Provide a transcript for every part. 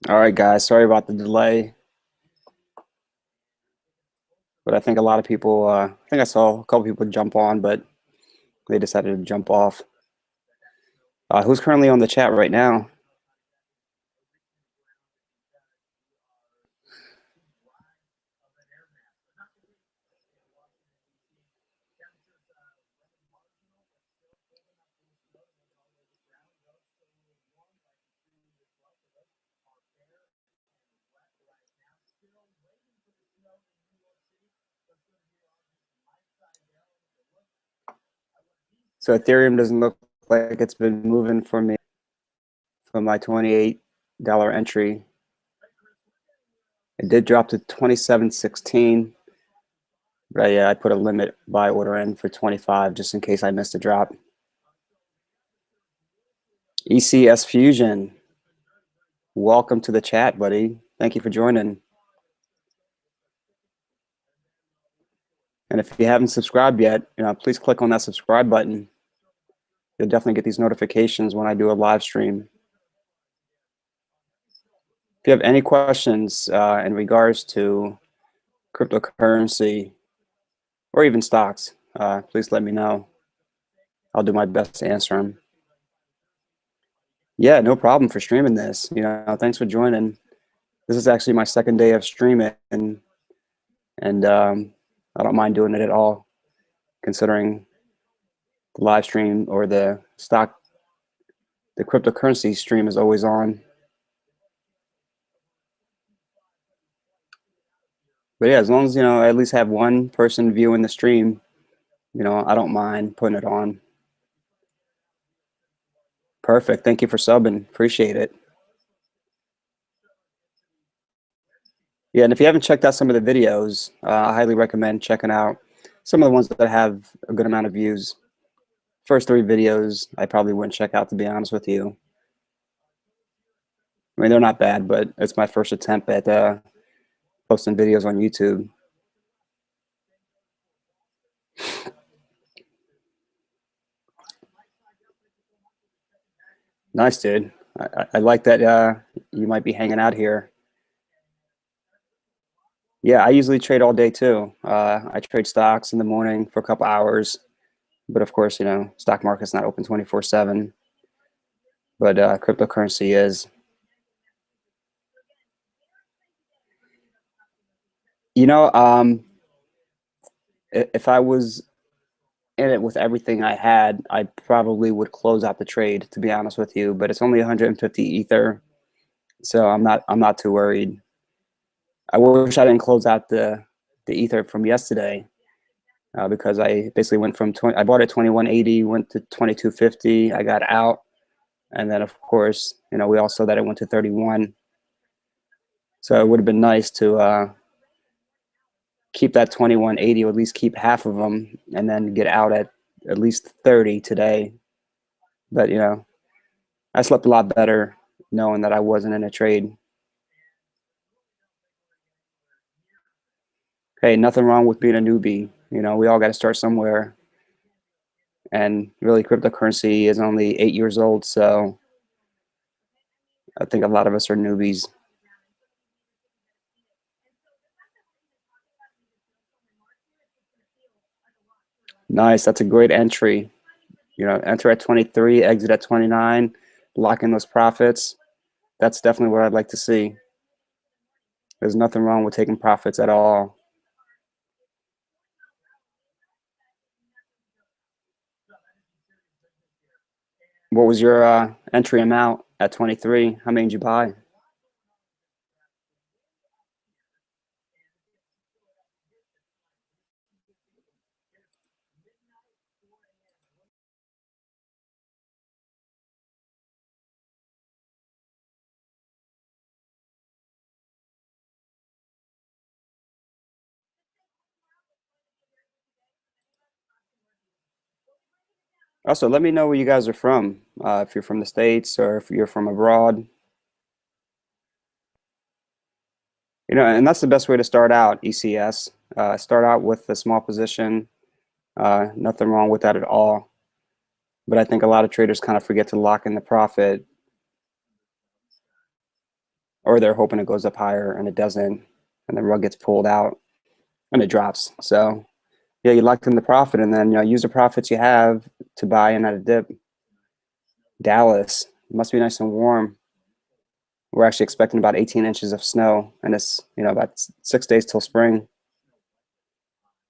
All right, guys, sorry about the delay, but I think a lot of people, I think I saw a couple people jump on, but they decided to jump off. Who's currently on the chat right now? So Ethereum doesn't look like it's been moving for me from my $28 entry. It did drop to 27.16, but yeah, I put a limit buy order in for 25 just in case I missed a drop. ECS Fusion, welcome to the chat, buddy. Thank you for joining. And if you haven't subscribed yet, please click on that subscribe button. You'll definitely get these notifications when I do a live stream. If you have any questions in regards to cryptocurrency or even stocks, please let me know. I'll do my best to answer them. Yeah, no problem for streaming this. Thanks for joining. This is actually my second day of streaming, and I don't mind doing it at all, considering the live stream or the cryptocurrency stream is always on. But yeah, as long as I at least have one person viewing the stream, I don't mind putting it on. Perfect. Thank you for subbing. Appreciate it. Yeah, and if you haven't checked out some of the videos, I highly recommend checking out some of the ones that have a good amount of views. First 3 videos, I probably wouldn't check out, to be honest with you. I mean, they're not bad, but it's my first attempt at posting videos on YouTube. Nice, dude. I like that you might be hanging out here. Yeah, I usually trade all day too. I trade stocks in the morning for a couple hours, but of course, stock market's not open 24/7. But cryptocurrency is. If I was in it with everything I had, I probably would close out the trade, to be honest with you. But it's only 150 ether, so I'm not too worried. I wish I didn't close out the ether from yesterday, because I basically went from I bought at 2180, went to 2250, I got out, and then of course we all saw that it went to 31. So it would have been nice to keep that 2180, or at least keep half of them, and then get out at least 30 today. But I slept a lot better knowing that I wasn't in a trade. Hey, nothing wrong with being a newbie. We all got to start somewhere. And really, cryptocurrency is only 8 years old, so I think a lot of us are newbies. Nice, that's a great entry. Enter at 23, exit at 29, lock in those profits. That's definitely what I'd like to see. There's nothing wrong with taking profits at all. What was your entry amount at 23? How many did you buy? Also, let me know where you guys are from, if you're from the States or if you're from abroad. And that's the best way to start out, ECS. Start out with a small position. Nothing wrong with that at all. But I think a lot of traders kind of forget to lock in the profit. or they're hoping it goes up higher and it doesn't, and the rug gets pulled out and it drops. So yeah, you locked in the profit, and then use the profits you have to buy in at a dip. Dallas, it must be nice and warm. We're actually expecting about 18 inches of snow, and it's about 6 days till spring.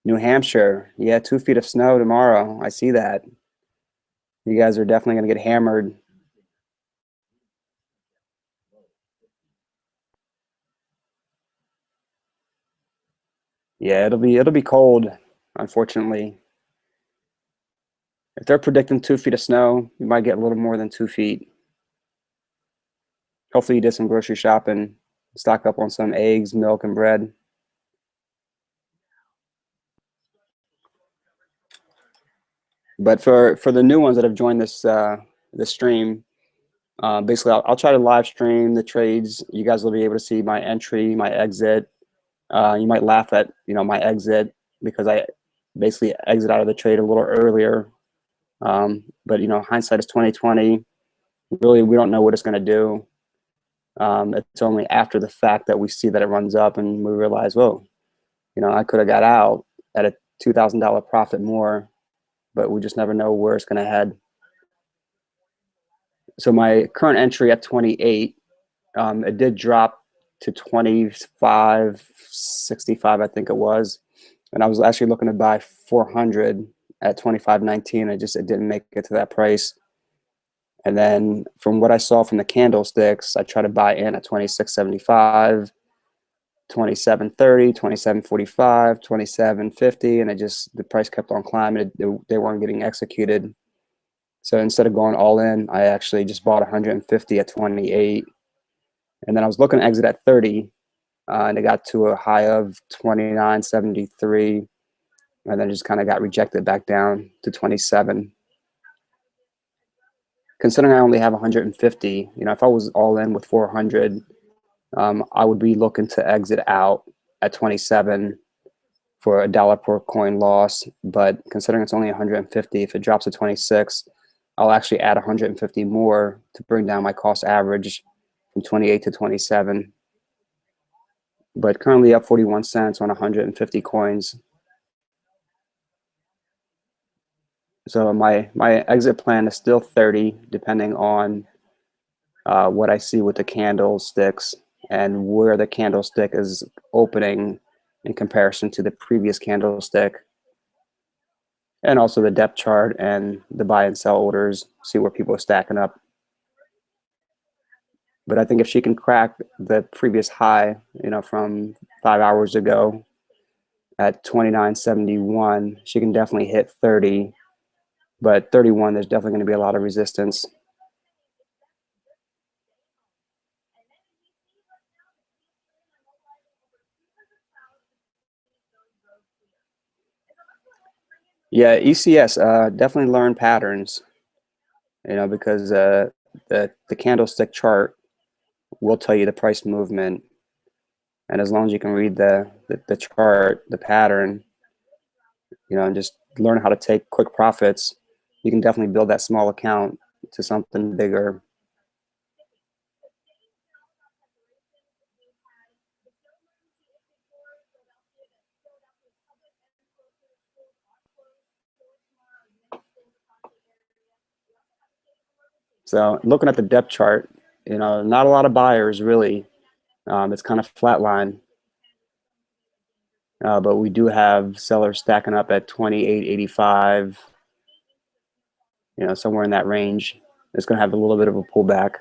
New Hampshire, yeah, 2 feet of snow tomorrow. I see that. You guys are definitely going to get hammered. Yeah, it'll be cold, unfortunately. If they're predicting 2 feet of snow, you might get a little more than 2 feet. Hopefully you did some grocery shopping, stock up on some eggs, milk, and bread. But for the new ones that have joined this stream, basically I'll try to live stream the trades. You guys will be able to see my entry, my exit. You might laugh at my exit because I basically exit out of the trade a little earlier. But hindsight is 2020. Really, we don't know what it's going to do. It's only after the fact that we see that it runs up and we realize, whoa, I could have got out at a $2,000 profit more, but we just never know where it's going to head. So my current entry at 28, it did drop to 25.65, I think it was. And I was actually looking to buy 400 at 25.19. It didn't make it to that price. And then from what I saw from the candlesticks, I tried to buy in at 26.75, 27.30, 27.45, 27.50, and the price kept on climbing. They weren't getting executed. So instead of going all in, I actually just bought 150 at 28. And then I was looking to exit at 30, and it got to a high of 29.73, and then just kind of got rejected back down to 27. Considering I only have 150, if I was all in with 400, I would be looking to exit out at 27 for $1 per coin loss. But considering it's only 150, if it drops to 26, I'll actually add 150 more to bring down my cost average from 28 to 27. But currently up 41 cents on 150 coins. So my exit plan is still 30, depending on what I see with the candlesticks and where the candlestick is opening in comparison to the previous candlestick, and also the depth chart and the buy and sell orders, see where people are stacking up. But I think if she can crack the previous high, from 5 hours ago at 29.71, she can definitely hit 30. But 31, there's definitely going to be a lot of resistance. Yeah, ECS, definitely learn patterns, because the candlestick chart will tell you the price movement. And as long as you can read the chart, the pattern, and just learn how to take quick profits, you can definitely build that small account to something bigger. So looking at the depth chart, not a lot of buyers really. It's kind of flatline. But we do have sellers stacking up at 28.85, somewhere in that range. It's going to have a little bit of a pullback.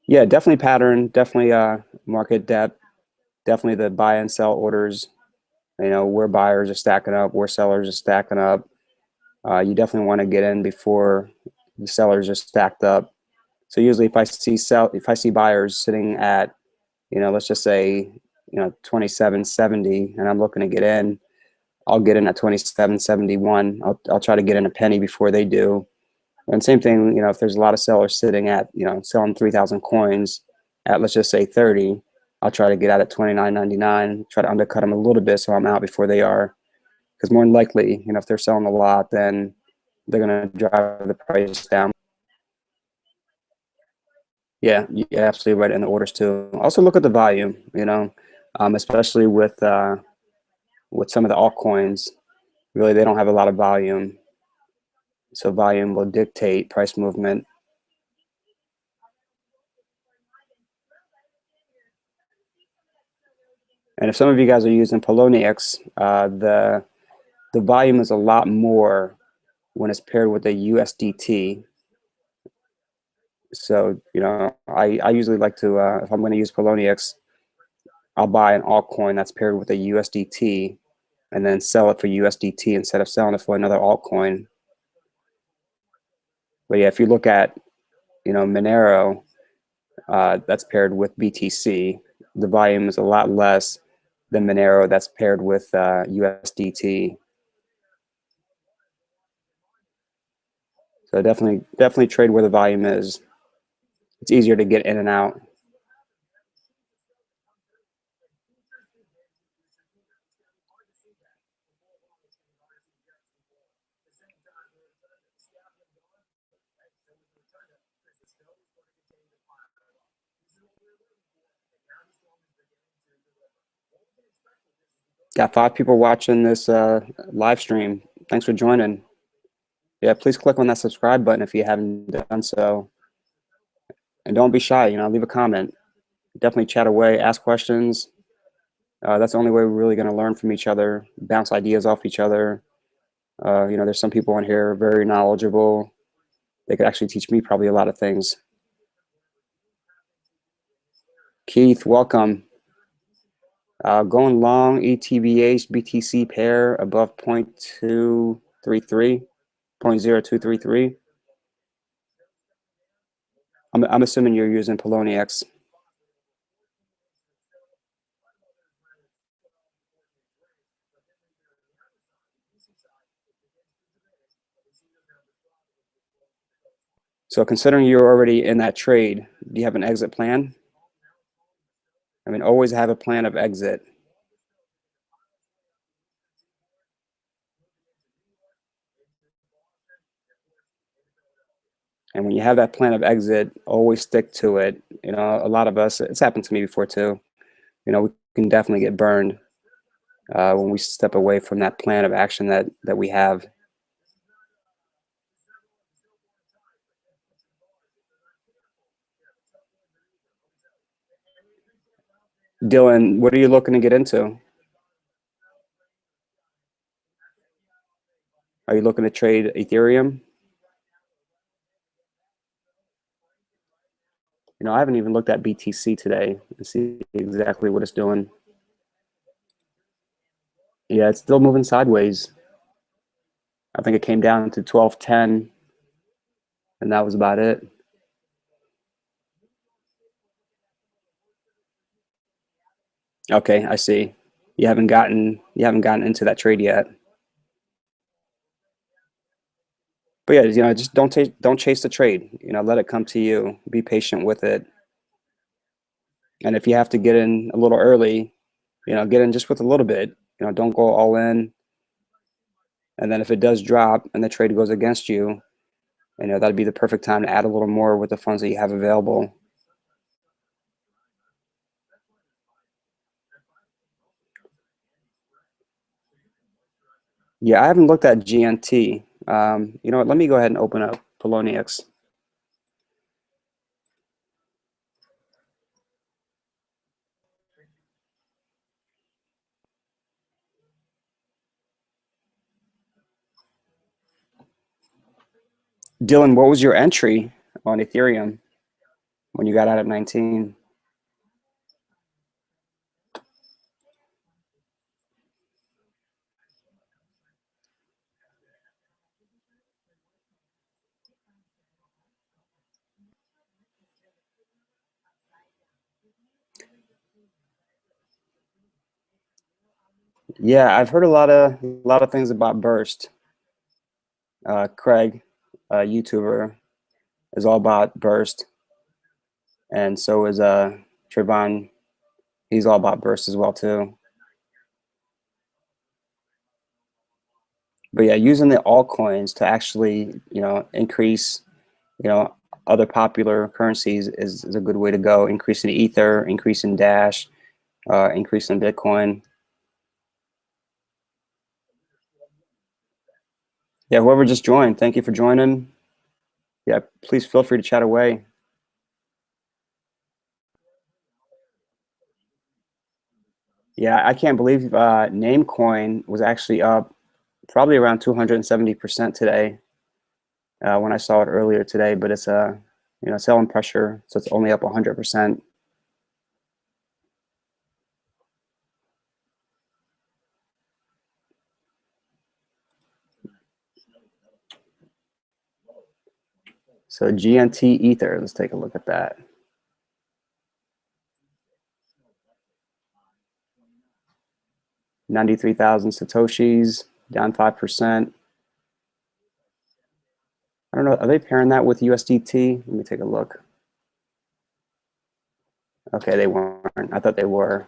Yeah, definitely pattern, definitely market depth, definitely the buy and sell orders, where buyers are stacking up, where sellers are stacking up. You definitely want to get in before the sellers are stacked up. So usually if I see buyers sitting at, let's just say, 27.70, and I'm looking to get in, I'll get in at 27.71. I'll try to get in a penny before they do. And same thing, if there's a lot of sellers sitting at, selling 3,000 coins at, let's just say 30, I'll try to get out at $29.99, try to undercut them a little bit so I'm out before they are. Because more than likely, if they're selling a lot, then they're going to drive the price down. Yeah, you're absolutely right in the orders too. Also look at the volume, especially with some of the altcoins. Really, they don't have a lot of volume. So volume will dictate price movement. And if some of you guys are using Poloniex, the volume is a lot more when it's paired with a USDT. So, I usually like to, if I'm going to use Poloniex, I'll buy an altcoin that's paired with a USDT and then sell it for USDT instead of selling it for another altcoin. But yeah, if you look at, Monero, that's paired with BTC, the volume is a lot less than Monero that's paired with USDT. So definitely trade where the volume is. It's easier to get in and out. Got 5 people watching this live stream. Thanks for joining. Yeah, please click on that subscribe button if you haven't done so. And don't be shy, leave a comment. Definitely chat away, ask questions. That's the only way we're really going to learn from each other, bounce ideas off each other. There's some people on here very knowledgeable. They could actually teach me probably a lot of things. Keith, welcome. Going long, ETBH, BTC pair above 0.233, 0.0233. I'm assuming you're using Poloniex. So considering you're already in that trade, do you have an exit plan? I mean, always have a plan of exit. And when you have that plan of exit, always stick to it. A lot of us, it's happened to me before too. We can definitely get burned when we step away from that plan of action that we have. Dylan, what are you looking to get into? Are you looking to trade Ethereum? I haven't even looked at BTC today to see exactly what it's doing. Yeah, it's still moving sideways. I think it came down to 1210, and that was about it. Okay, I see. You haven't gotten into that trade yet. But yeah, just don't chase the trade. Let it come to you. Be patient with it. And if you have to get in a little early, get in just with a little bit. Don't go all in. And then if it does drop and the trade goes against you, that'd be the perfect time to add a little more with the funds that you have available. Yeah, I haven't looked at GNT. You know what? Let me go ahead and open up Poloniex. Dylan, what was your entry on Ethereum when you got out at 19? Yeah, I've heard a lot of things about Burst. Craig, a YouTuber, is all about Burst, and so is Trayvon He's all about burst as well too. But yeah, using the altcoins to actually, increase, other popular currencies is a good way to go. Increasing Ether, increasing Dash, increasing Bitcoin. Yeah, whoever just joined, thank you for joining. Yeah, please feel free to chat away. Yeah, I can't believe Namecoin was actually up probably around 270% today when I saw it earlier today, but it's selling pressure, so it's only up 100%. So GNT Ether, let's take a look at that. 93,000 Satoshis, down 5%. I don't know, are they pairing that with USDT? Let me take a look. Okay, they weren't. I thought they were.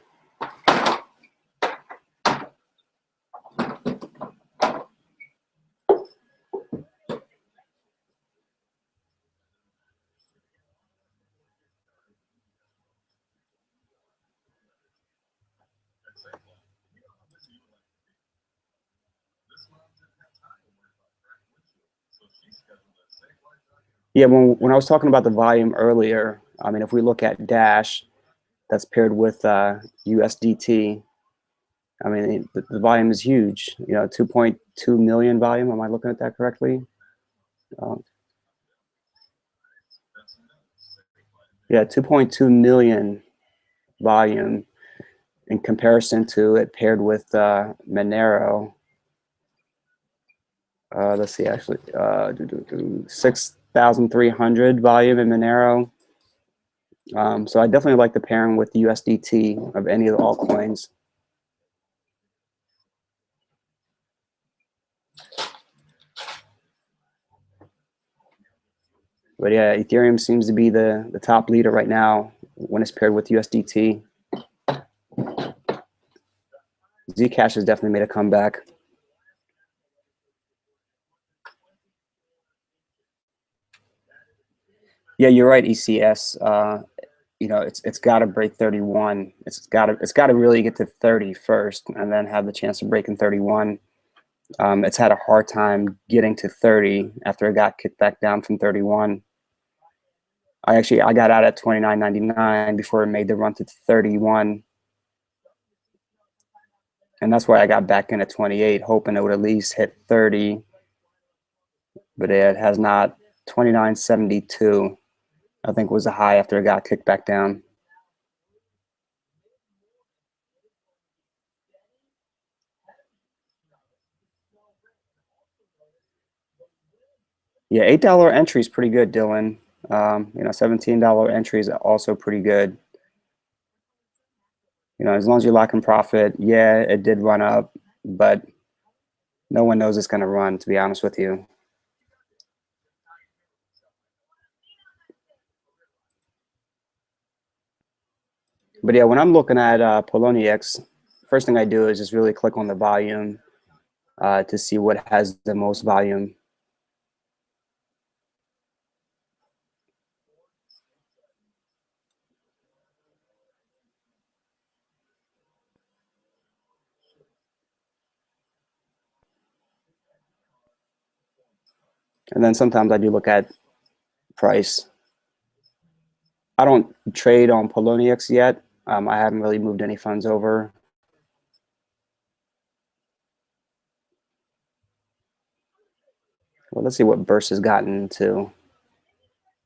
Yeah, when I was talking about the volume earlier, I mean, if we look at Dash, that's paired with USDT, I mean, the volume is huge. 2.2 million volume. Am I looking at that correctly? Yeah, 2.2 million volume in comparison to it paired with Monero. Let's see, actually, 6,300 volume in Monero. So I definitely like the pairing with the USDT of any of the altcoins. But yeah, Ethereum seems to be the top leader right now when it's paired with USDT. ZCASH has definitely made a comeback. Yeah, you're right, ECS. It's got to break 31. It's got to really get to 30 first, and then have the chance to break in 31. It's had a hard time getting to 30 after it got kicked back down from 31. I got out at 29.99 before it made the run to 31, and that's why I got back in at 28, hoping it would at least hit 30. But it has not. 29.72, I think, was the high after it got kicked back down. Yeah, $8 entry is pretty good, Dylan. $17 entry is also pretty good. As long as you're locking profit, yeah, it did run up, but no one knows it's going to run, to be honest with you. But yeah, when I'm looking at Poloniex, first thing I do is just really click on the volume to see what has the most volume. And then sometimes I do look at price. I don't trade on Poloniex yet. I haven't really moved any funds over. Well, let's see what Burst has gotten to.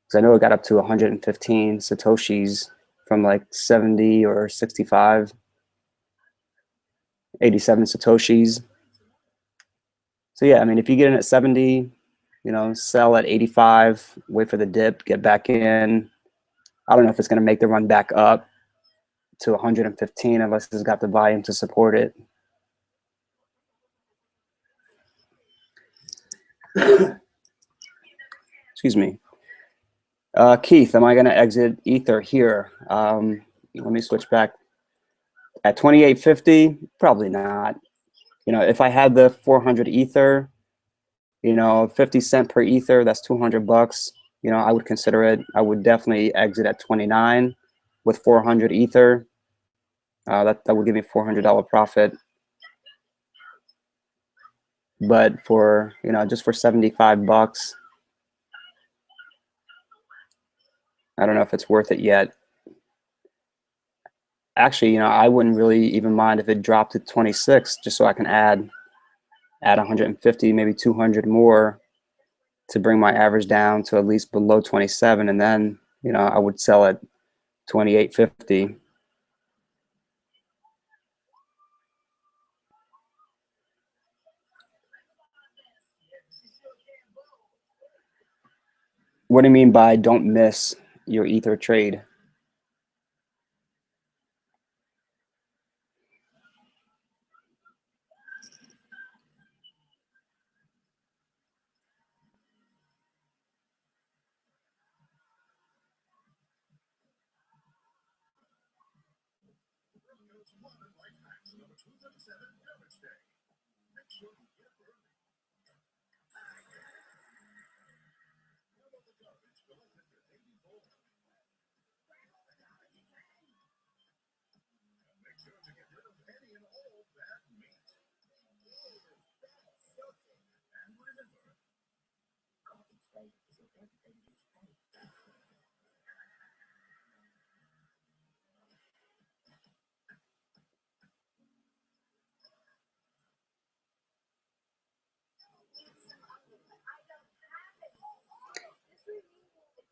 Because I know it got up to 115 Satoshis from like 70 or 65, 87 Satoshis. So yeah, I mean, if you get in at 70, sell at 85, wait for the dip, get back in. I don't know if it's going to make the run back up to 115 unless it's got the volume to support it. Excuse me. Keith, am I going to exit Ether here? Let me switch back At 28.50, probably not. You know, if I had the 400 ether, you know, 50 cent per ether, that's 200 bucks. You know, I would consider it. I would definitely exit at 29 with 400 ether. That would give me $400 profit. But for, you know, just for 75 bucks, I don't know if it's worth it yet. Actually, you know, I wouldn't really even mind if it dropped to 26, just so I can add 150, maybe 200 more to bring my average down to at least below 27, and then, you know, I would sell at 28.50. What do you mean by don't miss your ether trade?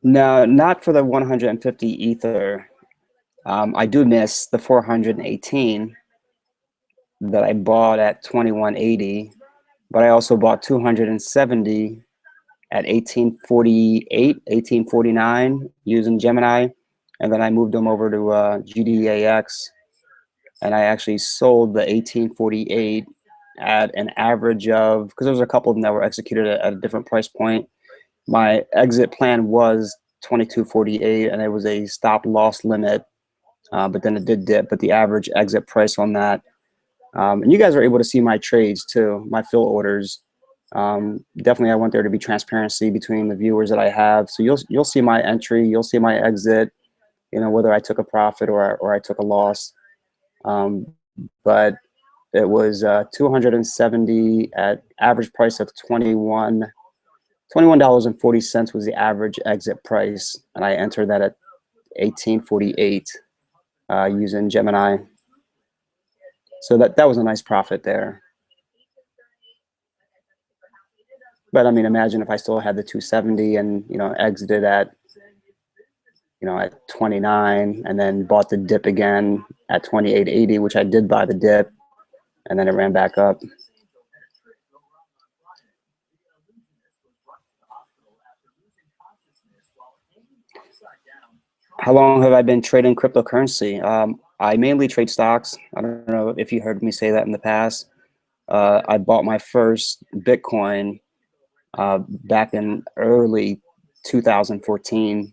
No, not for the 150 ether. I do miss the 418 that I bought at 2180, but I also bought 270 at 1848, 1849 using Gemini, and then I moved them over to GDAX, and I actually sold the 1848 at an average of, because there was a couple of them that were executed at a different price point. My exit plan was 2248, and it was a stop loss limit, but then it did dip. But the average exit price on that, and you guys are able to see my trades too, my fill orders. Definitely, I want there to be transparency between the viewers that I have. So you'll see my entry, you'll see my exit. You know, whether I took a profit or I took a loss. But it was 270 at average price of $21.40 was the average exit price, and I entered that at 1848 using Gemini. So that was a nice profit there. But I mean, imagine if I still had the 270 and, you know, exited at, you know, at 29 and then bought the dip again at 28.80, which I did buy the dip, and then it ran back up. How long have I been trading cryptocurrency? I mainly trade stocks. I don't know if you heard me say that in the past. I bought my first Bitcoin back in early 2014.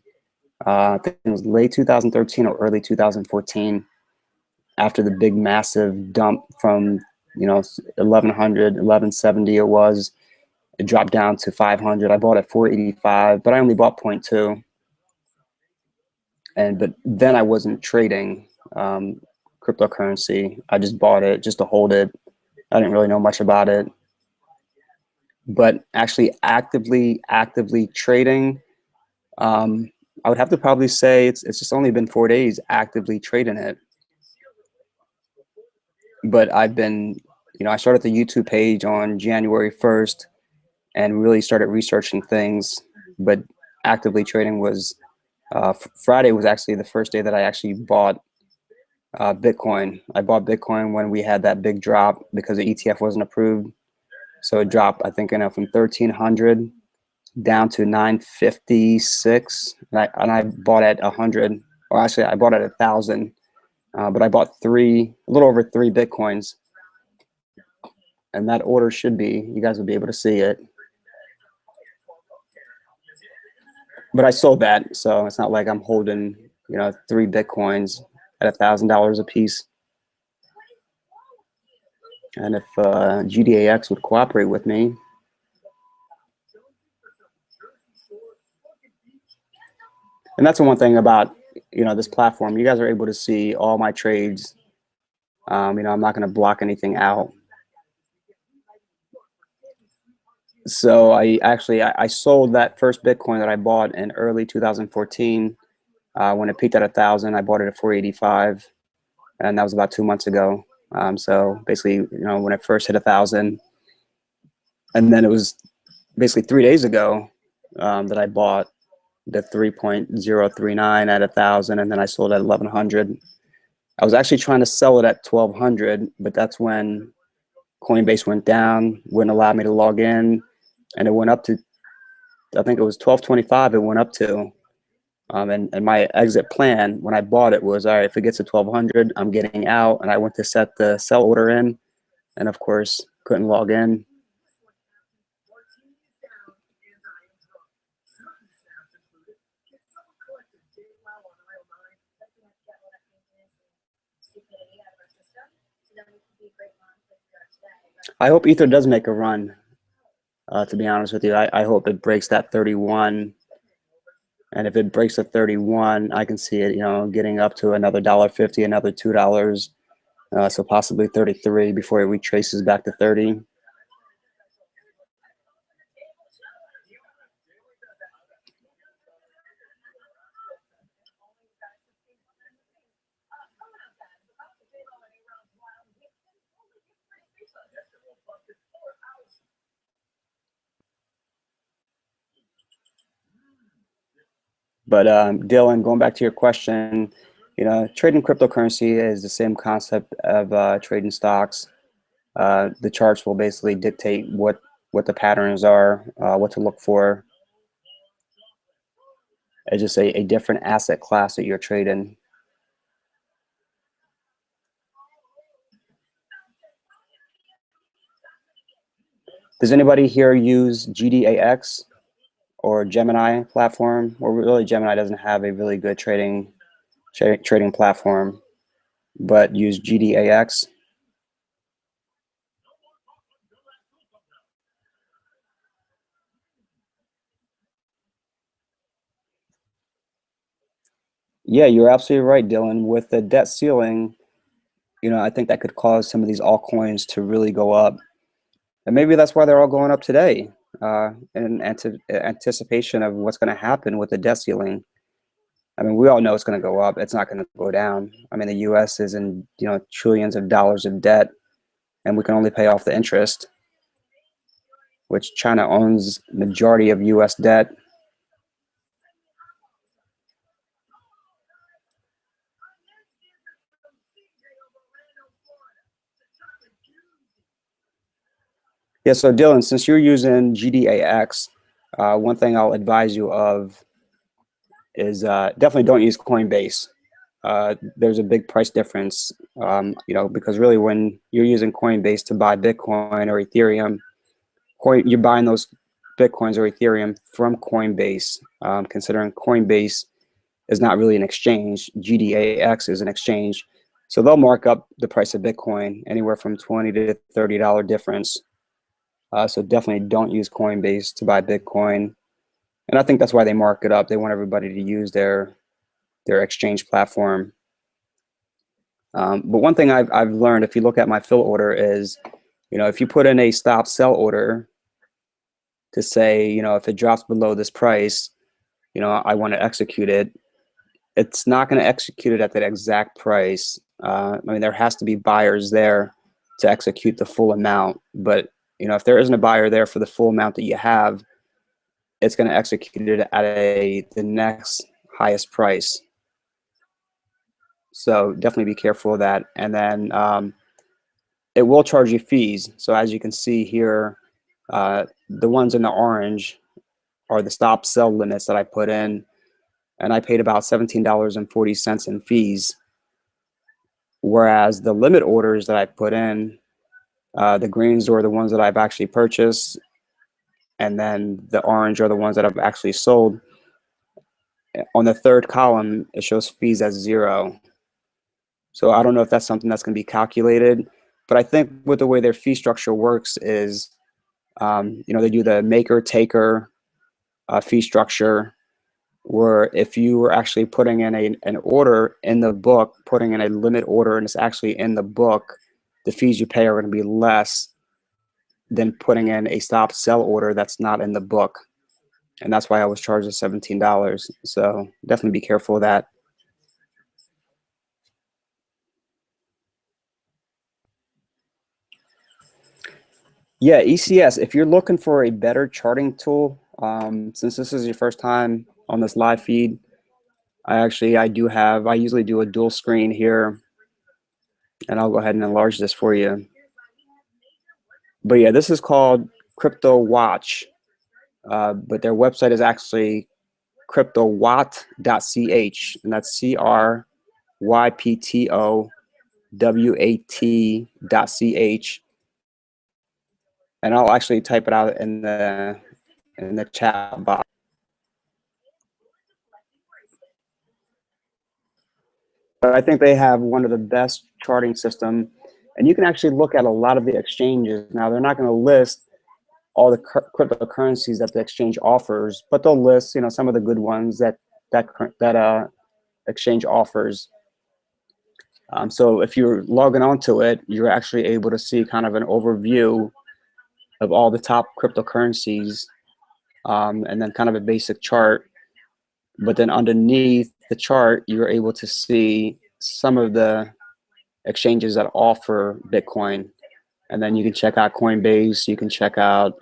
I think it was late 2013 or early 2014, after the big massive dump from, you know, 1100, 1170 it was. It dropped down to 500. I bought at 485, but I only bought 0.2. But then I wasn't trading cryptocurrency. I just bought it just to hold it. I didn't really know much about it. But actually actively trading, I would have to probably say it's just only been 4 days actively trading it. But I've been, you know, I started the YouTube page on January 1st and really started researching things. But actively trading was, Friday was actually the first day that I actually bought Bitcoin. I bought Bitcoin when we had that big drop because the ETF wasn't approved. So it dropped, I think, you know, from 1,300 down to 956, and I bought at 100, or actually I bought at 1,000, but I bought a little over three Bitcoins, and that order should be, you guys will be able to see it. But I sold that, so it's not like I'm holding, you know, three Bitcoins at $1,000 a piece. And if GDAX would cooperate with me, and that's the one thing about this platform, you guys are able to see all my trades. I'm not going to block anything out. So I sold that first Bitcoin that I bought in early 2014 when it peaked at 1,000. I bought it at 485, and that was about 2 months ago. So basically, when it first hit 1,000, and then it was basically 3 days ago that I bought the 3.039 at 1,000, and then I sold at 1,100. I was actually trying to sell it at 1,200, but that's when Coinbase went down, wouldn't allow me to log in, and it went up to, I think it was 1225. It went up to, and my exit plan when I bought it was, all right, if it gets to 1,200, I'm getting out, and I went to set the sell order in, and of course couldn't log in. I hope Ether does make a run. To be honest with you, I hope it breaks that 31. And if it breaks the 31, I can see it, getting up to another $1.50, another $2, so possibly 33 before it retraces back to 30. But Dylan, going back to your question, trading cryptocurrency is the same concept of trading stocks. The charts will basically dictate what the patterns are, what to look for. It's just a different asset class that you're trading. Does anybody here use GDAX or Gemini platform? Well, really, Gemini doesn't have a really good trading platform, but use GDAX. Yeah, you're absolutely right, Dylan. With the debt ceiling, I think that could cause some of these altcoins to really go up. And maybe that's why they're all going up today, in anticipation of what's going to happen with the debt ceiling. I mean, we all know it's going to go up. It's not going to go down. I mean, the U.S. is in, trillions of dollars of debt, and we can only pay off the interest, which China owns majority of U.S. debt. Yeah, so Dylan, since you're using GDAX, one thing I'll advise you of is definitely don't use Coinbase. There's a big price difference, because really when you're using Coinbase to buy Bitcoin or Ethereum, you're buying those Bitcoins or Ethereum from Coinbase. Considering Coinbase is not really an exchange, GDAX is an exchange. So they'll mark up the price of Bitcoin anywhere from $20 to $30 difference. So definitely don't use Coinbase to buy Bitcoin. And I think that's why they mark it up. They want everybody to use their exchange platform. But one thing I've learned, if you look at my fill order, is, if you put in a stop sell order to say, if it drops below this price, I want to execute it, it's not going to execute it at that exact price. I mean, there has to be buyers there to execute the full amount. But, if there isn't a buyer there for the full amount that you have, it's going to execute it at the next highest price. So definitely be careful of that. And then it will charge you fees. So as you can see here, the ones in the orange are the stop sell limits that I put in, and I paid about $17.40 in fees. Whereas the limit orders that I put in, the greens are the ones that I've actually purchased, and then the orange are the ones that I've actually sold. On the third column, it shows fees as 0. So I don't know if that's something that's going to be calculated. But I think with the way their fee structure works is, they do the maker taker fee structure, where if you were actually putting in an order in the book, putting in a limit order, and it's actually in the book, the fees you pay are going to be less than putting in a stop sell order that's not in the book. And that's why I was charged $17. So definitely be careful of that. Yeah, ECS, if you're looking for a better charting tool, since this is your first time on this live feed, I usually do a dual screen here, and I'll go ahead and enlarge this for you. But yeah, this is called Crypto Watch, but their website is actually cryptowat.ch, and that's CRYPTOWAT.ch. And I'll actually type it out in the chat box. But I think they have one of the best charting system, and you can actually look at a lot of the exchanges. Now, they're not going to list all the cryptocurrencies that the exchange offers, but they'll list, some of the good ones that exchange offers. So if you're logging onto it, you're actually able to see kind of an overview of all the top cryptocurrencies, and then kind of a basic chart. But then underneath the chart, you're able to see some of the exchanges that offer Bitcoin. And then you can check out Coinbase, you can check out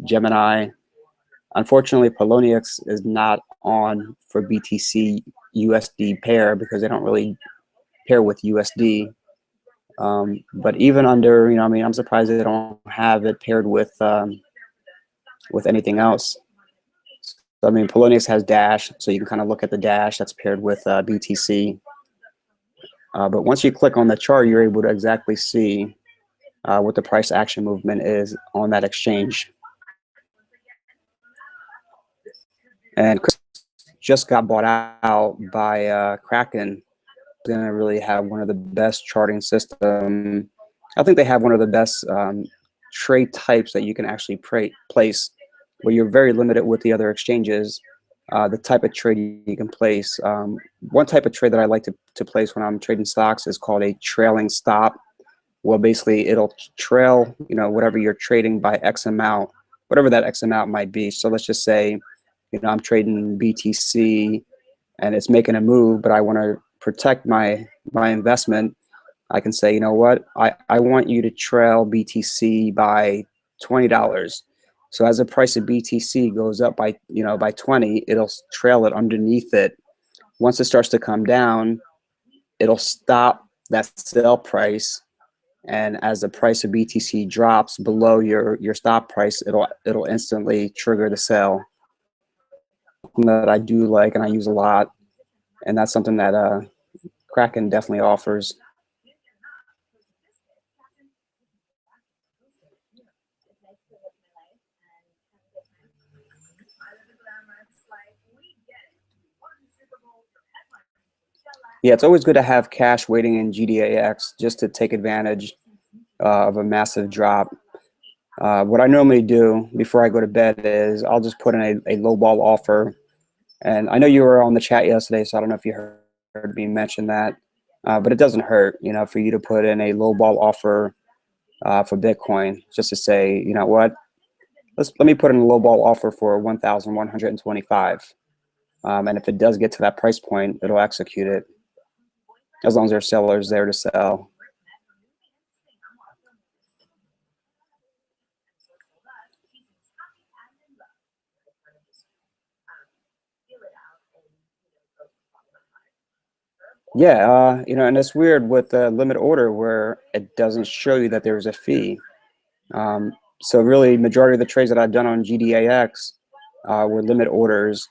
Gemini. Unfortunately, Poloniex is not on for BTC USD pair because they don't really pair with USD. But even under, I'm surprised they don't have it paired with anything else. So, Poloniex has Dash, so you can kind of look at the Dash that's paired with BTC. But once you click on the chart, you're able to exactly see what the price action movement is on that exchange. And just got bought out by Kraken. Going to really have one of the best charting system. I think they have one of the best trade types that you can actually place, where you're very limited with the other exchanges. The type of trade you can place. One type of trade that I like to place when I'm trading stocks is called a trailing stop. Well, basically, it'll trail, whatever you're trading by X amount, whatever that X amount might be. So let's just say, I'm trading BTC and it's making a move, but I want to protect my investment. I can say, you know what, I want you to trail BTC by $20. So as the price of BTC goes up by, by 20, it'll trail it underneath it. Once it starts to come down, it'll stop that sell price. And as the price of BTC drops below your stop price, it'll instantly trigger the sell. Something that I do like and I use a lot, and that's something that Kraken definitely offers. Yeah, it's always good to have cash waiting in GDAX just to take advantage of a massive drop. What I normally do before I go to bed is I'll just put in a low ball offer. And I know you were on the chat yesterday, so I don't know if you heard me mention that. But it doesn't hurt, for you to put in a low ball offer for Bitcoin, just to say, you know what, let me put in a low ball offer for 1,125. And if it does get to that price point, it'll execute it, as long as there are sellers there to sell. Yeah, and it's weird with the limit order where it doesn't show you that there's a fee. So really, majority of the trades that I've done on GDAX were limit orders.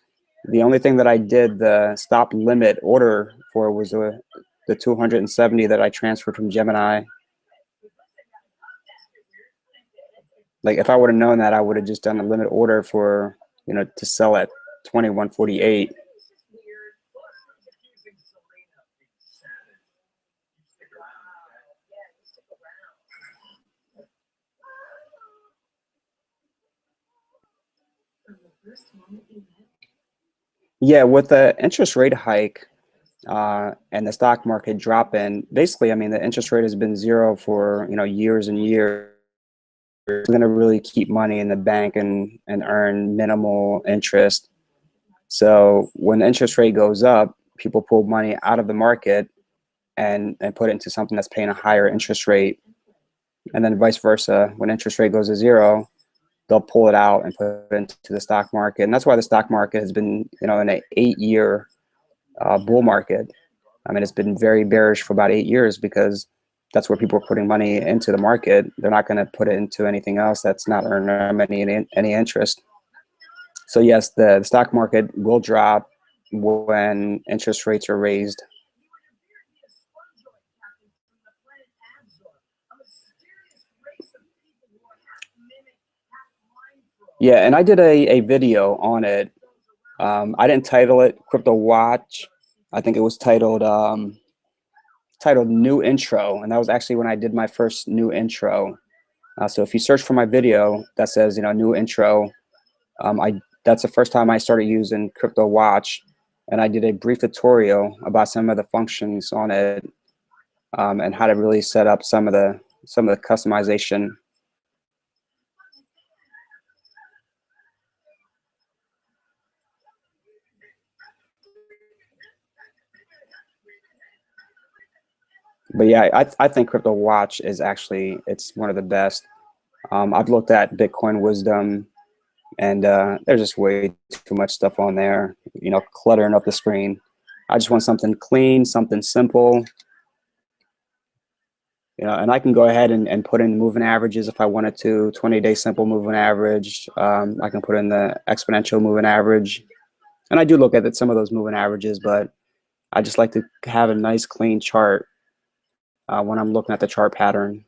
The only thing that I did the stop limit order for was the 270 that I transferred from Gemini. Like if I would have known that, I would have just done a limit order for, to sell at 2148. Yeah, with the interest rate hike and the stock market dropping, basically, I mean, the interest rate has been zero for years and years. You're going to really keep money in the bank and earn minimal interest. So when the interest rate goes up, people pull money out of the market and put it into something that's paying a higher interest rate. And then vice versa, when interest rate goes to zero, they'll pull it out and put it into the stock market. And that's why the stock market has been, in an 8-year bull market. I mean, it's been very bearish for about 8 years because that's where people are putting money into the market. They're not going to put it into anything else that's not earning them any interest. So yes, the stock market will drop when interest rates are raised. Yeah, and I did a video on it. I didn't title it Crypto Watch. I think it was titled New Intro, and that was actually when I did my first new intro. So if you search for my video that says new intro, that's the first time I started using Crypto Watch, and I did a brief tutorial about some of the functions on it and how to really set up some of the customization. But yeah, I think Crypto Watch is actually, it's one of the best. I've looked at Bitcoin Wisdom, and there's just way too much stuff on there, cluttering up the screen. I just want something clean, something simple, and I can go ahead and put in moving averages if I wanted to, 20-day simple moving average. I can put in the exponential moving average. And I do look at some of those moving averages, but I just like to have a nice clean chart when I'm looking at the chart pattern.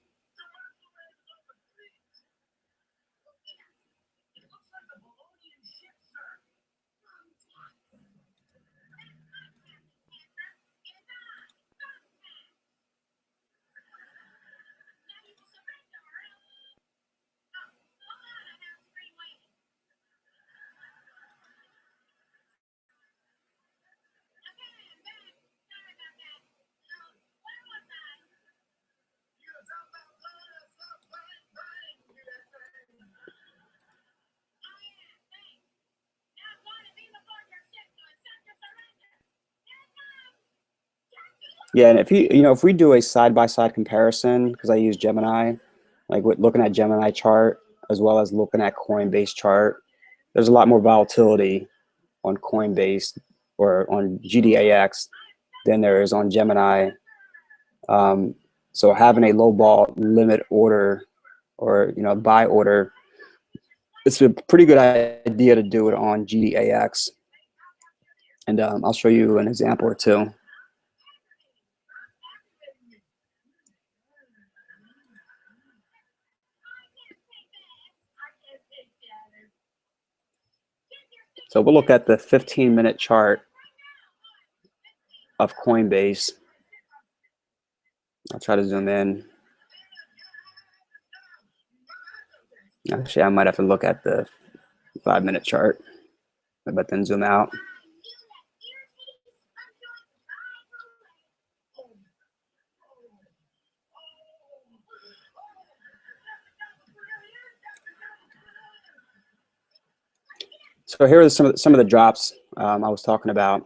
Yeah, and if we do a side-by-side comparison, because I use Gemini, like looking at Gemini chart as well as looking at Coinbase chart, there's a lot more volatility on Coinbase or on GDAX than there is on Gemini. So having a low ball limit order or buy order, it's a pretty good idea to do it on GDAX. And I'll show you an example or two. So we'll look at the 15-minute chart of Coinbase. I'll try to zoom in. Actually, I might have to look at the 5-minute chart, but then zoom out. So here are some of the drops I was talking about.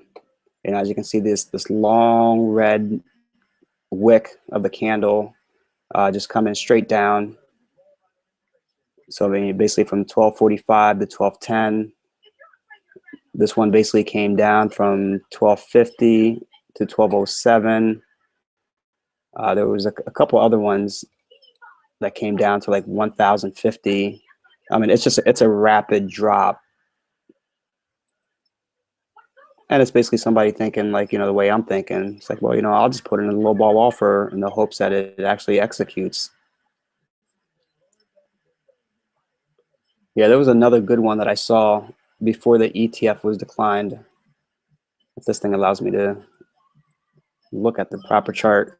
And as you can see, this long red wick of the candle just coming straight down. So basically from 1245 to 1210. This one basically came down from 1250 to 1207. There was a couple other ones that came down to like 1050. I mean, it's a rapid drop. And it's basically somebody thinking like, the way I'm thinking. It's like, well, I'll just put in a low ball offer in the hopes that it actually executes. Yeah, there was another good one that I saw before the ETF was declined. If this thing allows me to look at the proper chart.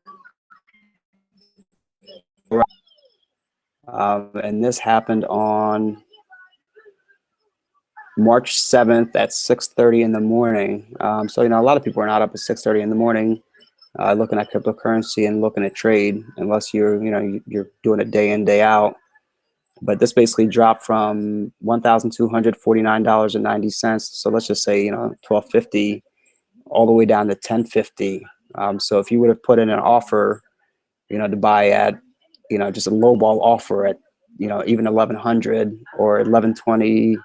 And this happened on March 7th at 6:30 in the morning. So, you know, a lot of people are not up at 6:30 in the morning looking at cryptocurrency and looking at trade unless you're doing it day in, day out. But this basically dropped from $1,249.90. So let's just say, 12.50 all the way down to 10.50. So if you would have put in an offer, to buy at, just a lowball offer at, even 1100 or 1120,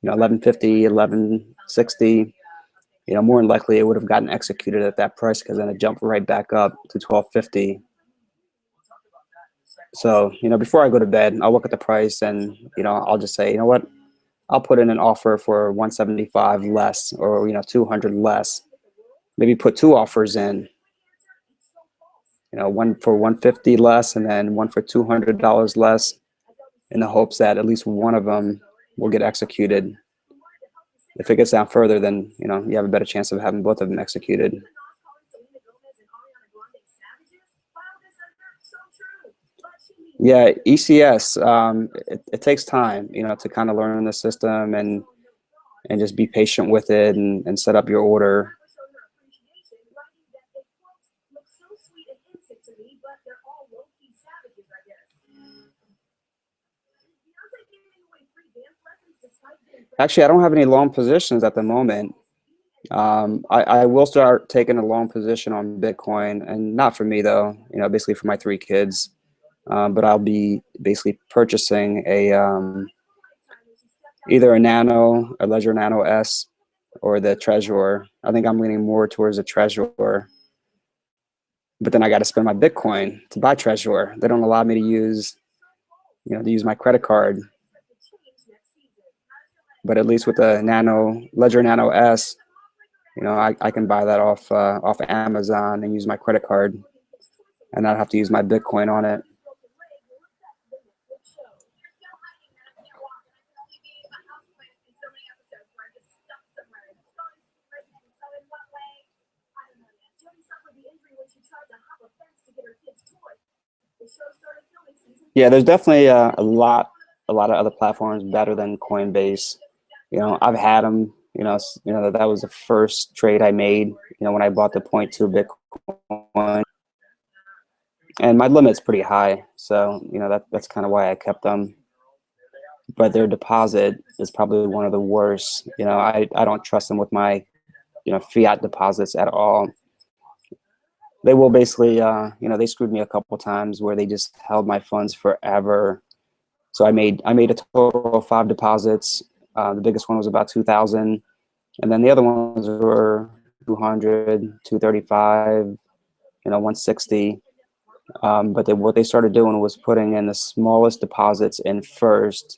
1150, 1160, more than likely it would have gotten executed at that price because then it jumped right back up to 1250. So, before I go to bed, I'll look at the price and, I'll just say, you know what, I'll put in an offer for 175 less or, 200 less. Maybe put two offers in, one for 150 less and then one for $200 less in the hopes that at least one of them will get executed. If it gets down further, then, you have a better chance of having both of them executed. Yeah, ECS, it takes time, to kind of learn the system and just be patient with it and set up your order. Actually, I don't have any long positions at the moment. I will start taking a long position on Bitcoin, and not for me though, basically for my 3 kids. But I'll be basically purchasing a either a Nano, a Ledger Nano S, or the Trezor. I think I'm leaning more towards the Trezor. But then I got to spend my Bitcoin to buy Trezor. They don't allow me to use, to use my credit card. But at least with the Ledger Nano S, I can buy that off Amazon and use my credit card, and not have to use my Bitcoin on it. Yeah, there's definitely a lot of other platforms better than Coinbase. I've had them. That was the first trade I made. When I bought the 0.2 Bitcoin, and my limit's pretty high, so that's kind of why I kept them. But their deposit is probably one of the worst. I don't trust them with my fiat deposits at all. They will basically, they screwed me a couple times where they just held my funds forever. So I made a total of 5 deposits. The biggest one was about 2,000, and then the other ones were 200, 235, 160. But what they started doing was putting in the smallest deposits in first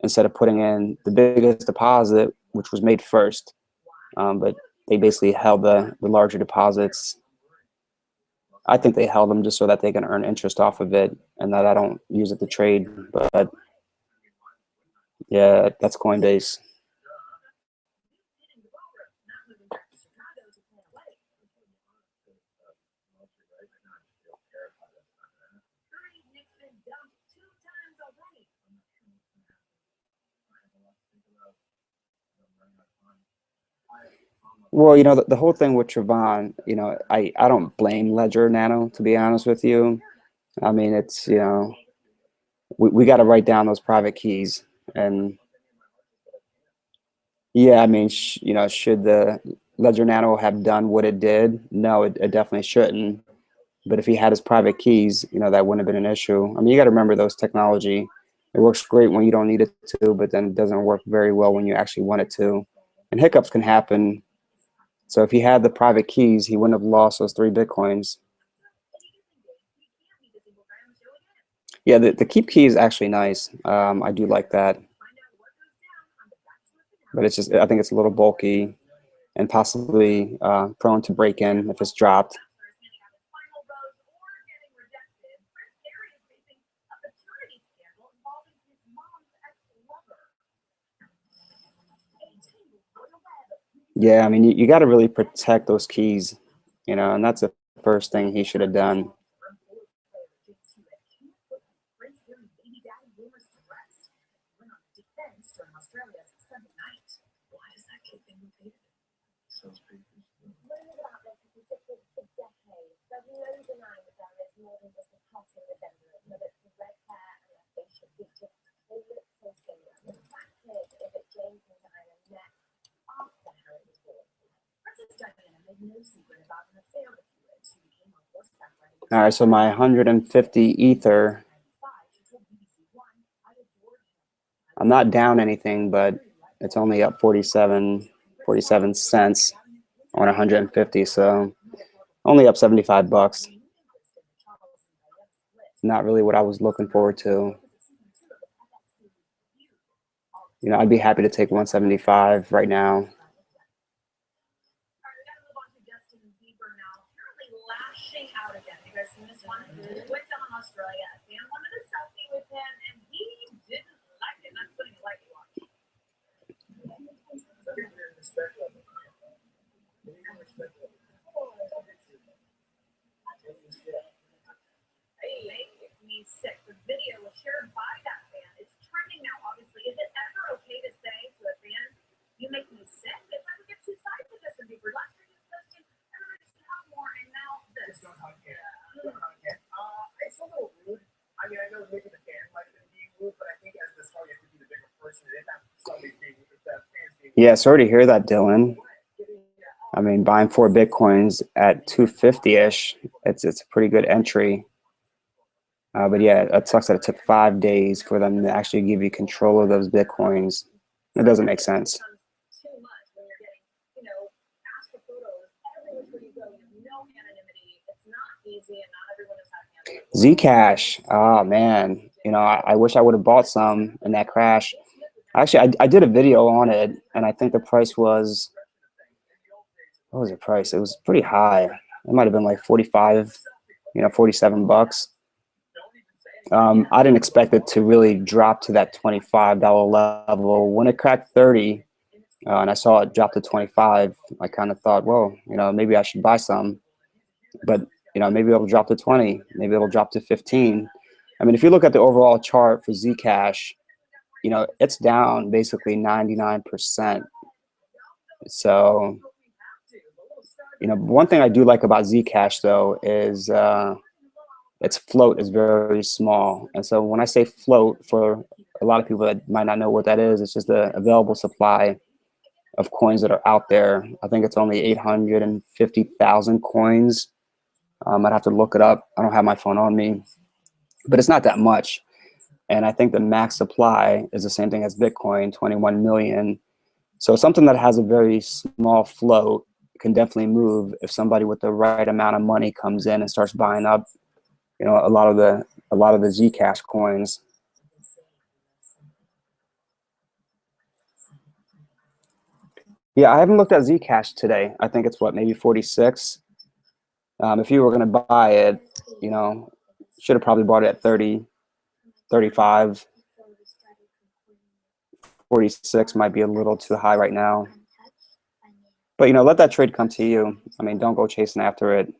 instead of putting in the biggest deposit, which was made first. But they basically held the larger deposits. I think they held them just so that they can earn interest off of it and that I don't use it to trade. But yeah, that's Coinbase. Well, the whole thing with Trayvon, I don't blame Ledger Nano, to be honest with you. I mean, it's, we got to write down those private keys. And yeah, I mean, should the Ledger Nano have done what it did? No, it definitely shouldn't. But if he had his private keys, that wouldn't have been an issue. I mean, you got to remember those technology. It works great when you don't need it to, but then it doesn't work very well when you actually want it to. And hiccups can happen. So if he had the private keys, he wouldn't have lost those 3 Bitcoins. Yeah, the keep key is actually nice. I do like that. But it's just, I think it's a little bulky and possibly prone to break in if it's dropped. Yeah, I mean, you got to really protect those keys, and that's the first thing he should have done. All right, so my 150 Ether, I'm not down anything, but it's only up 47 cents on 150, so only up 75 bucks. Not really what I was looking forward to. You know, I'd be happy to take 175 right now. Yeah, sorry to hear that, Dylan. I mean, buying 4 Bitcoins at 250-ish, it's a pretty good entry. But yeah, it sucks that it took 5 days for them to actually give you control of those Bitcoins. It doesn't make sense. ZCASH, oh man, you know, I wish I would have bought some in that crash. Actually, I did a video on it, and I think the price was, what was the price? It was pretty high. It might have been like 45, 47 bucks. I didn't expect it to really drop to that $25 level. When it cracked 30, and I saw it drop to 25, I kind of thought, well, maybe I should buy some. But, maybe it'll drop to 20. Maybe it'll drop to 15. I mean, if you look at the overall chart for ZCASH, it's down basically 99%. So, one thing I do like about ZCASH, though, is its float is very small. And so when I say float, for a lot of people that might not know what that is, it's just the available supply of coins that are out there. I think it's only 850,000 coins. I'd have to look it up. I don't have my phone on me, but it's not that much. And I think the max supply is the same thing as Bitcoin, 21 million. So something that has a very small float can definitely move if somebody with the right amount of money comes in and starts buying up, a lot of the ZCASH coins. Yeah, I haven't looked at ZCASH today. I think it's maybe 46. If you were going to buy it, should have probably bought it at 30, 35. 46 might be a little too high right now. But, let that trade come to you. I mean, don't go chasing after it.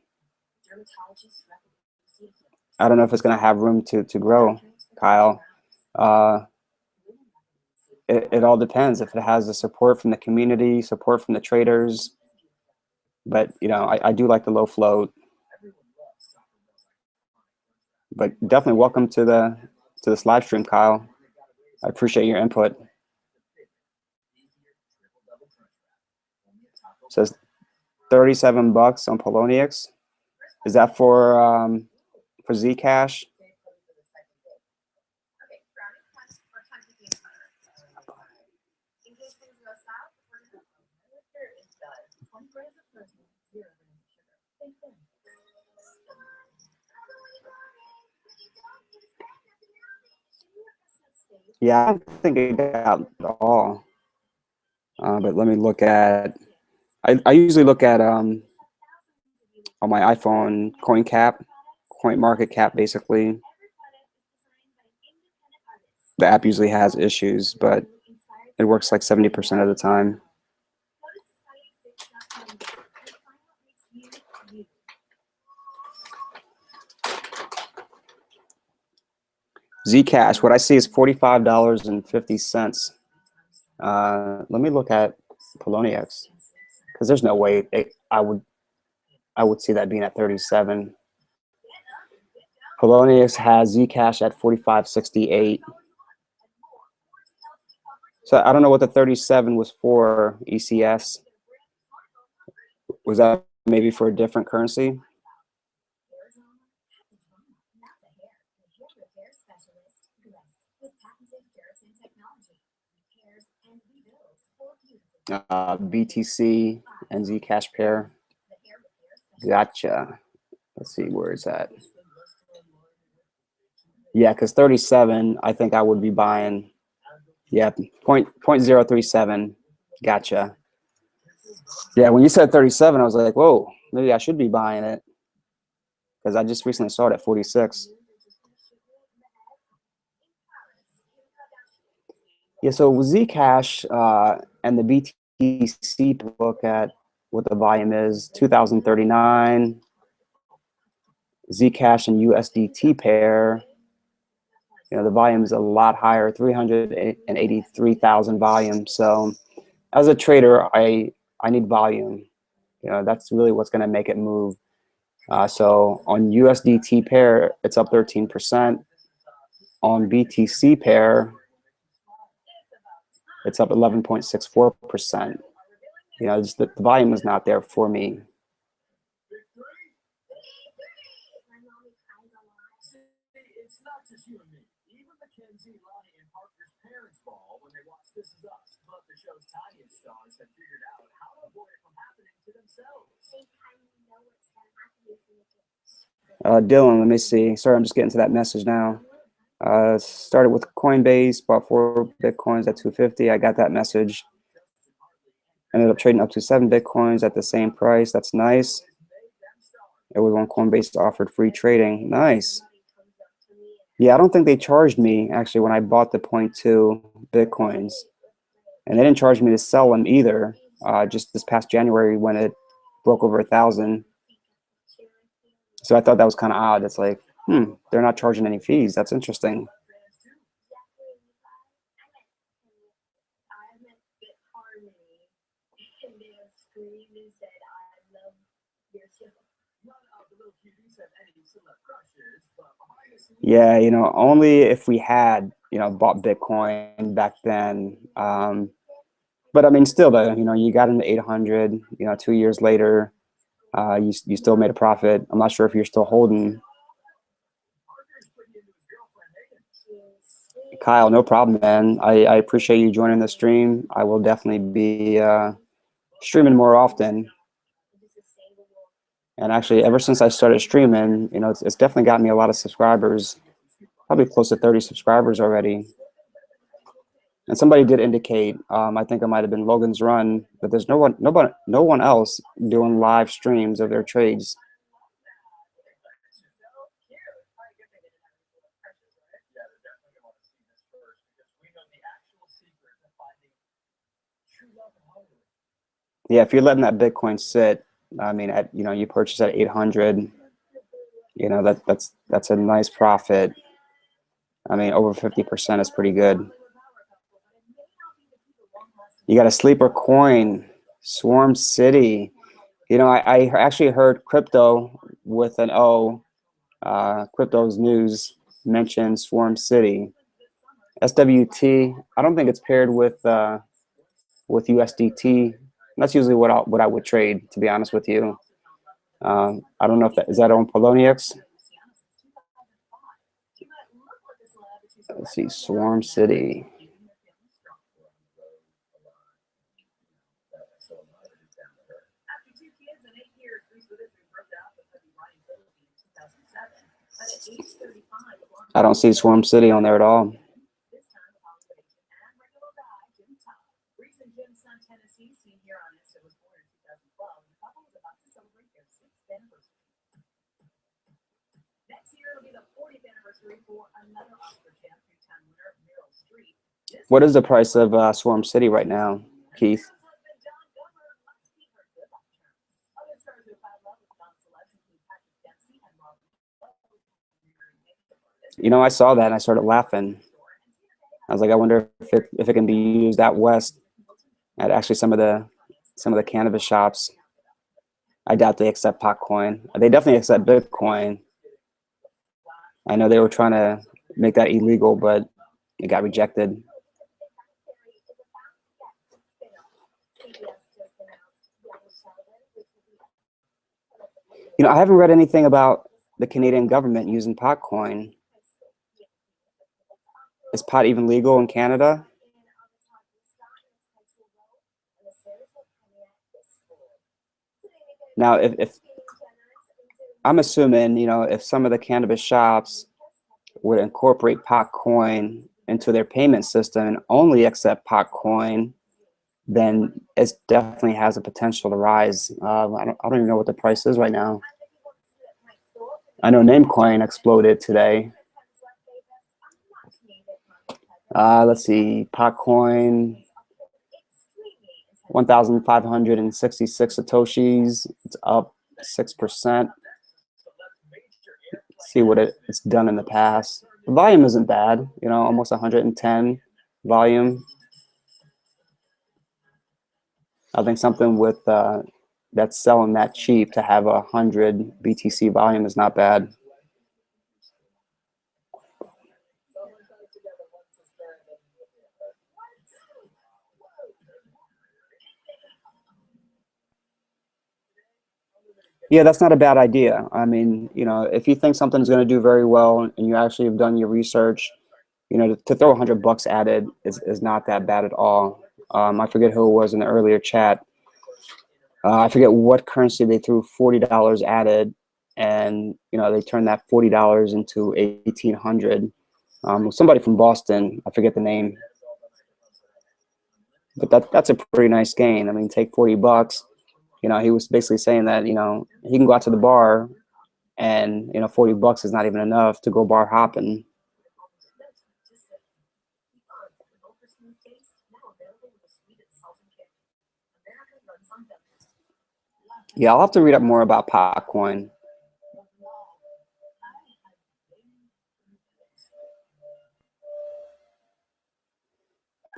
I don't know if it's going to have room to grow, Kyle. It all depends if it has the support from the community, support from the traders. But, I do like the low float. But definitely welcome to this live stream, Kyle. I appreciate your input. It says 37 bucks on Poloniex. Is that for ZCASH? Yeah, I don't think it got at all. But let me look at. I usually look at on my iPhone coin market cap, basically. The app usually has issues, but it works like 70% of the time. ZCASH, what I see is $45.50. Let me look at Poloniex, because there's no way I would see that being at 37. Polonius has Zcash at 45.68. So I don't know what the 37 was for, ECS. Was that maybe for a different currency? BTC and Zcash pair. Gotcha. Let's see, where is that? Yeah, because 37, I think I would be buying. Yeah, 0.037. Gotcha. Yeah, when you said 37, I was like, whoa, maybe I should be buying it, because I just recently saw it at 46. Yeah, so with Zcash and the BTC, look at what the volume is, 2,039. Zcash and USDT pair, the volume is a lot higher, 383,000 volume. So as a trader, I need volume. That's really what's going to make it move. So on USDT pair, it's up 13%. On BTC pair, it's up 11.64%. Just the volume is not there for me. Dylan, let me see. Sorry, I'm just getting to that message now. Started with Coinbase, bought 4 Bitcoins at 250. I got that message. Ended up trading up to 7 Bitcoins at the same price. That's nice. It was when Coinbase offered free trading. Nice. Yeah, I don't think they charged me actually when I bought the 0.2 Bitcoins. And they didn't charge me to sell them either. Just this past January when it broke over 1,000. So I thought that was kind of odd. It's like, they're not charging any fees. That's interesting. Yeah, only if we had, bought Bitcoin back then. But I mean, still though, you got into 800, 2 years later, you still made a profit. I'm not sure if you're still holding. Kyle, no problem, man. I appreciate you joining the stream. I will definitely be streaming more often. And actually, ever since I started streaming, it's definitely got me a lot of subscribers, probably close to 30 subscribers already. And somebody did indicate, I think it might have been Logan's Run, but there's no one else doing live streams of their trades. Yeah, if you're letting that Bitcoin sit, I mean, you purchase at 800, that's a nice profit. I mean, over 50% is pretty good. You got a sleeper coin, Swarm City. I actually heard crypto with an O, Crypto's News mentioned Swarm City. SWT, I don't think it's paired with USDT. That's usually what I would trade, to be honest with you. I don't know if is that on Polonius. Let's see, Swarm City. I don't see Swarm City on there at all. What is the price of Swarm City right now, Keith? I saw that and I started laughing. I was like, I wonder if it can be used out west at actually some of the some of the cannabis shops. I doubt they accept Potcoin. They definitely accept Bitcoin. I know they were trying to make that illegal, but it got rejected. You know, I haven't read anything about the Canadian government using Potcoin. Is pot even legal in Canada? Now, if I'm assuming, you know, if some of the cannabis shops would incorporate Potcoin into their payment system and only accept Potcoin, then it definitely has a potential to rise. I don't even know what the price is right now. I know Namecoin exploded today. Let's see, Potcoin, 1,566 Satoshis. It's up 6%. See what it's done in the past. The volume isn't bad, you know, almost 110 volume. I think something with that's selling that cheap to have 100 BTC volume is not bad. Yeah, that's not a bad idea. I mean, you know, if you think something's going to do very well and you actually have done your research, you know, to throw $100 at it is not that bad at all. I forget who it was in the earlier chat. I forget what currency they threw $40 at it, and you know they turned that $40 into 1,800. Somebody from Boston, I forget the name, but that's a pretty nice gain. I mean, take $40. You know, he was basically saying that, you know, he can go out to the bar and, you know, $40 is not even enough to go bar hopping. Yeah, I'll have to read up more about Potcoin.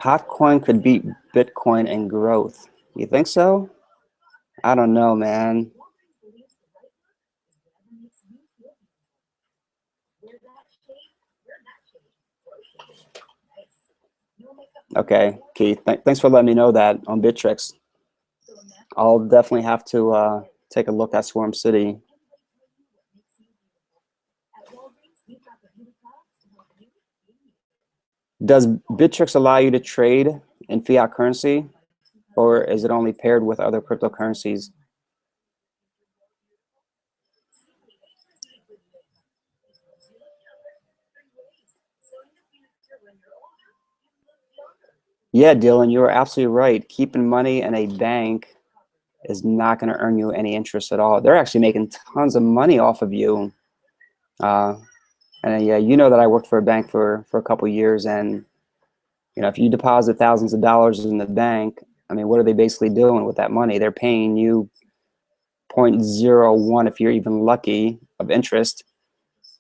Potcoin could beat Bitcoin in growth. You think so? I don't know, man. Okay, Keith, thanks for letting me know that on Bittrex. I'll definitely have to take a look at Swarm City. Does Bittrex allow you to trade in fiat currency, or is it only paired with other cryptocurrencies? Yeah, Dylan, you're absolutely right. Keeping money in a bank is not going to earn you any interest at all. They're actually making tons of money off of you. And yeah, you know that I worked for a bank for a couple of years, and you know, if you deposit thousands of dollars in the bank, I mean, what are they basically doing with that money? They're paying you 0.01, if you're even lucky, of interest,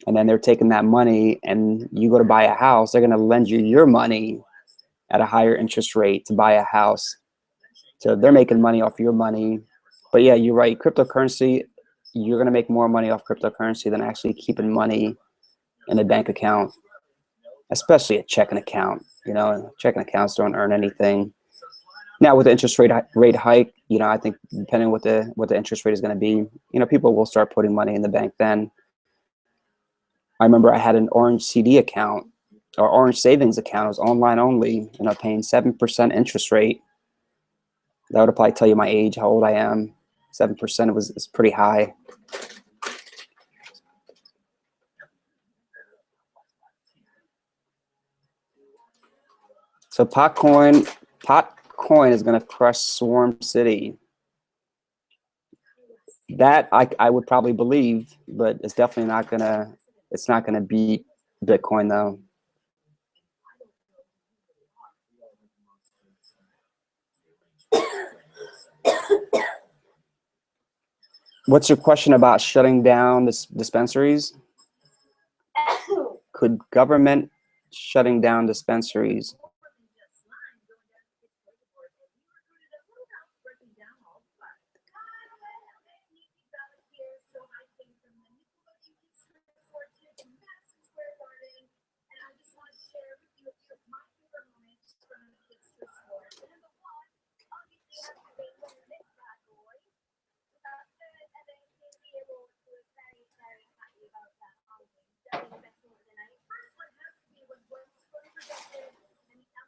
and then they're taking that money, and you go to buy a house, they're going to lend you your money at a higher interest rate to buy a house. So they're making money off your money. But yeah, you're right. Cryptocurrency, you're going to make more money off cryptocurrency than actually keeping money in a bank account, especially a checking account. You know, checking accounts don't earn anything. Now with the interest rate hike, you know, I think depending what the interest rate is going to be, you know, people will start putting money in the bank then. I remember I had an Orange CD account or Orange savings account. It was online only, you know, paying 7% interest rate. That would probably tell you my age, how old I am. 7% is pretty high. So Potcoin is going to crush Swarm City. That I would probably believe, but it's definitely not gonna. It's not gonna beat Bitcoin though. What's your question about shutting down dispensaries? Could government shutting down dispensaries?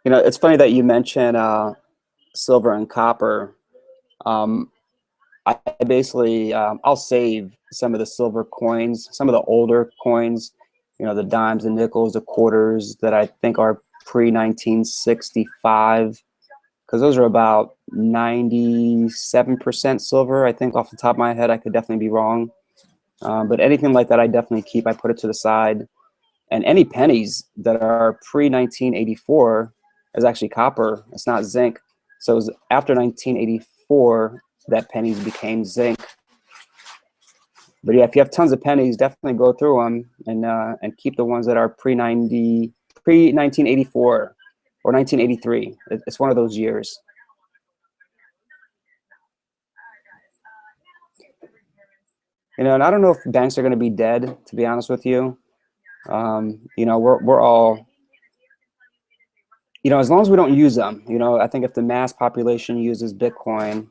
You know, it's funny that you mention silver and copper. Um, I basically I'll save some of the silver coins, some of the older coins, you know, the dimes, the nickels, the quarters that I think are pre 1965, because those are about 97% silver. I think off the top of my head, I could definitely be wrong. But anything like that, I definitely keep. I put it to the side. And any pennies that are pre 1984 is actually copper. It's not zinc. So it was after 1984 that pennies became zinc. But yeah, if you have tons of pennies, definitely go through them and keep the ones that are pre 1984 or 1983. It's one of those years. You know, and I don't know if banks are going to be dead, to be honest with you. You know, we're all, you know, as long as we don't use them, you know, I think if the mass population uses Bitcoin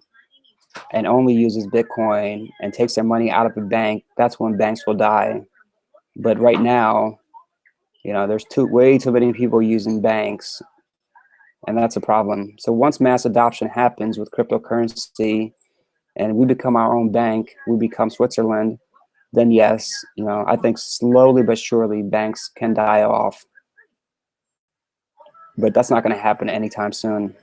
and only uses Bitcoin and takes their money out of the bank, that's when banks will die. But right now, you know, there's way too many people using banks, and that's a problem. So once mass adoption happens with cryptocurrency and we become our own bank, we become Switzerland, then yes, you know, I think slowly but surely banks can die off. But that's not going to happen anytime soon.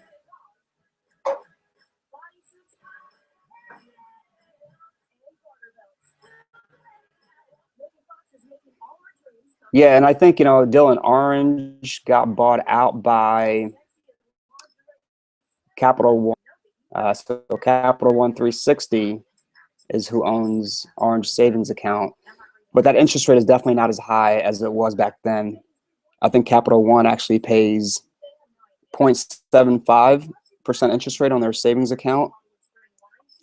Yeah, and I think, you know, Dylan Orange got bought out by Capital One. So Capital One 360 is who owns Orange Savings Account. But that interest rate is definitely not as high as it was back then. I think Capital One actually pays 0.75% interest rate on their savings account.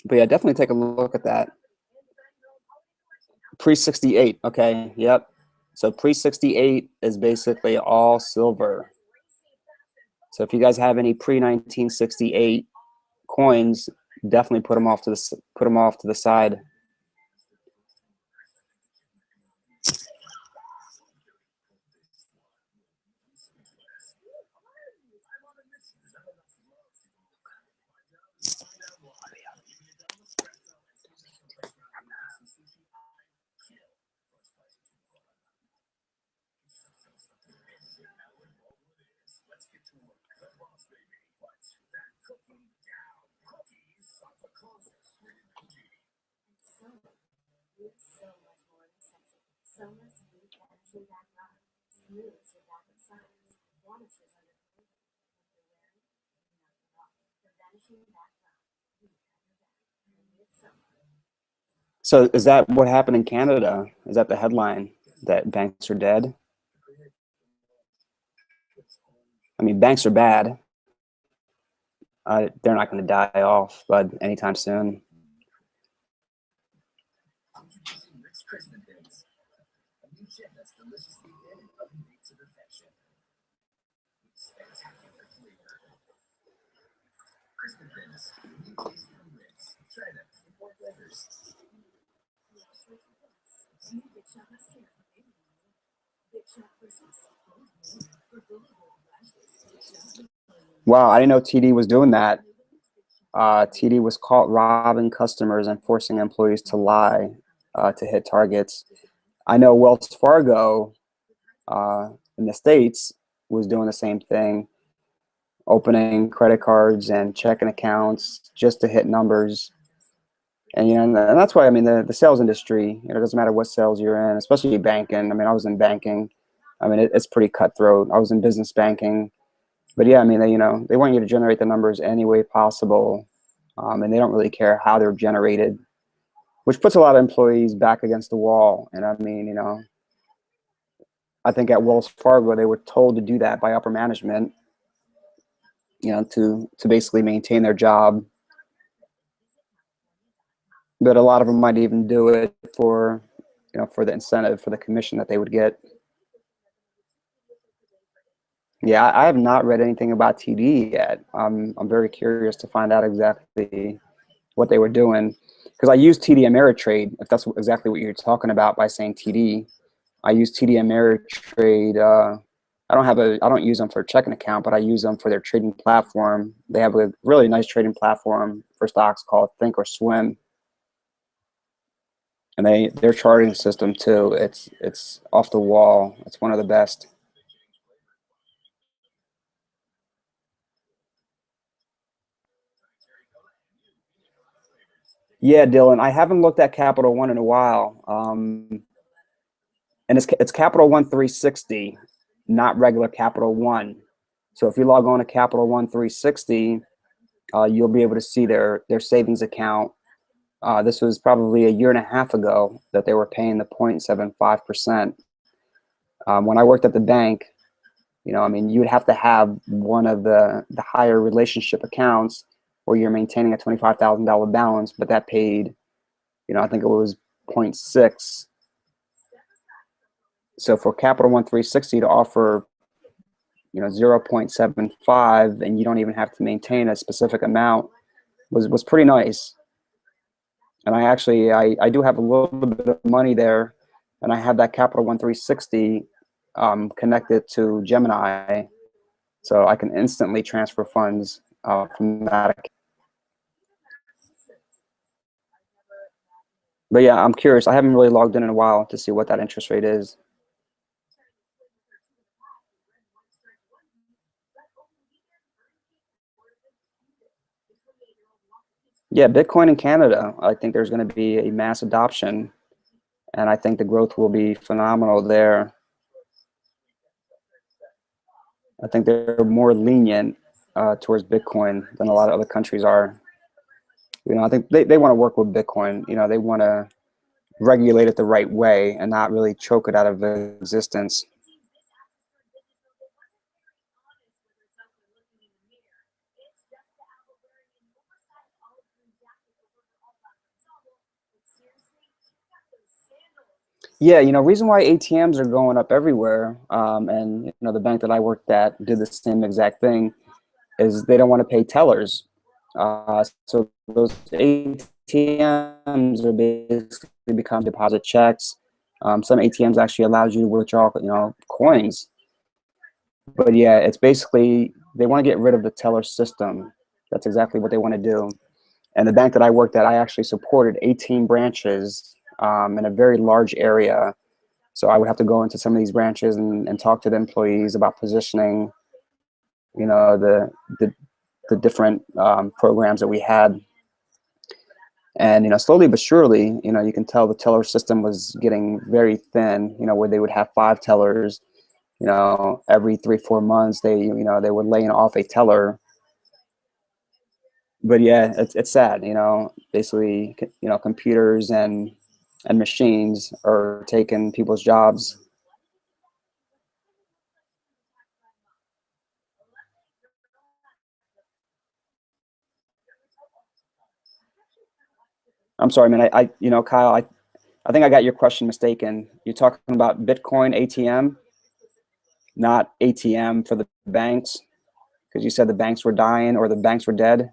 But yeah, definitely take a look at that. Pre-68, okay, yep. So pre-68 is basically all silver. So if you guys have any pre-1968 coins, definitely put them off to the side. So is that what happened in Canada? Is that the headline, that banks are dead? I mean, banks are bad. They're not going to die off, but anytime soon. Wow, I didn't know TD was doing that. TD was caught robbing customers and forcing employees to lie to hit targets. I know Wells Fargo in the States was doing the same thing, opening credit cards and checking accounts just to hit numbers. And you know, and that's why, I mean, the sales industry, you know, it doesn't matter what sales you're in, especially banking. I mean, I was in banking. I mean, it's pretty cutthroat. I was in business banking. But yeah, I mean, you know, they want you to generate the numbers any way possible, and they don't really care how they're generated, which puts a lot of employees back against the wall. And I mean, you know, I think at Wells Fargo they were told to do that by upper management, you know, to basically maintain their job. But a lot of them might even do it for, you know, for the incentive, for the commission that they would get. Yeah, I have not read anything about TD yet. I'm very curious to find out exactly what they were doing, because I use TD Ameritrade, if that's exactly what you're talking about by saying TD. I use TD Ameritrade I don't use them for a checking account, but I use them for their trading platform. They have a really nice trading platform for stocks called Think or Swim, and their charting system too. It's off the wall. It's one of the best. Yeah, Dylan, I haven't looked at Capital One in a while, and it's Capital One 360, not regular Capital One. So if you log on to Capital One 360, you'll be able to see their savings account. This was probably a year and a half ago that they were paying the 0.75%. When I worked at the bank, I mean, you would have to have one of the higher relationship accounts where you're maintaining a $25,000 balance, but that paid, I think it was zero point 0.6. So for Capital One 360 to offer, 0.75, and you don't even have to maintain a specific amount was pretty nice. And I do have a little bit of money there, and I have that Capital One 360 connected to Gemini, so I can instantly transfer funds from that account. But yeah, I'm curious. I haven't really logged in a while to see what that interest rate is. Yeah, Bitcoin in Canada, I think there's going to be a mass adoption, and I think the growth will be phenomenal there. I think they're more lenient towards Bitcoin than a lot of other countries are. I think they want to work with Bitcoin. They want to regulate it the right way and not really choke it out of existence. Yeah, reason why ATMs are going up everywhere, and the bank that I worked at did the same exact thing, is they don't want to pay tellers. So those ATMs are basically become deposit checks. Some ATMs actually allows you to withdraw, coins. But yeah, it's basically they want to get rid of the teller system. That's exactly what they want to do. And the bank that I worked at, I actually supported 18 branches in a very large area. So I would have to go into some of these branches and talk to the employees about positioning, the different programs that we had. And slowly but surely, you can tell the teller system was getting very thin. Where they would have 5 tellers. Every 3-4 months they were laying off a teller. But yeah, it's sad. Basically, computers and machines are taking people's jobs. I'm sorry, man. Kyle, I think I got your question mistaken. You're talking about Bitcoin ATM, not ATM for the banks, because you said the banks were dying or the banks were dead.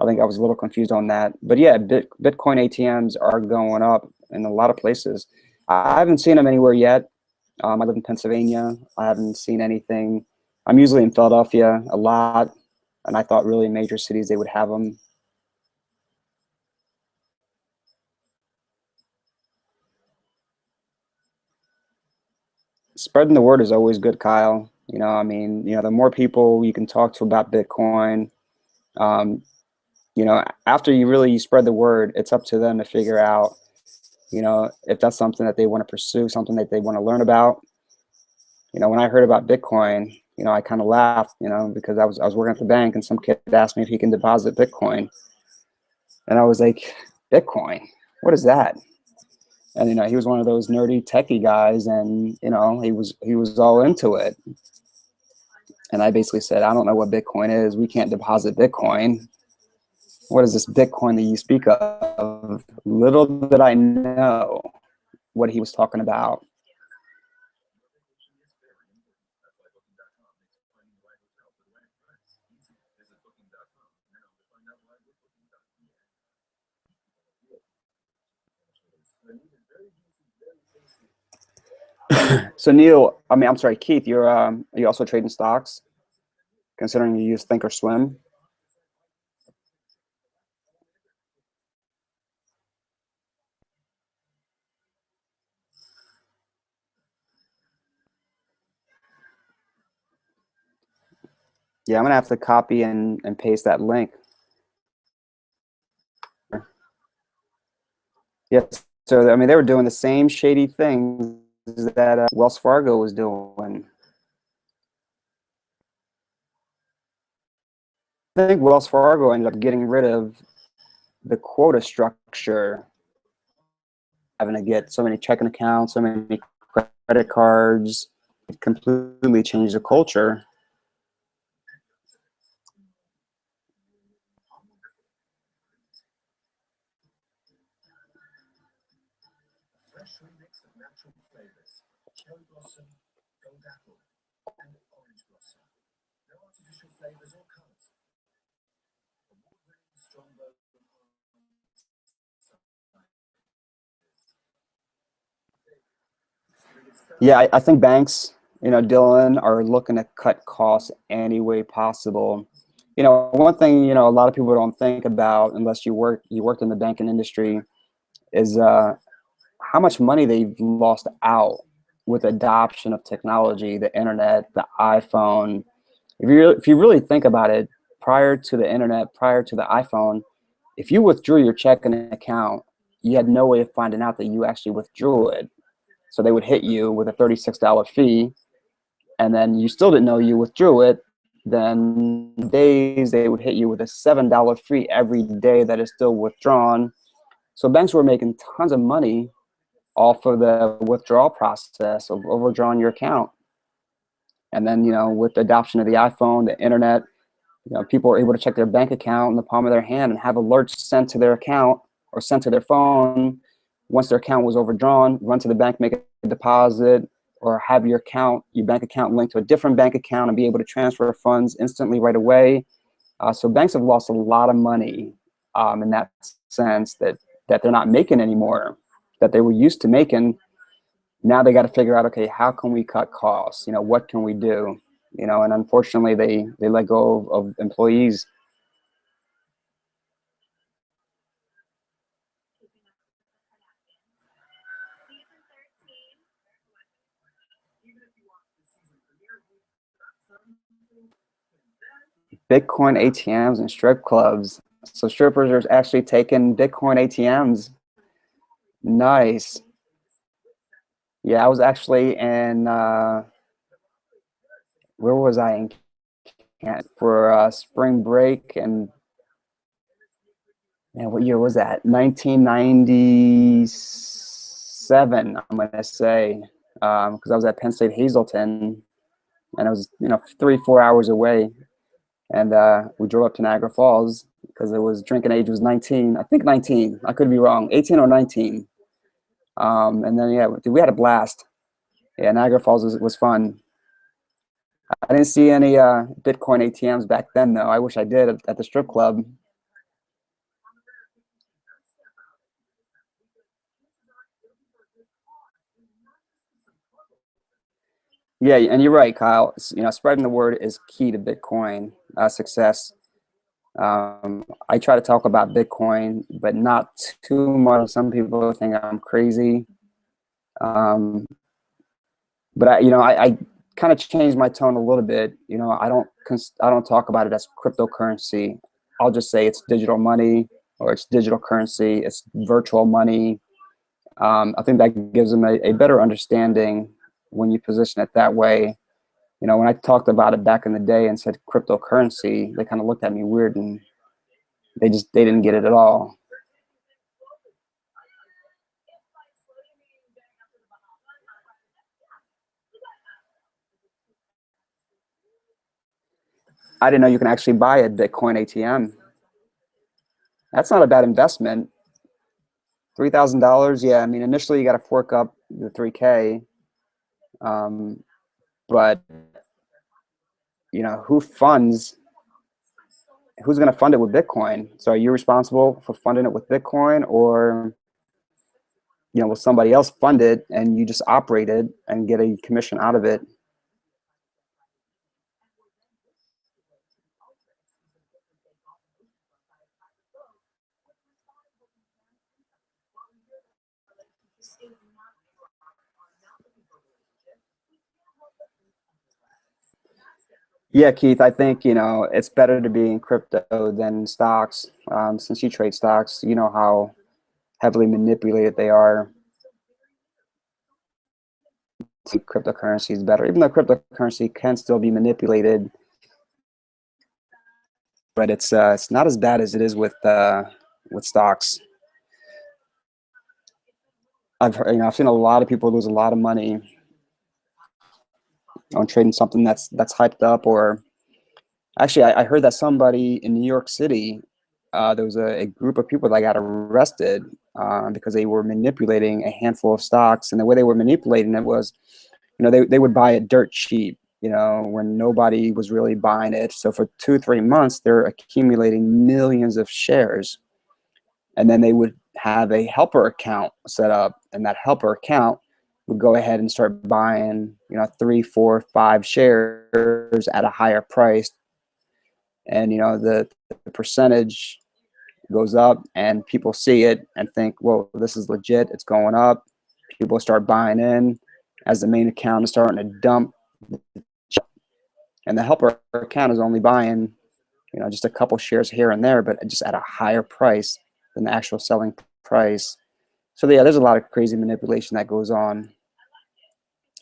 I think I was a little confused on that. But yeah, Bitcoin ATMs are going up in a lot of places. I haven't seen them anywhere yet. I live in Pennsylvania. I haven't seen anything. I'm usually in Philadelphia a lot, and I thought really major cities they would have them. Spreading the word is always good, Kyle. I mean, the more people you can talk to about Bitcoin, um, after you spread the word, it's up to them to figure out, if that's something that they want to pursue, something that they want to learn about. When I heard about Bitcoin, I kind of laughed, because I was working at the bank and some kid asked me if he can deposit Bitcoin. And I was like, Bitcoin, what is that? And he was one of those nerdy techie guys, and he was all into it. And I basically said, I don't know what Bitcoin is. We can't deposit Bitcoin. What is this Bitcoin that you speak of? Little did I know what he was talking about. So Neil, I'm sorry, Keith, you're are you also trading stocks, considering you use Thinkorswim? Yeah, I'm gonna have to copy and paste that link. Yes. So I mean, they were doing the same shady things that Wells Fargo was doing. I think Wells Fargo ended up getting rid of the quota structure, having to get so many checking accounts, so many credit cards. It completely changed the culture. Yeah, I think banks, Dylan, are looking to cut costs any way possible. One thing, a lot of people don't think about unless you worked in the banking industry is how much money they've lost out with adoption of technology, the internet, the iPhone. If you really think about it, prior to the internet, prior to the iPhone, if you withdrew your checking account, you had no way of finding out that you actually withdrew it. So they would hit you with a $36 fee, and then you still didn't know you withdrew it. Then days they would hit you with a $7 fee every day that is still withdrawn. So banks were making tons of money off of the withdrawal process of overdrawing your account. And then, with the adoption of the iPhone, the internet, people are able to check their bank account in the palm of their hand and have alerts sent to their account or sent to their phone once their account was overdrawn. Run to the bank, make a deposit, or have your bank account linked to a different bank account and be able to transfer funds instantly right away. So banks have lost a lot of money in that sense that they're not making anymore, that they were used to making. Now they got to figure out, okay, how can we cut costs? What can we do? And unfortunately, they let go of employees. Bitcoin ATMs and strip clubs. So strippers are actually taking Bitcoin ATMs. Nice. Yeah, I was actually in, where was I in Canada for spring break, and what year was that? 1997, I'm gonna say, because I was at Penn State Hazleton, and I was 3-4 hours away, and we drove up to Niagara Falls because it was drinking age was 19, I think 19, I could be wrong, 18 or 19, and then we had a blast. Yeah, Niagara Falls was fun. I didn't see any Bitcoin ATMs back then, though. I wish I did at the strip club. Yeah, and you're right, Kyle. Spreading the word is key to Bitcoin success. I try to talk about Bitcoin, but not too much. Some people think I'm crazy. But I kind of changed my tone a little bit. I don't talk about it as cryptocurrency. I'll just say it's digital money, or it's digital currency. It's virtual money. I think that gives them a better understanding when you position it that way. When I talked about it back in the day and said cryptocurrency, they kind of looked at me weird, and they didn't get it at all. I didn't know you can actually buy a Bitcoin ATM. That's not a bad investment. $3,000. Yeah, I mean, initially you got to fork up the 3K, but who's going to fund it with Bitcoin? So are you responsible for funding it with Bitcoin, or will somebody else fund it and you just operate it and get a commission out of it. Yeah, Keith, I think, it's better to be in crypto than stocks. Since you trade stocks, you know how heavily manipulated they are. Cryptocurrency is better, even though cryptocurrency can still be manipulated, but it's not as bad as it is with stocks. I've seen a lot of people lose a lot of money on trading something that's hyped up. Or actually, I heard that somebody in New York City, there was a group of people that got arrested because they were manipulating a handful of stocks, and the way they were manipulating it was, they would buy it dirt cheap, when nobody was really buying it. So for 2-3 months, they're accumulating millions of shares, and then they would have a helper account set up, and that helper account would go ahead and start buying, 3, 4, 5 shares at a higher price, and the percentage goes up, and people see it and think, well, this is legit, it's going up. People start buying in as the main account is starting to dump, and the helper account is only buying, just a couple shares here and there, but just at a higher price than the actual selling price. So yeah, there's a lot of crazy manipulation that goes on,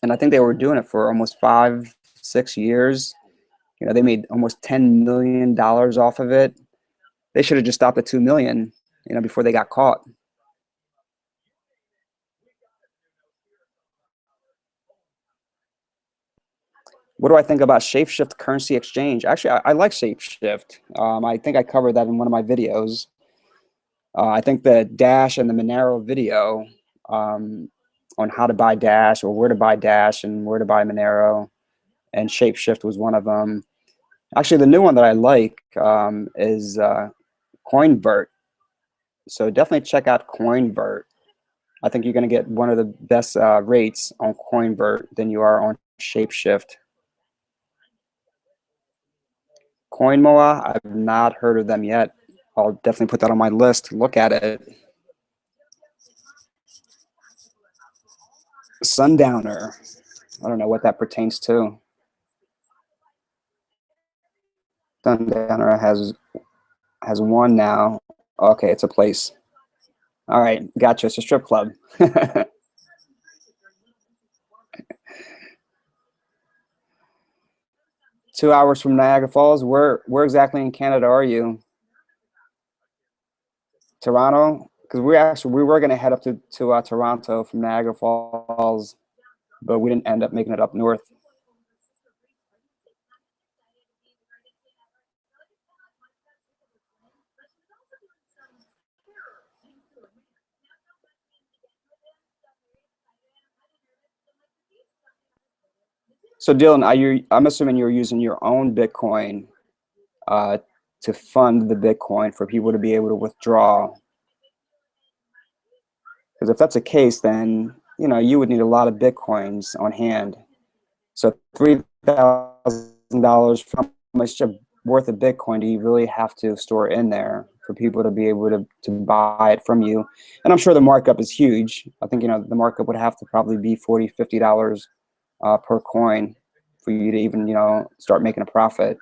and I think they were doing it for almost 5-6 years. They made almost $10 million off of it. They should have just stopped at 2 million, before they got caught. What do I think about Shapeshift Currency Exchange? Actually, I like Shapeshift. I think I covered that in one of my videos. I think the Dash and the Monero video on how to buy Dash, or where to buy Dash and where to buy Monero, and Shapeshift was one of them. Actually, the new one that I like is CoinVert. So definitely check out CoinVert. I think you're going to get one of the best rates on CoinVert than you are on Shapeshift. CoinMoa, I've not heard of them yet. I'll definitely put that on my list to look at it. Sundowner, I don't know what that pertains to. Sundowner has one now. Okay, it's a place. All right, gotcha. It's a strip club. 2 hours from Niagara Falls. Where exactly in Canada are you? Toronto? Because we were going to head up to Toronto from Niagara Falls, but we didn't end up making it up north. So Dylan, I'm assuming you're using your own Bitcoin to fund the Bitcoin for people to be able to withdraw. Because if that's the case, then you would need a lot of Bitcoins on hand. So $3,000 from much worth of Bitcoin do you really have to store in there for people to be able to buy it from you? And I'm sure the markup is huge. I think the markup would have to probably be $40, $50 per coin for you to even start making a profit.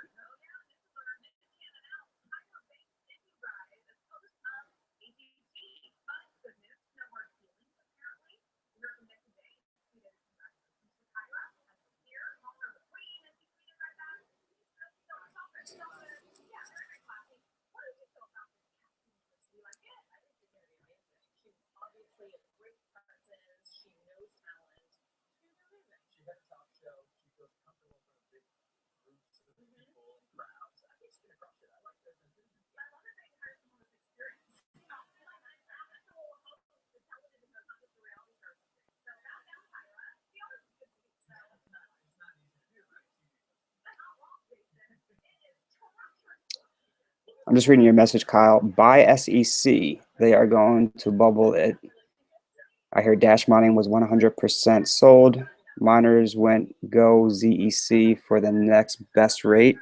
I'm just reading your message, Kyle. Buy SEC. They are going to bubble it. I heard Dash mining was 100% sold. Miners went go ZEC for the next best rate.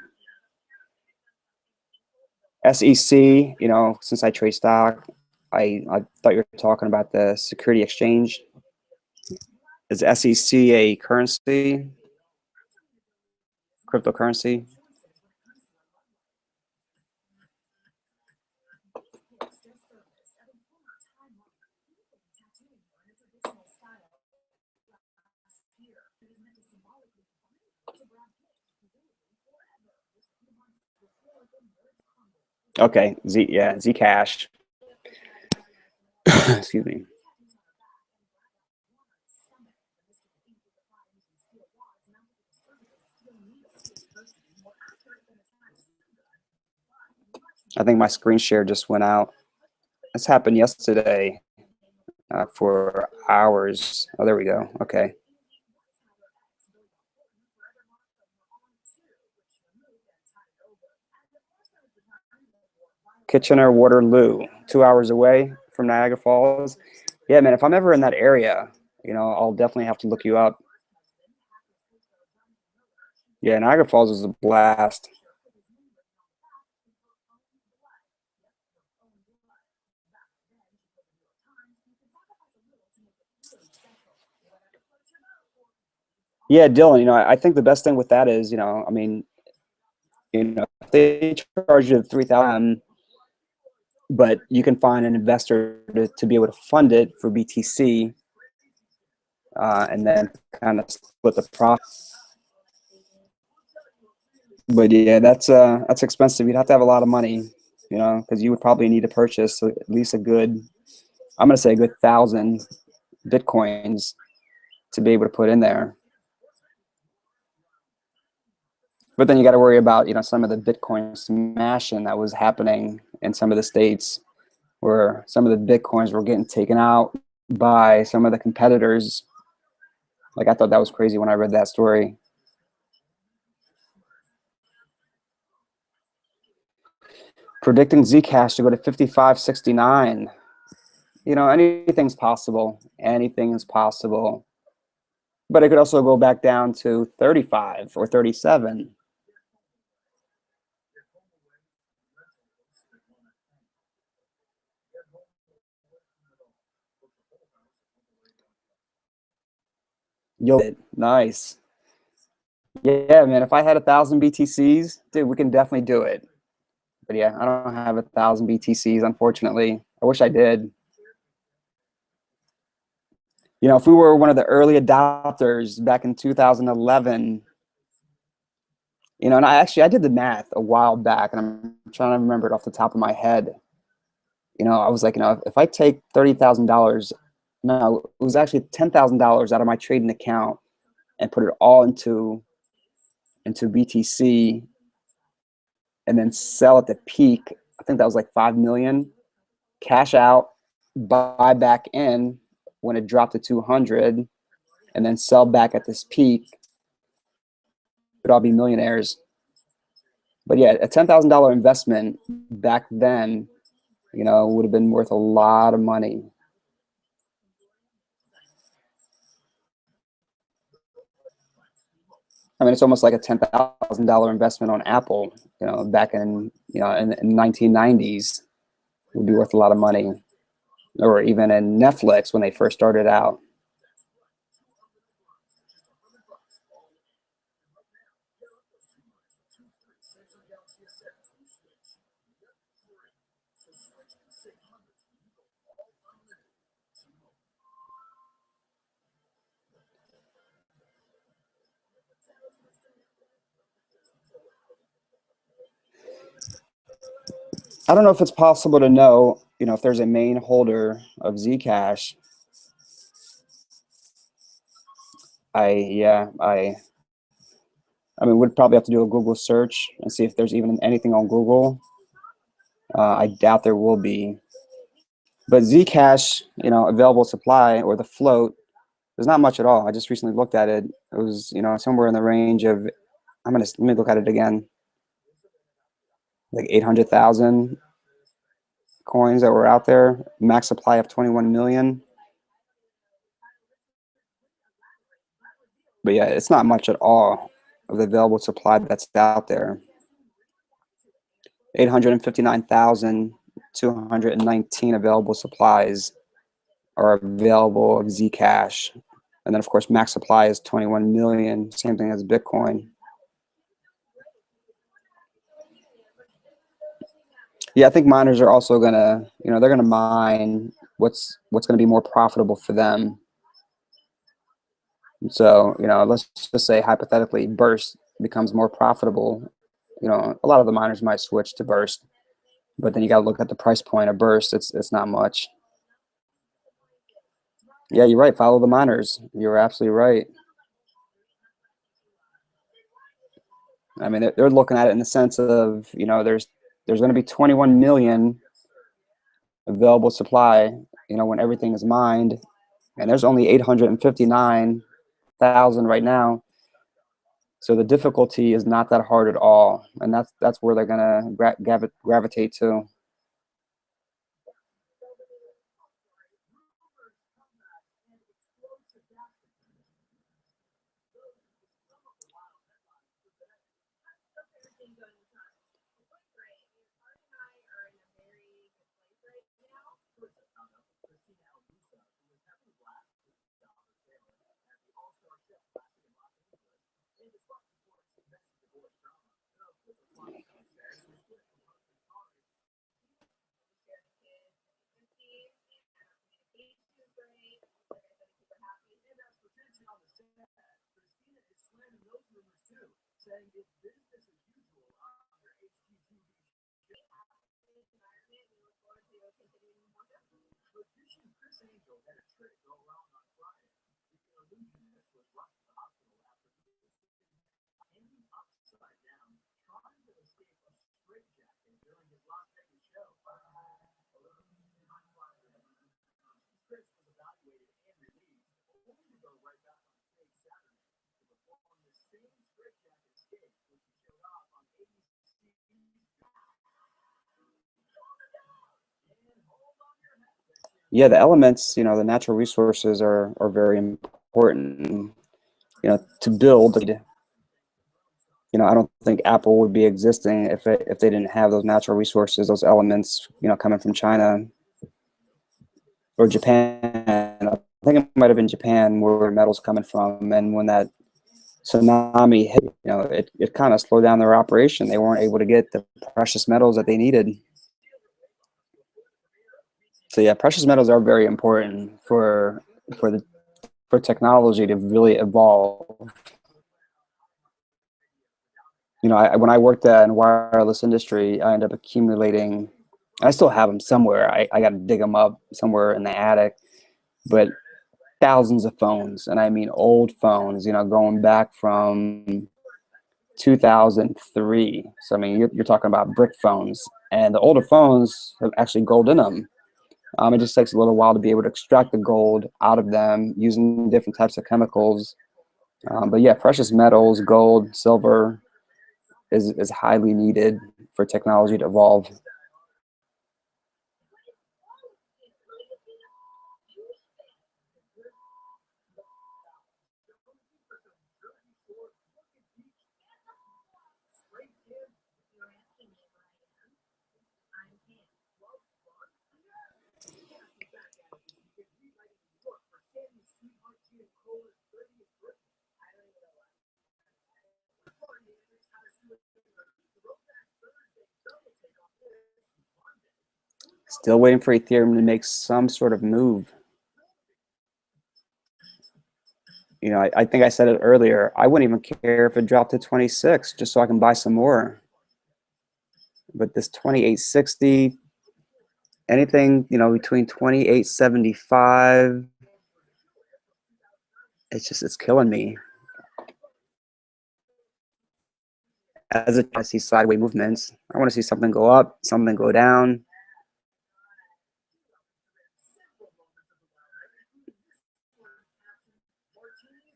SEC, you know, since I trade stock, I thought you were talking about the security exchange. Is SEC a currency? Cryptocurrency? Okay, ZCASH. Excuse me. I think my screen share just went out. This happened yesterday for hours. Oh, there we go. Okay. Kitchener-Waterloo, 2 hours away from Niagara Falls. Yeah, man, if I'm ever in that area, you know, I'll definitely have to look you up. Yeah, Niagara Falls is a blast. Yeah, Dylan, you know, I think the best thing with that is, you know, I mean, you know, if they charge you 3,000, but you can find an investor to be able to fund it for BTC, and then kind of split the profit. But yeah, that's expensive. You'd have to have a lot of money, you know, because you would probably need to purchase at least a good, I'm gonna say a good 1,000 Bitcoins to be able to put in there. But then you got to worry about, you know, some of the Bitcoin smashing that was happening in some of the states where some of the Bitcoins were getting taken out by some of the competitors. Like, I thought that was crazy when I read that story. Predicting Zcash to go to 55.69. You know, anything's possible. Anything is possible. But it could also go back down to 35 or 37. Yo, nice. Yeah, man, if I had 1,000 BTCs, dude, we can definitely do it. But yeah, I don't have 1,000 BTCs, unfortunately. I wish I did. You know, if we were one of the early adopters back in 2011, you know, and I did the math a while back, and I'm trying to remember it off the top of my head. You know, I was like, you know, if I take $30,000, no, it was actually $10,000 out of my trading account and put it all into BTC, and then sell at the peak. I think that was like 5 million. Cash out, buy back in when it dropped to 200, and then sell back at this peak. We'd all be millionaires. But yeah, a $10,000 investment back then, you know, would have been worth a lot of money. I mean, it's almost like a $10,000 investment on Apple, you know, back in, you know, in 1990s, would be worth a lot of money. Or even in Netflix when they first started out. I don't know if it's possible to know, you know, if there's a main holder of Zcash. I mean, we'd probably have to do a Google search and see if there's even anything on Google. I doubt there will be. But Zcash, you know, available supply or the float, there's not much at all. I just recently looked at it. It was, you know, somewhere in the range of, let me look at it again. Like 800,000 coins that were out there, max supply of 21 million. But yeah, it's not much at all of the available supply that's out there. 859,219 available supplies are available of ZCASH. And then, of course, max supply is 21 million, same thing as Bitcoin. Yeah, I think miners are also gonna, they're gonna mine what's gonna be more profitable for them. So, let's just say hypothetically Burst becomes more profitable. A lot of the miners might switch to Burst, but then you gotta look at the price point of Burst. It's not much. Yeah, you're right. Follow the miners. You're absolutely right. I mean, they're looking at it in the sense of, there's going to be 21 million available supply, when everything is mined, and there's only 859,000 right now. So the difficulty is not that hard at all, and that's where they're going to gravitate to. Yeah, the elements, the natural resources are very important, to build. I don't think Apple would be existing if they didn't have those natural resources, those elements, coming from China or Japan. I think it might have been Japan where metals coming from, and when that tsunami hit, it kind of slowed down their operation. They weren't able to get the precious metals that they needed. So yeah, precious metals are very important for technology to really evolve. When I worked in the wireless industry, I ended up accumulating. I still have them somewhere. I got to dig them up somewhere in the attic, but thousands of phones, and I mean old phones. Going back from 2003. So I mean, you're talking about brick phones, and the older phones have actually gold in them. It just takes a little while to be able to extract the gold out of them using different types of chemicals. But yeah, precious metals, gold, silver is highly needed for technology to evolve. Still waiting for Ethereum to make some sort of move. I think I said it earlier. I wouldn't even care if it dropped to 26 just so I can buy some more. But this 2860, anything, between 2875, it's killing me. As I see sideways movements, I want to see something go up, something go down.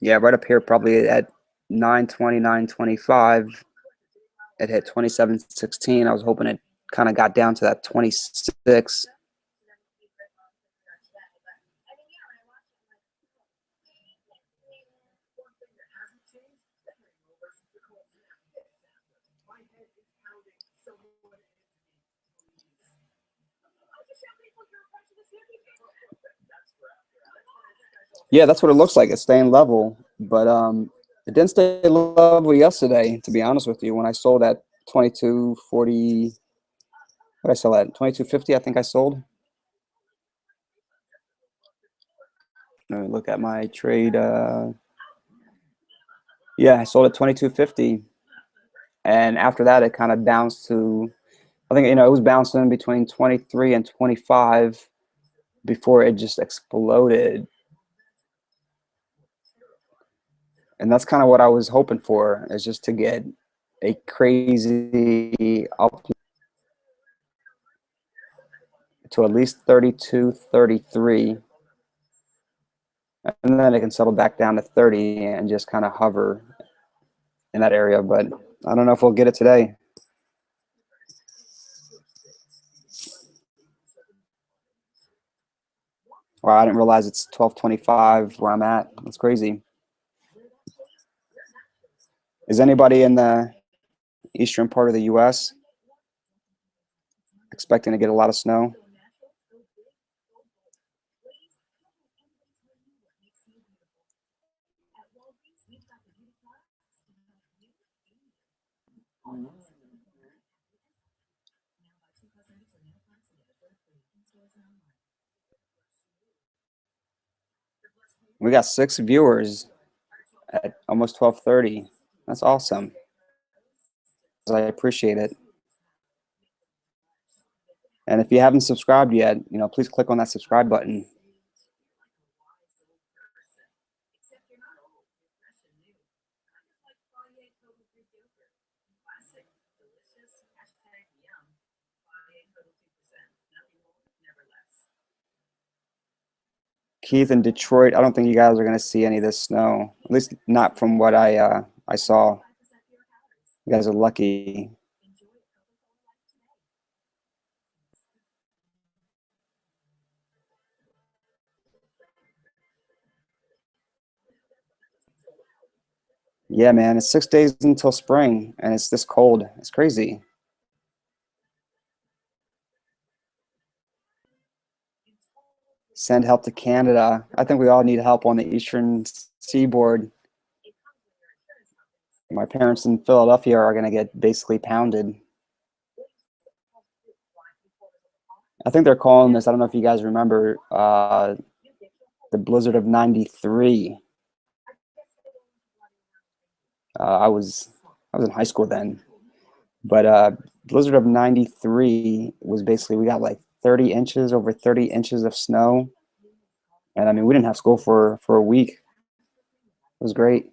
Yeah, right up here, probably at 920, 925. It hit 27.16. I was hoping it kind of got down to that 26. Yeah, that's what it looks like. It's staying level, but it didn't stay level yesterday, to be honest with you. When I sold at 22.40, what did I sell at? 22.50, I think I sold. Let me look at my trade. Yeah, I sold at 22.50, and after that, it kind of bounced to. I think it was bouncing between 23 and 25 before it just exploded. And that's kind of what I was hoping for, is just to get a crazy up to at least 32, 33, and then it can settle back down to 30 and just kind of hover in that area. But I don't know if we'll get it today. Wow, I didn't realize it's 12:25 where I'm at. That's crazy. Is anybody in the eastern part of the U.S. expecting to get a lot of snow? We got 6 viewers at almost 12:30. That's awesome. I appreciate it. And if you haven't subscribed yet, please click on that subscribe button. Keith in Detroit, I don't think you guys are going to see any of this snow. At least not from what I saw. You guys are lucky. Yeah, man, it's 6 days until spring, and it's this cold. It's crazy. Send help to Canada. I think we all need help on the eastern seaboard. My parents in Philadelphia are going to get basically pounded. I think they're calling this, I don't know if you guys remember, the blizzard of '93. I was in high school then, but blizzard of '93 was basically, we got like 30 inches, over 30 inches of snow, and I mean, we didn't have school for a week. It was great.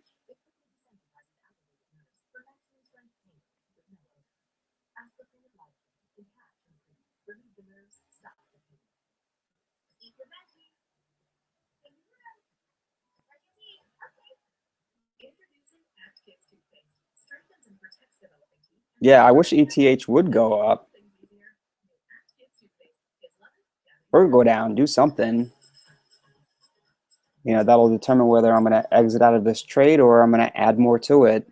Yeah, I wish ETH would go up or go down, do something. That'll determine whether I'm going to exit out of this trade or I'm going to add more to it.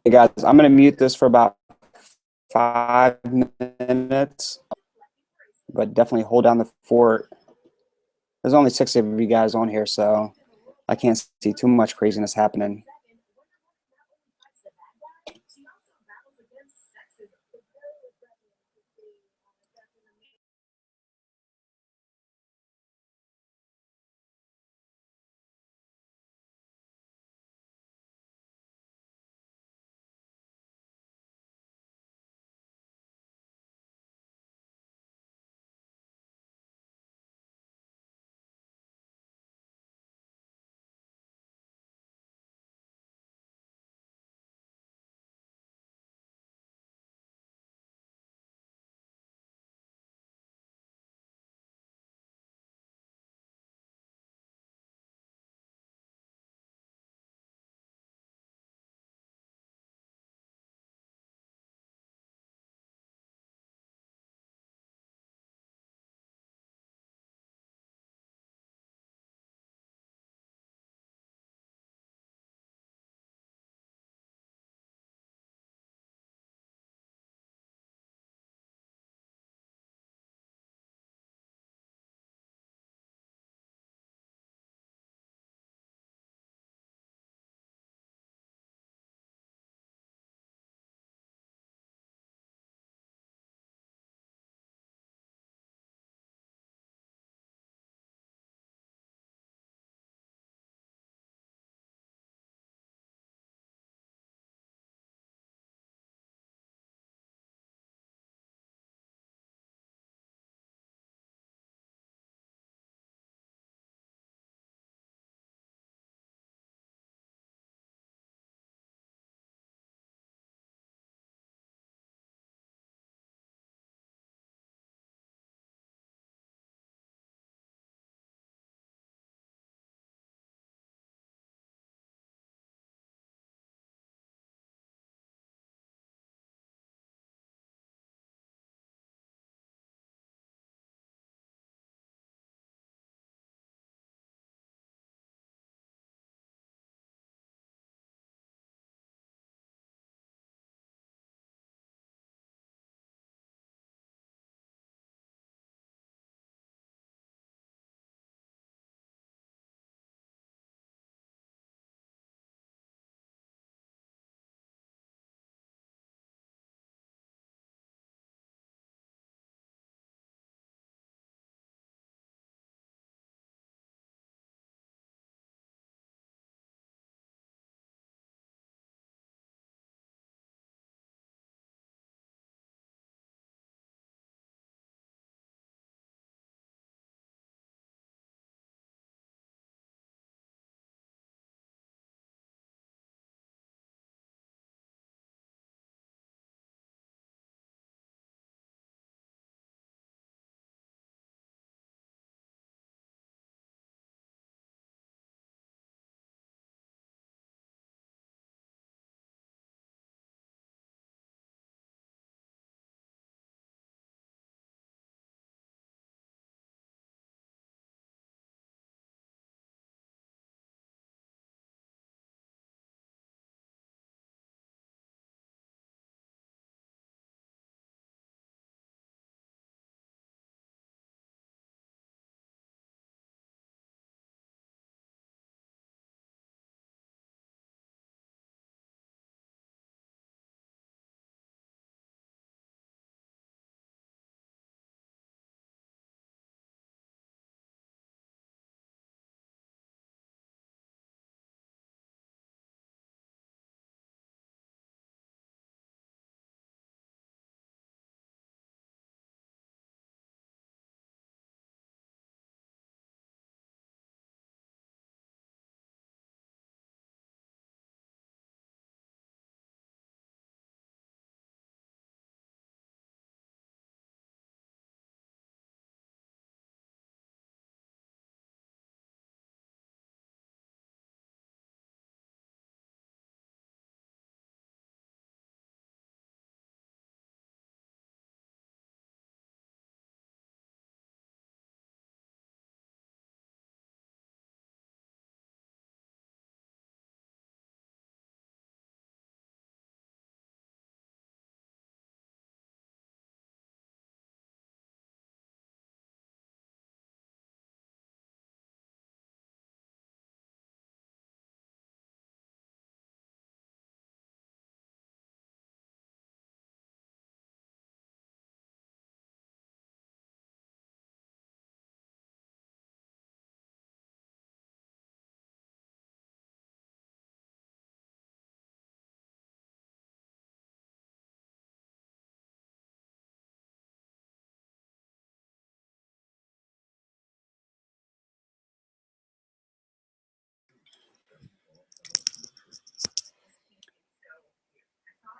Hey guys, I'm going to mute this for about 5 minutes, but definitely hold down the fort. There's only 6 of you guys on here, so I can't see too much craziness happening.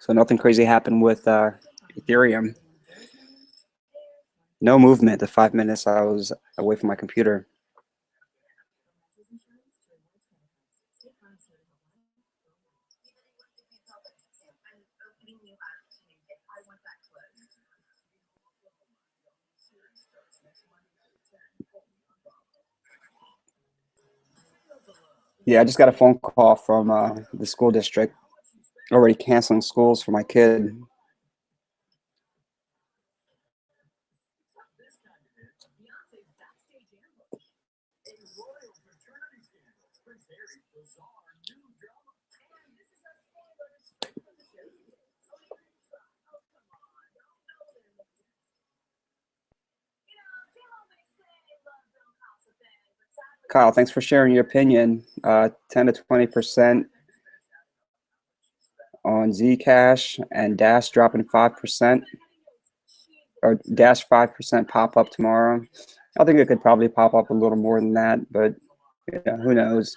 So nothing crazy happened with Ethereum. No movement. The 5 minutes I was away from my computer. Yeah, I just got a phone call from the school district already canceling schools for my kid. Kyle, thanks for sharing your opinion. 10 to 20% on ZCASH and Dash dropping 5%, or Dash 5% pop up tomorrow. I think it could probably pop up a little more than that, but yeah, who knows?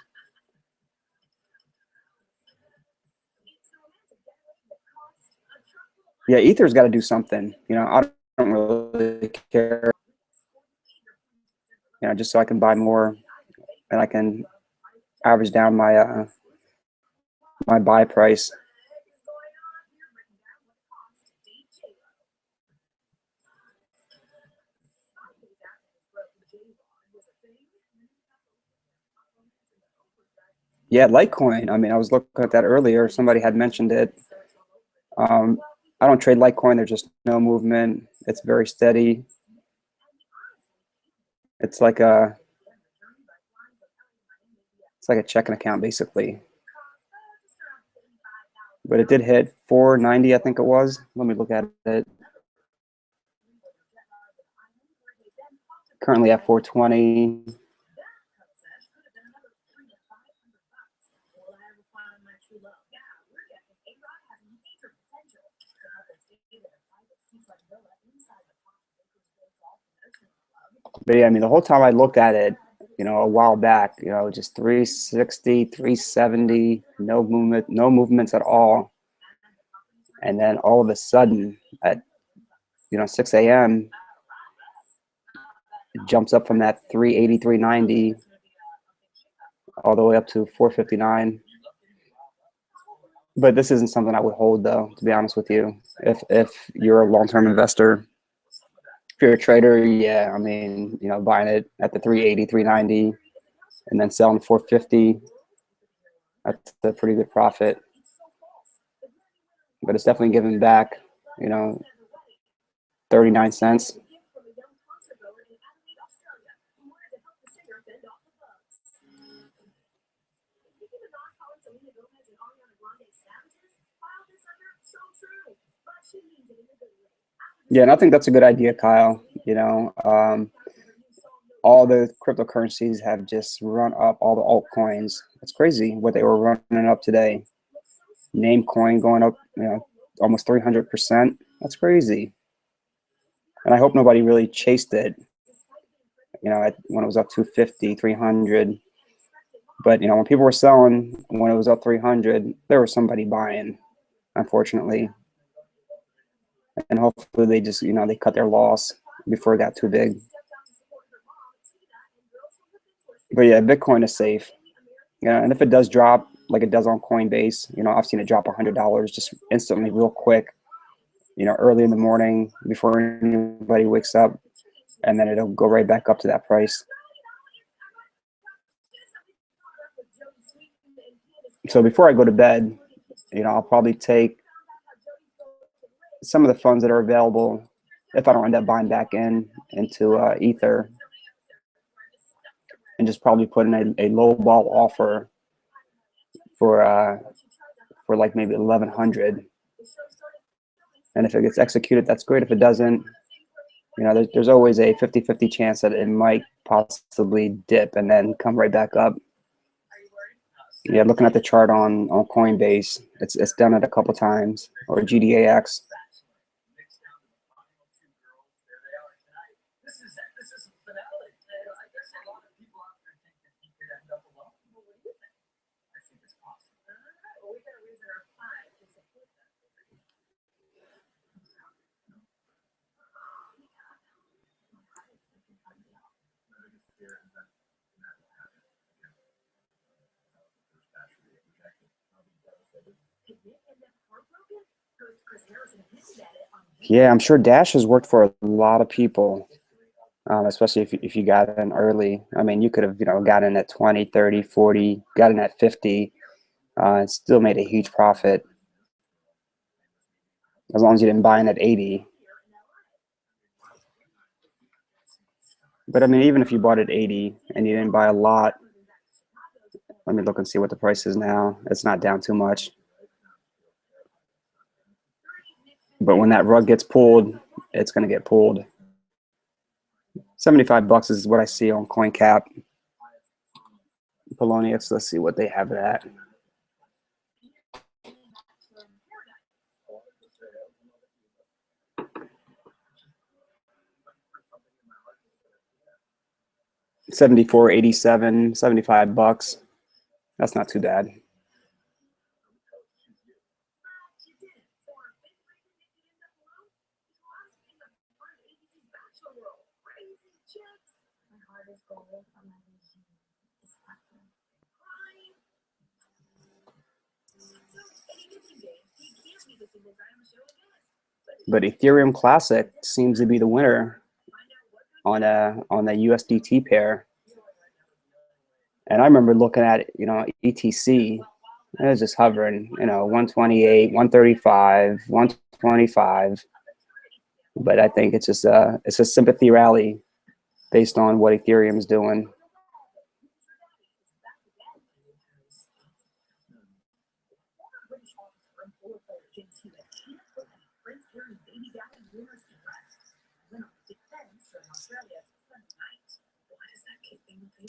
Yeah, Ether's got to do something. I don't really care. Just so I can buy more and I can average down my my buy price. Yeah, Litecoin. I mean, I was looking at that earlier. Somebody had mentioned it. I don't trade Litecoin. There's just no movement. It's very steady. It's like a checking account basically. But it did hit 490, I think it was. Let me look at it. Currently at 420. But yeah, I mean, the whole time I looked at it, a while back, just 360, 370, no movements at all. And then all of a sudden at 6 a.m. it jumps up from that 380, 390 all the way up to 459. But this isn't something I would hold, though, to be honest with you. If you're a long-term investor, if you're a trader, yeah, I mean, buying it at the 380, 390, and then selling 450, that's a pretty good profit. But it's definitely giving back, 39 cents. Yeah, and I think that's a good idea, Kyle. All the cryptocurrencies have just run up, all the altcoins. It's crazy what they were running up today. Namecoin going up, almost 300%. That's crazy. And I hope nobody really chased it, when it was up 250, 300. But, when people were selling, when it was up 300, there was somebody buying, unfortunately. And hopefully they just, they cut their loss before it got too big. But yeah, Bitcoin is safe. And if it does drop, like it does on Coinbase, I've seen it drop $100 just instantly, real quick, early in the morning before anybody wakes up, and then it'll go right back up to that price. So before I go to bed, I'll probably take some of the funds that are available, if I don't end up buying back into Ether, and just probably put in a low ball offer for like maybe 1100. And if it gets executed, that's great. If it doesn't, there's always a 50-50 chance that it might possibly dip and then come right back up. Yeah, looking at the chart on Coinbase, it's done it a couple times, or GDAX. Yeah, I'm sure Dash has worked for a lot of people, especially if you got in early. I mean, you could have, got in at 20, 30, 40, got in at 50, and still made a huge profit as long as you didn't buy in at 80. But I mean, even if you bought at 80 and you didn't buy a lot, let me look and see what the price is now. It's not down too much. But when that rug gets pulled, it's going to get pulled. 75 bucks is what I see on CoinCap. Polonius, let's see what they have it at. $74.87, 75 bucks. That's not too bad. But Ethereum Classic seems to be the winner on the USDT pair. And I remember looking at, ETC, it was just hovering, 128, 135, 125. But I think it's a sympathy rally based on what Ethereum is doing.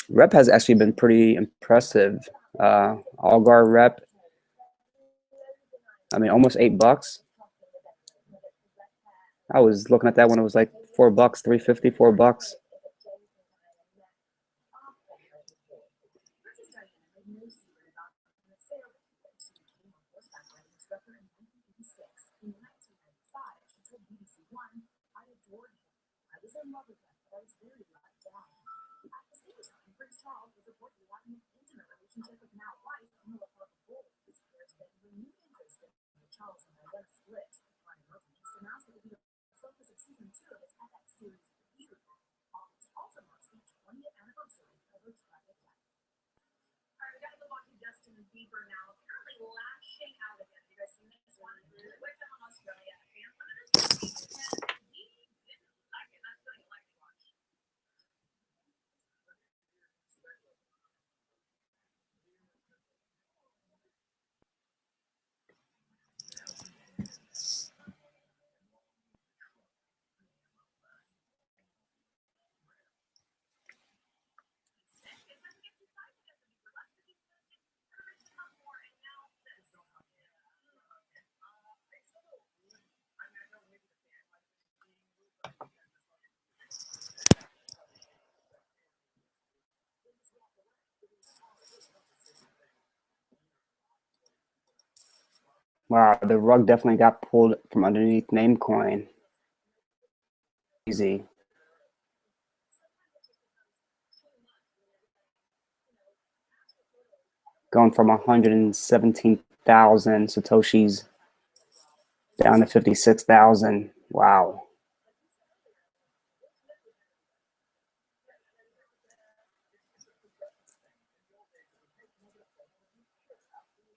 Rep has actually been pretty impressive. Augur rep, I mean, almost $8. I was looking at that when it was like $4, 350, $4. Wow, the rug definitely got pulled from underneath Namecoin. Easy. Going from 117,000 Satoshis down to 56,000. Wow.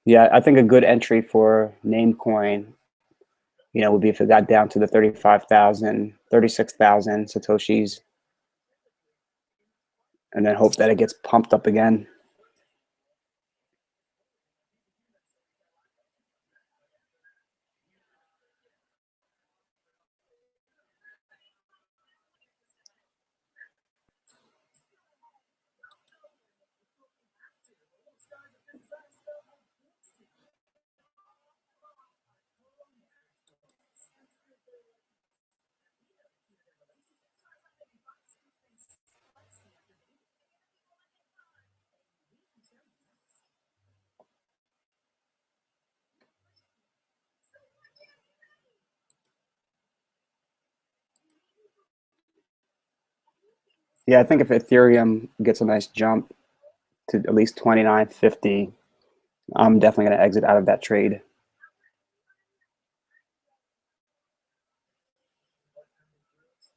Yeah, I think a good entry for Namecoin, would be if it got down to the 35,000, 36,000 Satoshis, and then hope that it gets pumped up again. Yeah, I think if Ethereum gets a nice jump to at least 29.50, I'm definitely going to exit out of that trade.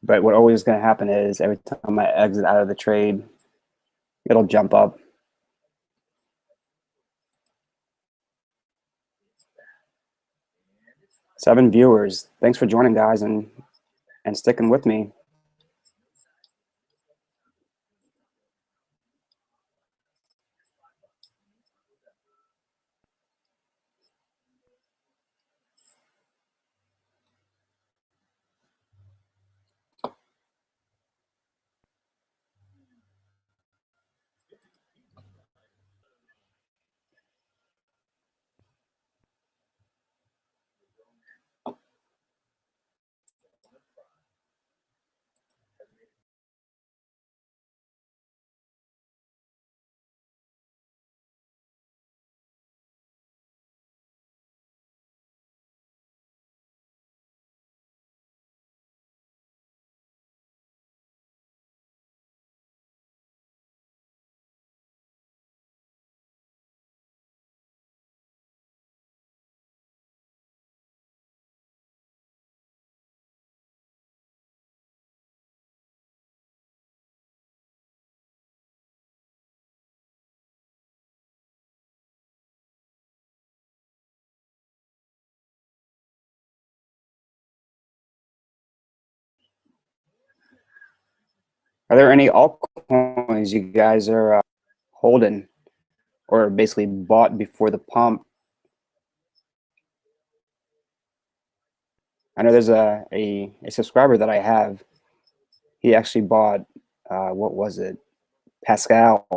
But what always going to happen is every time I exit out of the trade, it'll jump up. Seven viewers. Thanks for joining, guys, and sticking with me. Are there any altcoins you guys are holding or basically bought before the pump? I know there's a subscriber that I have. He actually bought, what was it? Pascal,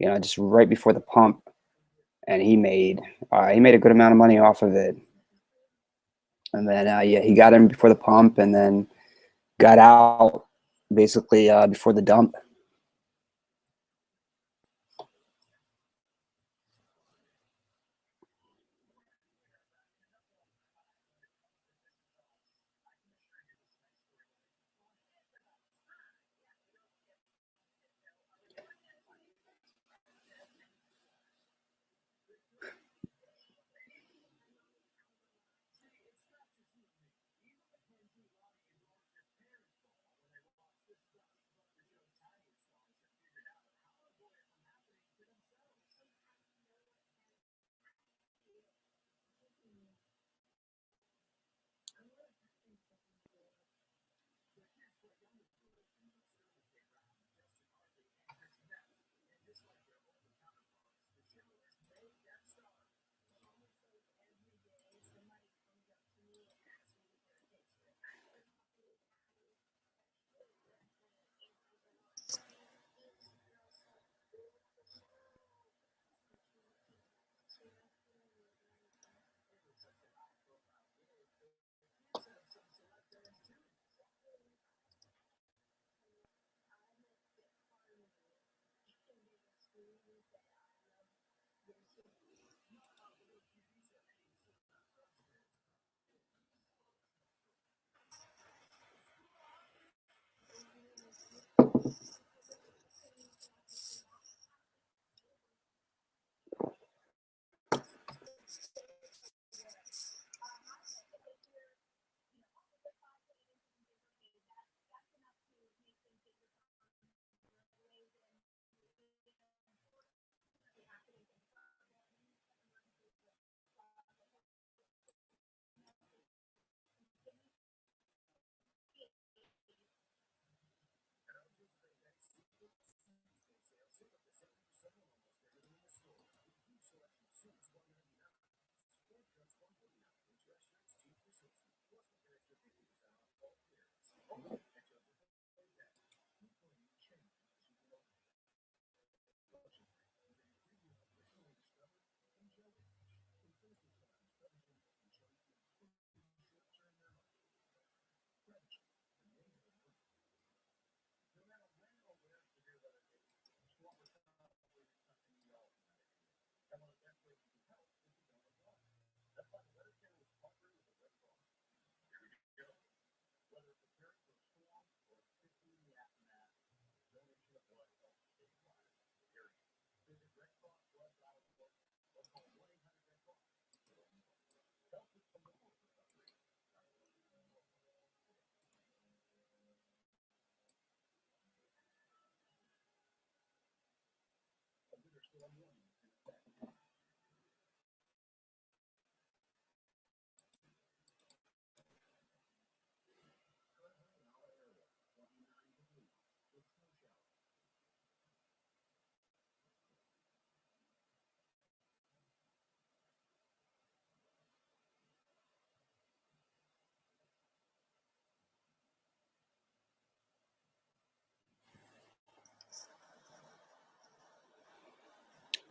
just right before the pump. And he made a good amount of money off of it. And then, yeah, he got in before the pump and then got out basically before the dump.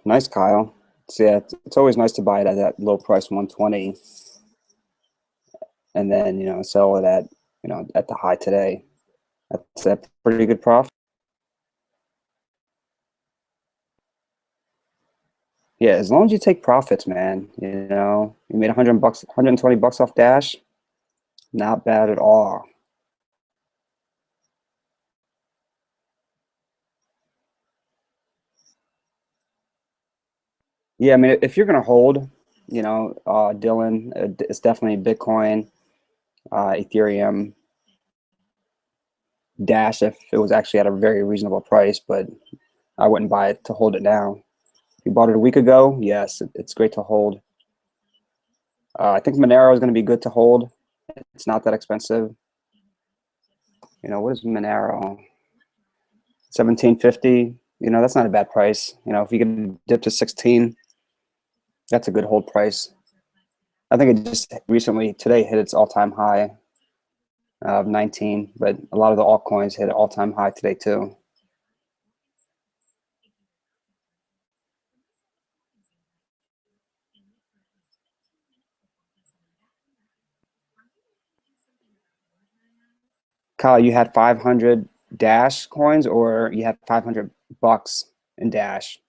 Nice, Kyle. So yeah, it's always nice to buy it at that low price, 120, and then sell it at at the high today. That's a pretty good profit. Yeah, as long as you take profits, man. You made 100 bucks, 120 bucks off Dash. Not bad at all. Yeah, I mean, if you're gonna hold, Dylan, it's definitely Bitcoin, Ethereum, Dash if it was actually at a very reasonable price, but I wouldn't buy it to hold it now. If you bought it a week ago, yes, it's great to hold. I think Monero is going to be good to hold. It's not that expensive. What is Monero? 1750. That's not a bad price. If you can dip to 16, that's a good hold price. I think it just recently today hit its all-time high of 19, but a lot of the altcoins hit an all-time high today too. Kyle, you had 500 Dash coins, or you had 500 bucks in Dash?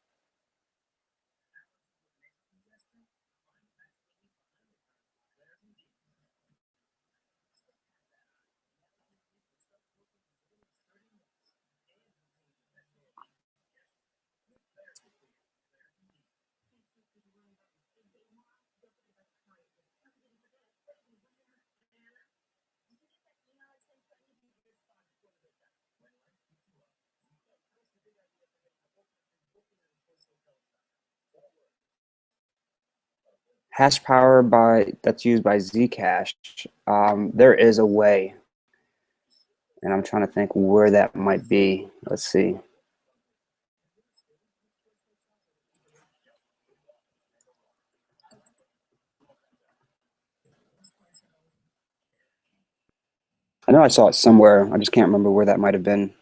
Hash power that's used by Zcash. There is a way, and I'm trying to think where that might be. Let's see. I know I saw it somewhere. I just can't remember where that might have been.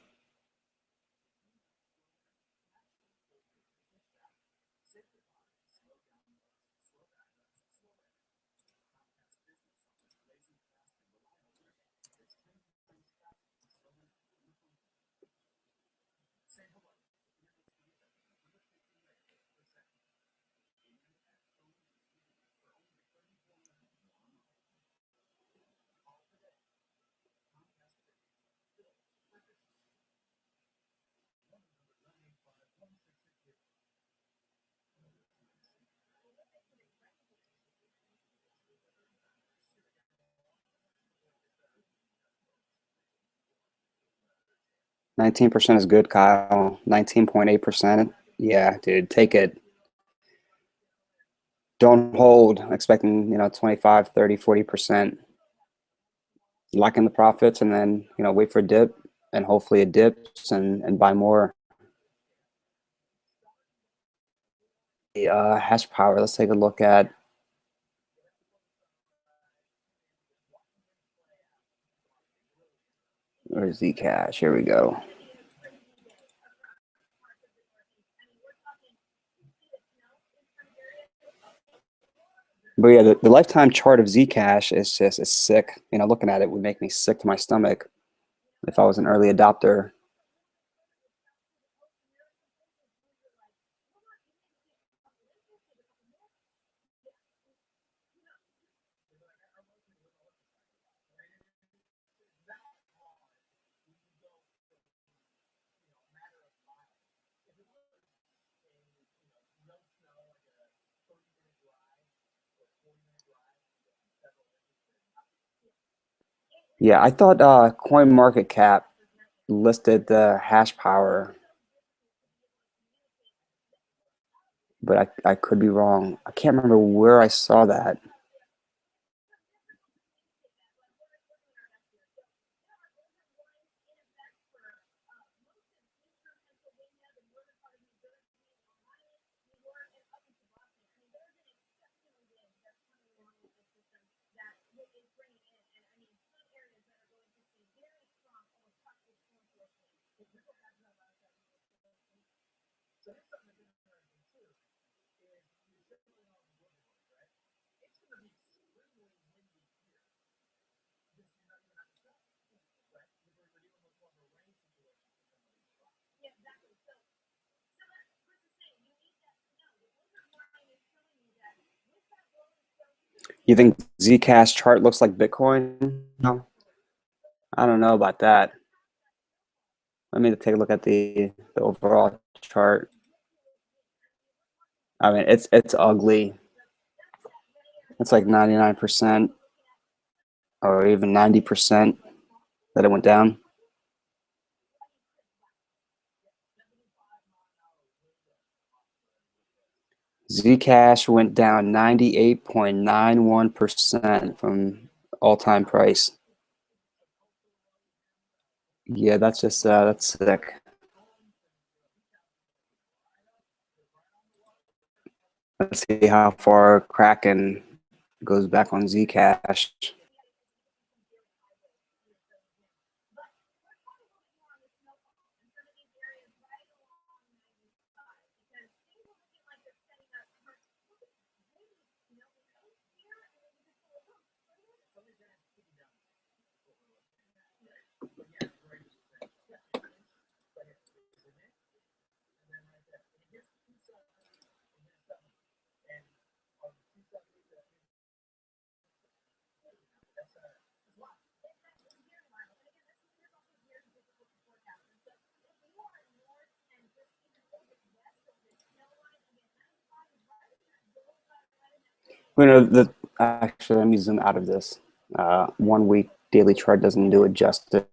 19% is good, Kyle. 19.8%. Yeah, dude, take it. Don't hold expecting, 25, 30, 40%. Lock in the profits and then, wait for a dip, and hopefully it dips and buy more. The hash power, let's take a look at where's Zcash. Here we go. But yeah, the lifetime chart of Zcash is sick. Looking at it would make me sick to my stomach if I was an early adopter. Yeah, I thought Coin Market Cap listed the hash power, but I could be wrong. I can't remember where I saw that. You think ZCASH chart looks like Bitcoin? No, I don't know about that. Let me take a look at the overall chart. I mean, it's ugly. It's like 99% or even 90% that it went down. Zcash went down 98.91% from all-time price. Yeah, that's just that's sick. Let's see how far Kraken goes back on Zcash. You know, actually, let me zoom out of this. 1 week daily chart doesn't do it justice.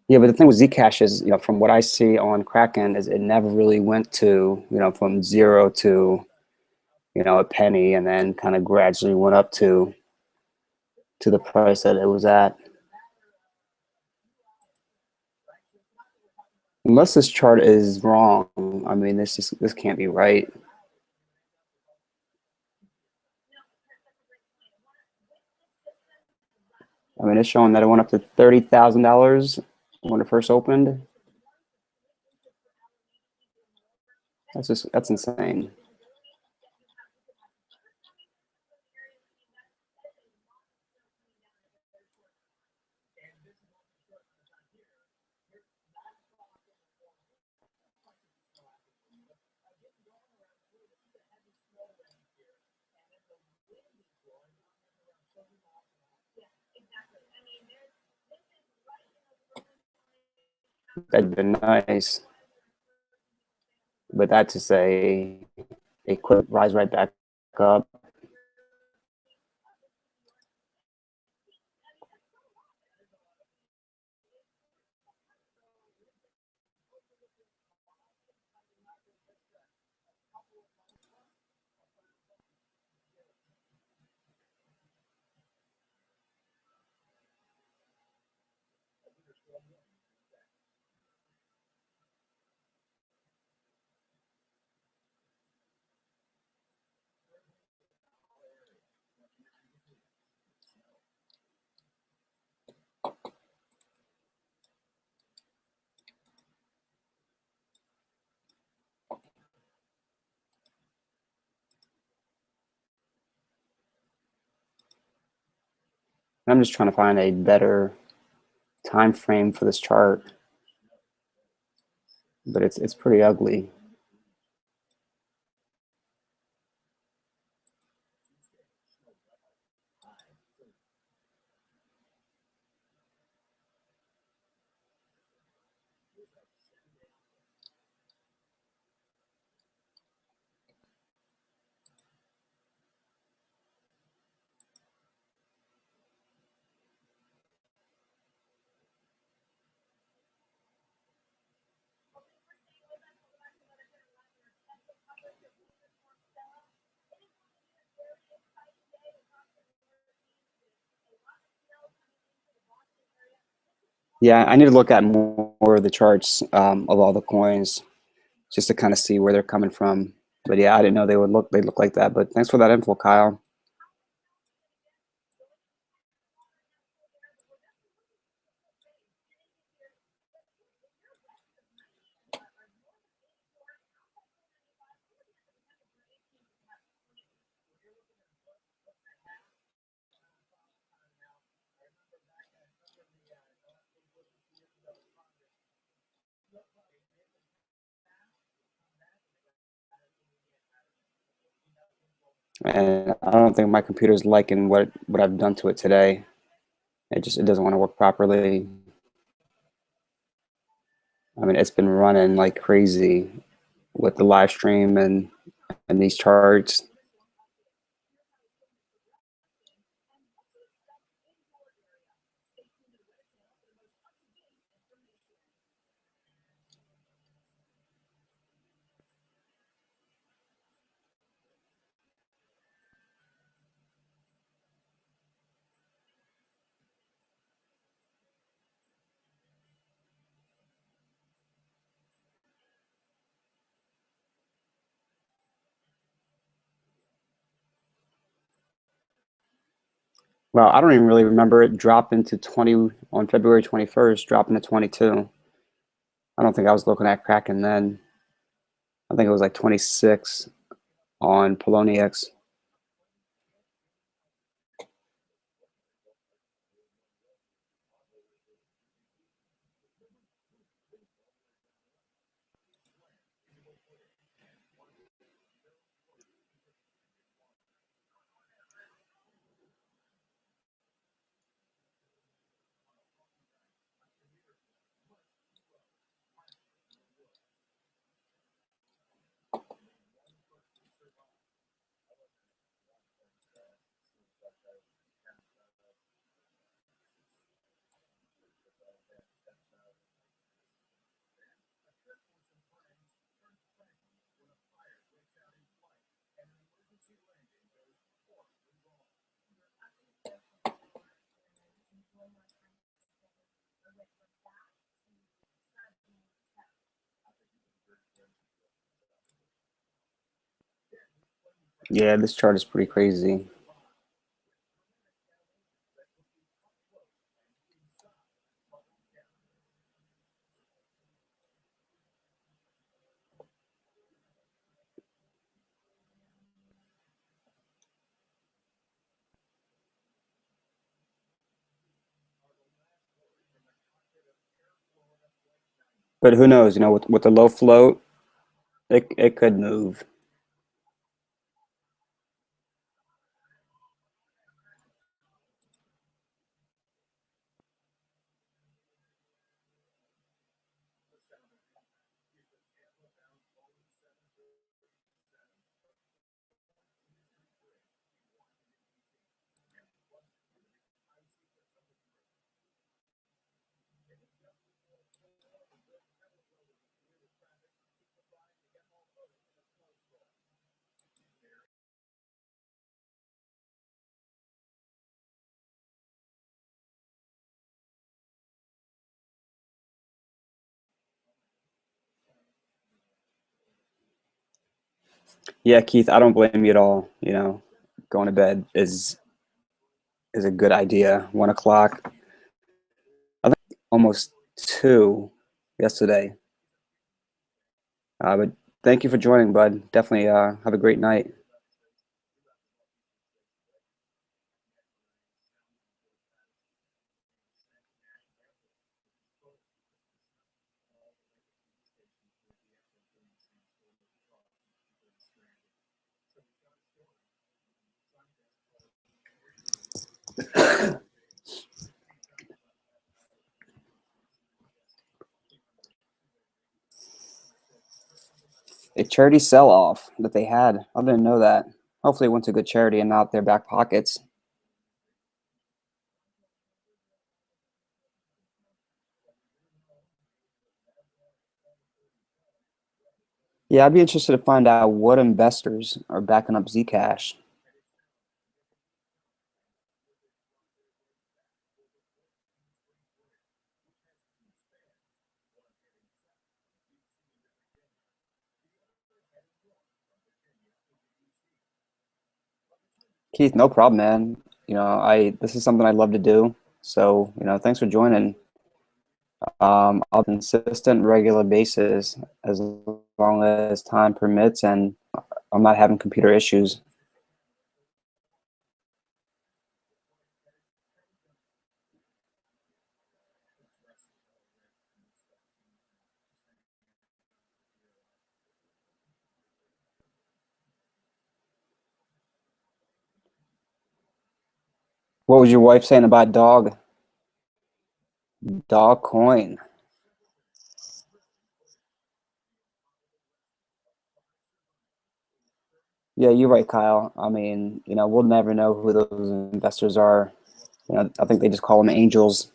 Yeah, but the thing with Zcash is, from what I see on Kraken, is it never really went to, from zero to, a penny, and then kind of gradually went up to the price that it was at. Unless this chart is wrong, I mean, this can't be right. I mean, it's showing that it went up to $30,000 when it first opened. That's insane. That'd been nice, but that's just a quick rise right back up. I'm just trying to find a better time frame for this chart, but it's pretty ugly. Yeah, I need to look at more of the charts of all the coins just to kind of see where they're coming from. But yeah, I didn't know they look like that. But thanks for that info, Kyle. and I don't think my computer's liking what I've done to it today. It doesn't want to work properly. I mean, it's been running like crazy with the live stream and these charts. Well, I don't even really remember it dropping to 20 on February 21st, dropping to 22. I don't think I was looking at Kraken then. I think it was like 26 on Poloniex. Yeah, this chart is pretty crazy. But who knows, with the low float, it could move. Yeah, Keith, I don't blame you at all. Going to bed is a good idea. 1 o'clock, I think almost 2 yesterday. But thank you for joining, bud. Definitely have a great night. A charity sell-off that they had. I didn't know that. Hopefully it went to good charity and not their back pockets. Yeah, I'd be interested to find out what investors are backing up ZCASH. Keith, no problem, man. I this is something I love to do. So, thanks for joining. I'll be consistent, regular basis as long as time permits and I'm not having computer issues. What was your wife saying about dog? Dog coin. Yeah, you're right, Kyle. I mean, we'll never know who those investors are. I think they just call them angels,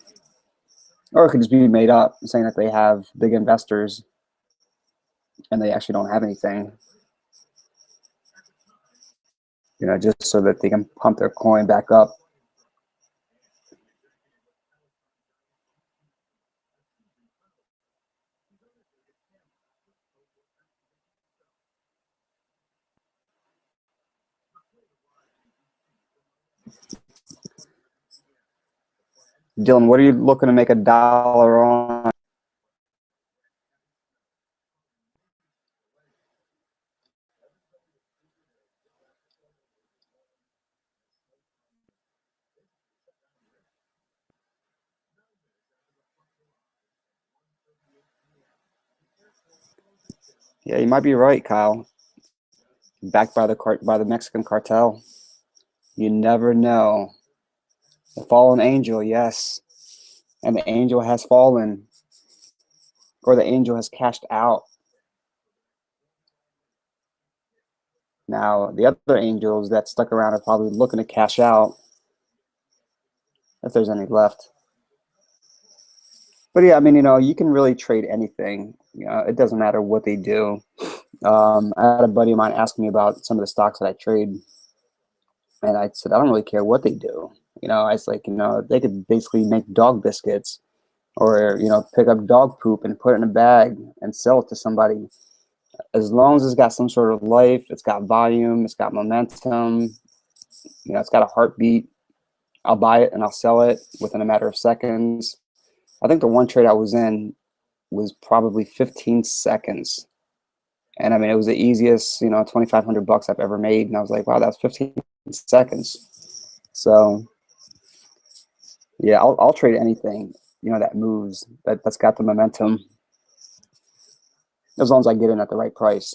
or it could just be made up, saying that they have big investors and they actually don't have anything. Just so that they can pump their coin back up. Dylan, what are you looking to make $1 on? Yeah, you might be right, Kyle. Backed by the Mexican cartel. You never know. The fallen angel, yes. And the angel has fallen, or the angel has cashed out. Now, the other angels that stuck around are probably looking to cash out if there's any left. But yeah, I mean, you can really trade anything. It doesn't matter what they do. I had a buddy of mine asking me about some of the stocks that I trade, and I said, I don't really care what they do. I was like, they could basically make dog biscuits or, pick up dog poop and put it in a bag and sell it to somebody. As long as it's got some sort of life, it's got volume, it's got momentum, it's got a heartbeat, I'll buy it and I'll sell it within a matter of seconds. I think the one trade I was in was probably 15 seconds. And I mean, it was the easiest, 2,500 bucks I've ever made. And I was like, wow, that's 15 seconds. So yeah, I'll trade anything, that moves, that's got the momentum, as long as I get in at the right price.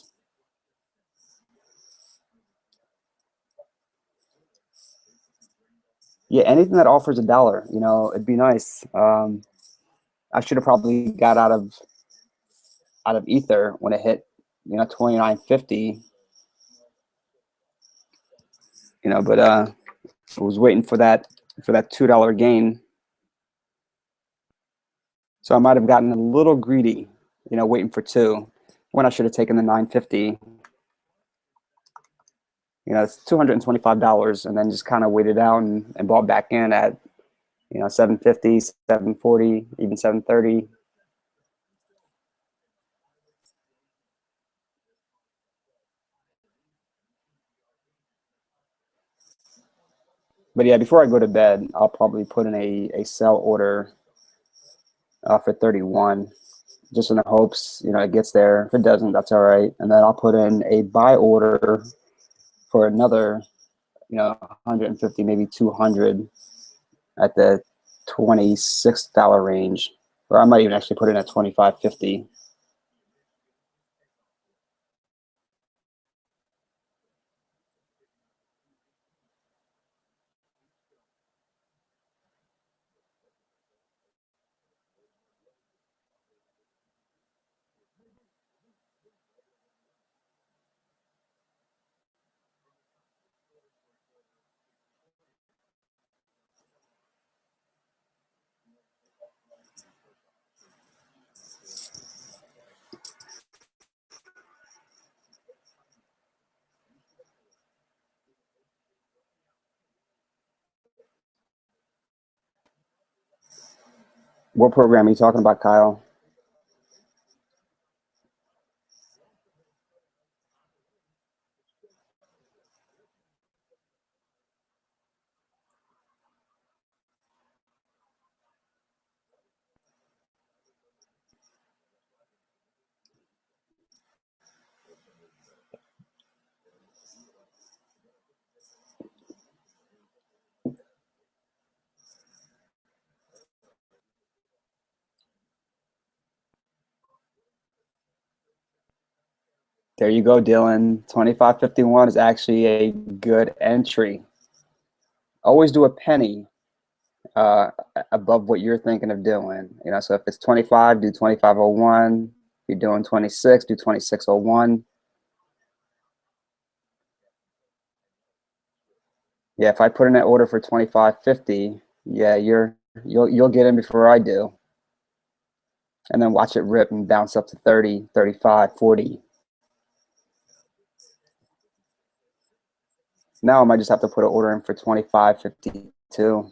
Yeah, anything that offers $1, it'd be nice. I should have probably got out of Ether when it hit, 29.50. But I was waiting for that $2 gain. So I might have gotten a little greedy, waiting for two, when I should have taken the 950. It's $225, and then just kind of waited out and bought back in at 750, 740, even 730. But yeah, before I go to bed, I'll probably put in a sell order for 31, just in the hopes it gets there. If it doesn't, that's all right. And then I'll put in a buy order for another 150, maybe 200 at the $26 range, or I might even actually put in at 25.50. What program are you talking about, Kyle? There you go, Dylan. 25.51 is actually a good entry. always do a penny uh, above what you're thinking of doing. You know, so if it's 25, do 25.01. If you're doing 26, do 26.01. Yeah, if I put in an order for 25.50, yeah, you'll get in before I do. And then watch it rip and bounce up to 30, 35, 40. Now I might just have to put an order in for 25.52.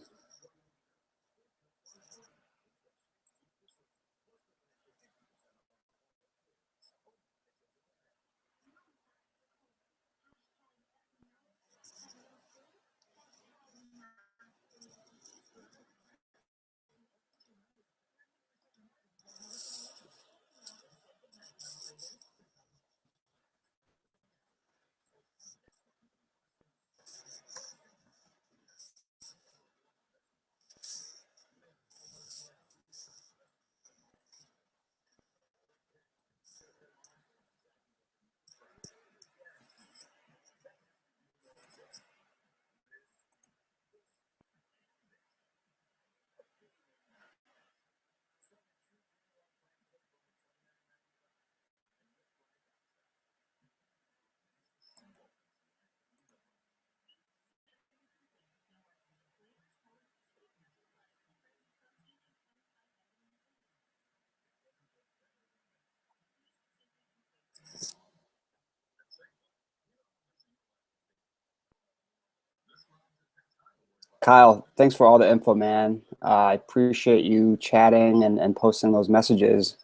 Kyle, thanks for all the info, man. I appreciate you chatting and posting those messages.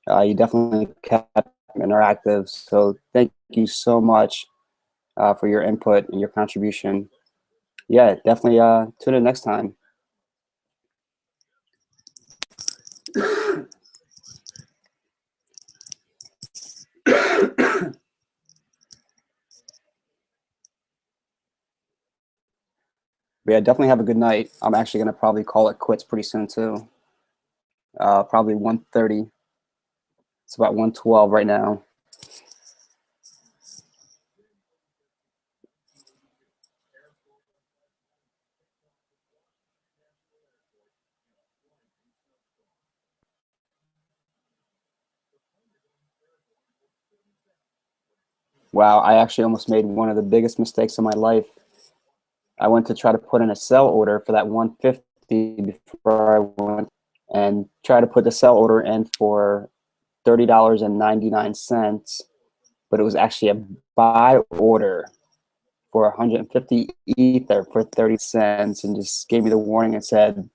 You definitely kept interactive. So thank you so much for your input and your contribution. Yeah, definitely tune in next time. But yeah, definitely have a good night. I'm actually going to probably call it quits pretty soon too. Probably 1:30. It's about 1:12 right now. Wow, I actually almost made one of the biggest mistakes of my life. I went to try to put in a sell order for that 150 before I went and try to put the sell order in for $30.99, but it was actually a buy order for 150 ether for 30 cents, and just gave me the warning and said,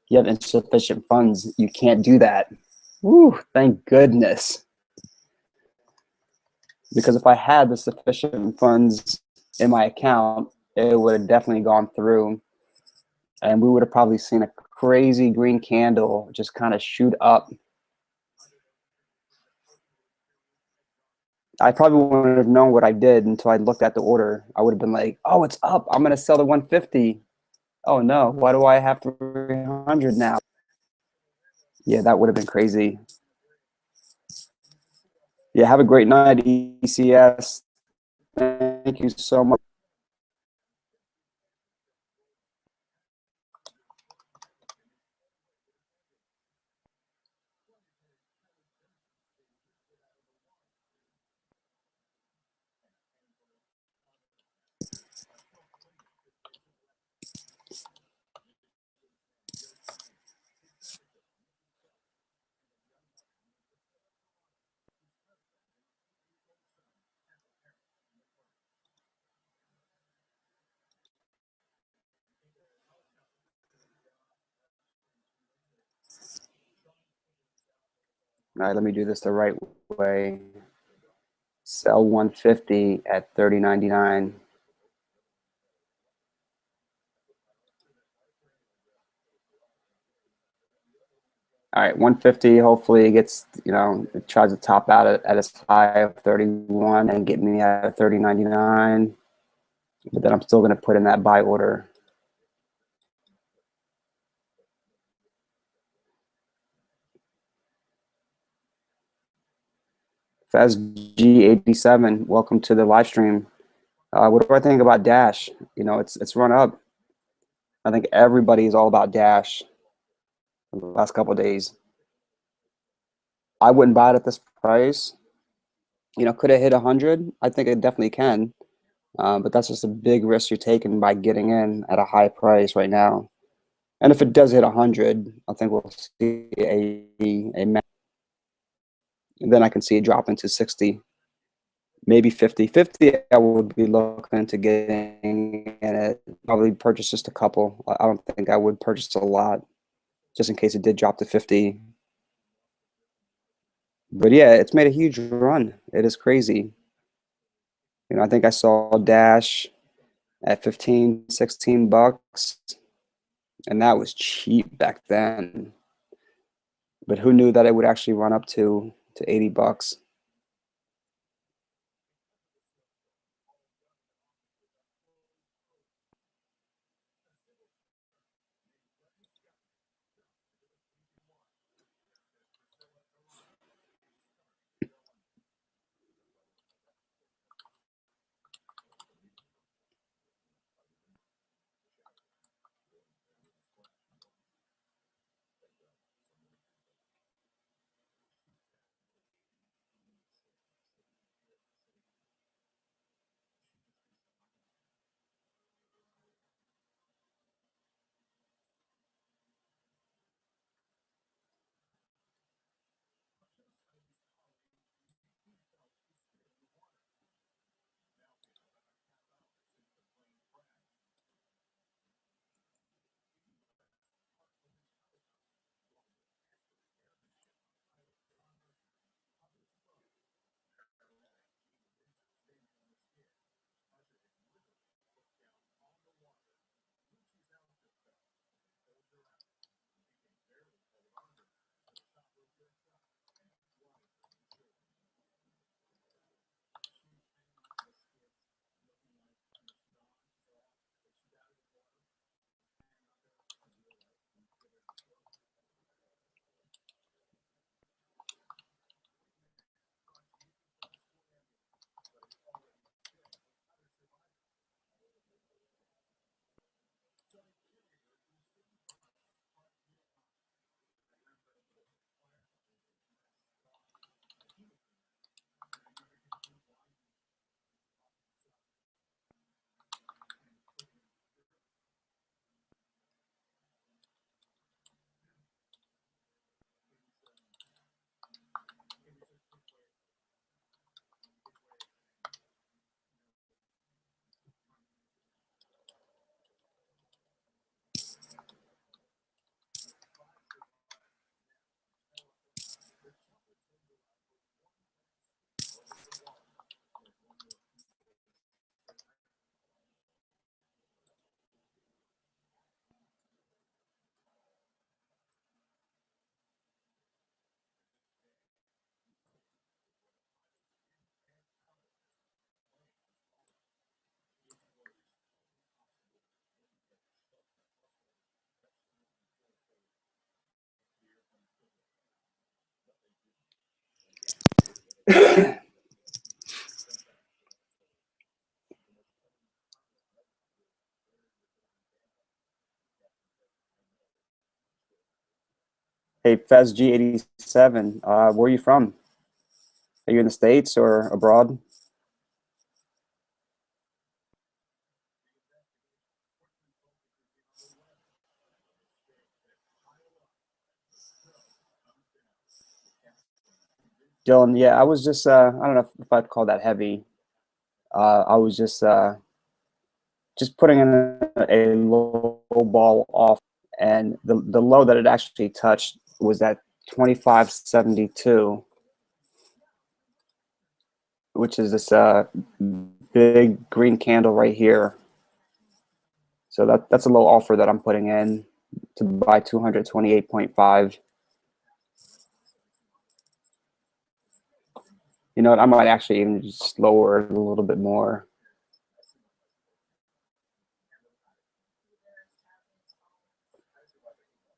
you have insufficient funds. You can't do that. Woo, thank goodness. Because if I had the sufficient funds in my account, it would have definitely gone through, and we would have probably seen a crazy green candle just kind of shoot up. I probably wouldn't have known what I did until I looked at the order. I would have been like, oh, it's up. I'm going to sell the 150. Oh, no. Why do I have 300 now? Yeah, that would have been crazy. Yeah, have a great night, ECS. Thank you so much. All right, let me do this the right way. Sell 150 at 30.99. All right, 150. Hopefully, it gets, it tries to top out at its high of 31 and get me at 30.99. But then I'm still going to put in that buy order. FezG87, welcome to the live stream. What do I think about Dash? It's run up. I think everybody is all about Dash in the last couple of days. I wouldn't buy it at this price. You know, could it hit 100? I think it definitely can. But that's just a big risk you're taking by getting in at a high price right now. And if it does hit 100, I think we'll see a then I can see it drop into 60, maybe 50. 50, I would be looking into getting in it. Probably purchase just a couple. I don't think I would purchase a lot, just in case it did drop to 50. But yeah, it's made a huge run. It is crazy. You know, I think I saw Dash at 15, 16 bucks, and that was cheap back then. But who knew that it would actually run up to 80 bucks? Hey, Fez G87, where are you from? Are you in the States or abroad? Dylan, yeah, I was just, I don't know if I'd call that heavy. I was just putting in a low ball off, and the low that it actually touched was at 25.72, which is this big green candle right here. So that's a little offer that I'm putting in to buy 228.5. You know what? I might actually even just lower it a little bit more.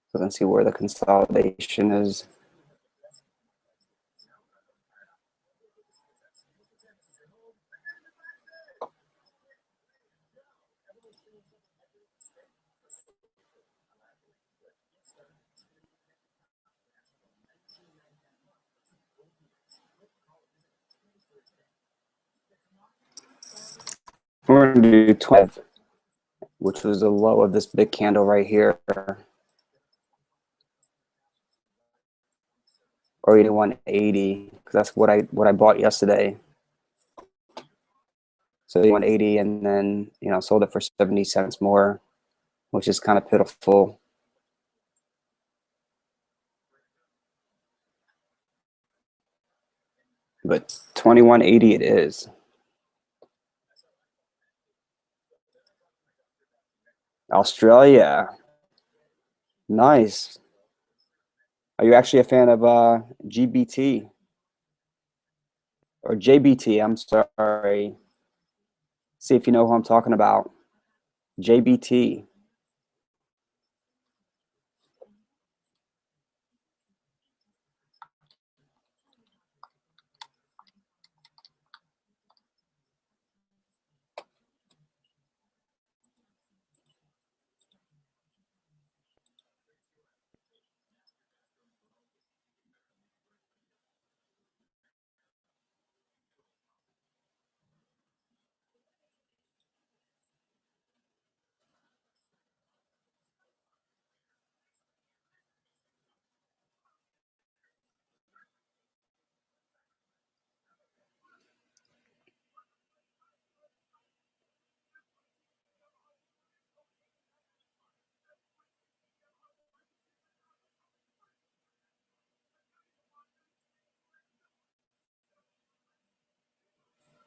So let's see where the consolidation is. We're going to do 12, which was the low of this big candle right here, or 81.80, because that's what I bought yesterday. So 180, and then sold it for 70 cents more, which is kind of pitiful. But 21.80 it is. Australia, nice. Are you actually a fan of GBT or JBT? I'm sorry. See if you know who I'm talking about. JBT.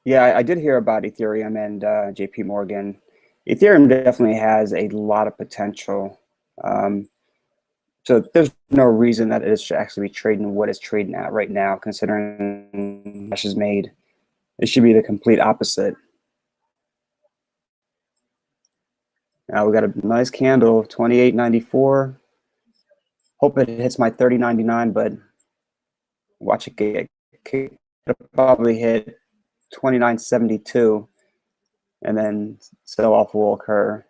Yeah, I did hear about Ethereum and JP Morgan. Ethereum definitely has a lot of potential. So there's no reason that it should actually be trading what it's trading at right now, considering cash is made. It should be the complete opposite. Now we got a nice candle, 28.94. Hope it hits my 30.99, but watch it get kicked. It'll probably hit 29.72, and then sell off will occur.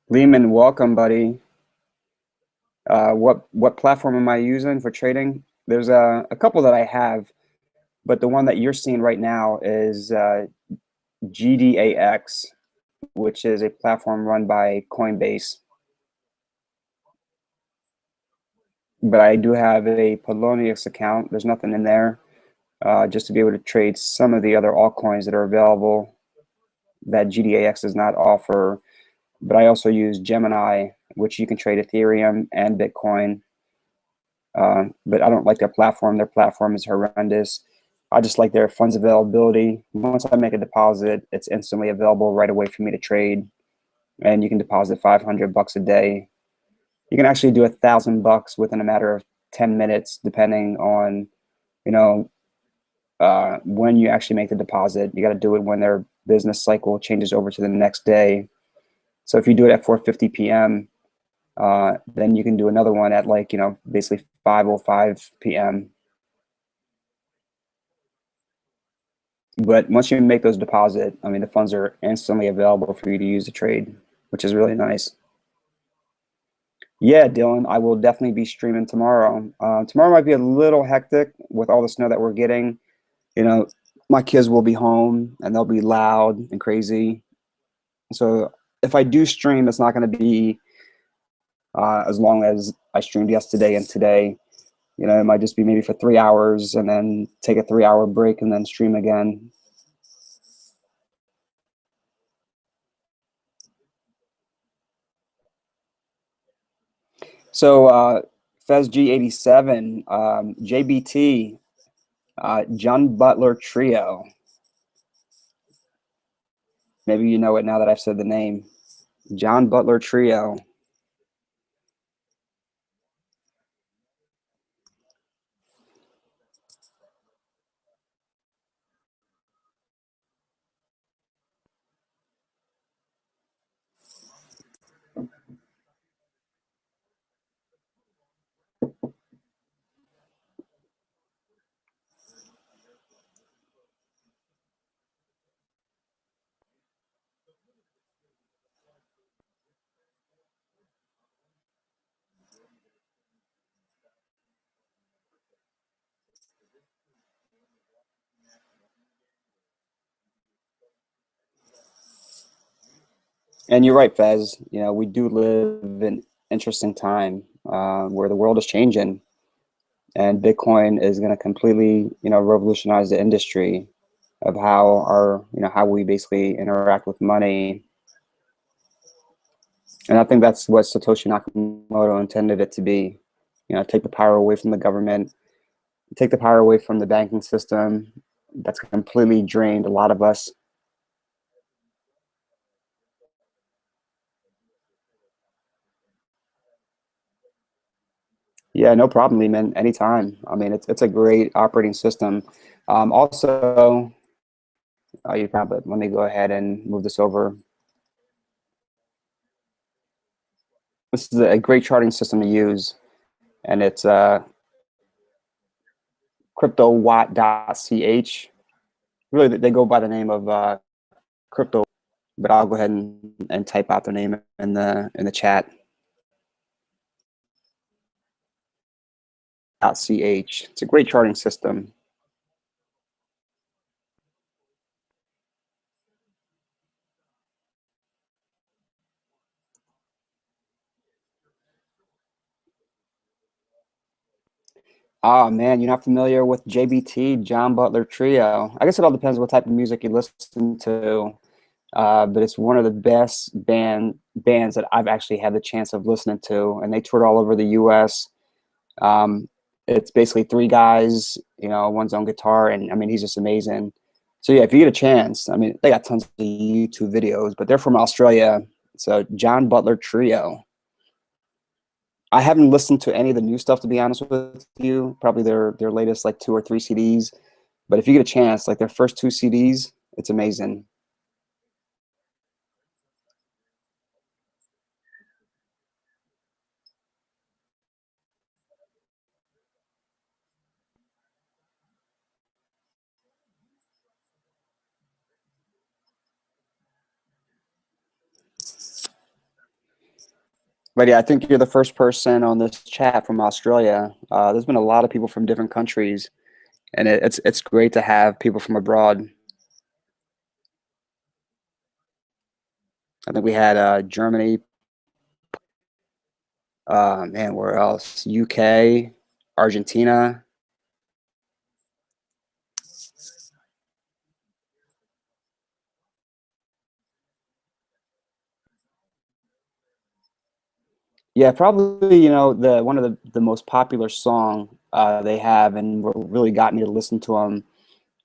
Lehman, welcome, buddy. What platform am I using for trading? There's a couple that I have, but the one that you're seeing right now is GDAX, which is a platform run by Coinbase. But I do have a Polonius account. There's nothing in there, just to be able to trade some of the other altcoins that are available that GDAX does not offer. But I also use Gemini, which you can trade Ethereum and Bitcoin. But I don't like their platform. Their platform is horrendous. I just like their funds availability. Once I make a deposit, it's instantly available right away for me to trade. And you can deposit $500 a day. You can actually do $1,000 within a matter of 10 minutes, depending on, when you actually make the deposit. You got to do it when their business cycle changes over to the next day. So if you do it at 4:50 p.m., then you can do another one at basically 5:05 p.m. But once you make those deposit, I mean, the funds are instantly available for you to use to trade, which is really nice. Yeah, Dylan, I will definitely be streaming tomorrow. Tomorrow might be a little hectic with all the snow that we're getting. My kids will be home and they'll be loud and crazy. So if I do stream, it's not going to be as long as I streamed yesterday and today. It might just be maybe for 3 hours and then take a 3-hour break and then stream again. So Fez G87, JBT, John Butler Trio. Maybe you know it now that I've said the name. John Butler Trio. And you're right, Fez. We do live in an interesting time where the world is changing, and Bitcoin is going to completely, revolutionize the industry of how we basically interact with money. And I think that's what Satoshi Nakamoto intended it to be. Take the power away from the government, take the power away from the banking system that's completely drained a lot of us. Yeah, no problem, Lehman. Anytime. I mean, it's a great operating system. Also, you probably let me go ahead and move this over. This is a great charting system to use, and it's CryptoWatt.ch. Really, they go by the name of Crypto, but I'll go ahead and type out their name in the chat. .ch. It's a great charting system. Oh man, you're not familiar with JBT, John Butler Trio. I guess it all depends what type of music you listen to. But it's one of the best bands that I've actually had the chance of listening to, and they toured all over the U.S. Um, it's basically three guys, one's on guitar, and I mean he's just amazing. So yeah, if you get a chance, I mean they got tons of YouTube videos, but they're from Australia. So John Butler Trio. I haven't listened to any of the new stuff, to be honest with you. Probably their latest like 2 or 3 CDs. But if you get a chance, like their first 2 CDs, it's amazing. But yeah, I think you're the first person on this chat from Australia. There's been a lot of people from different countries, and it's great to have people from abroad. I think we had Germany, man, where else? UK, Argentina. Yeah, probably, the one of the most popular song they have, and what really got me to listen to them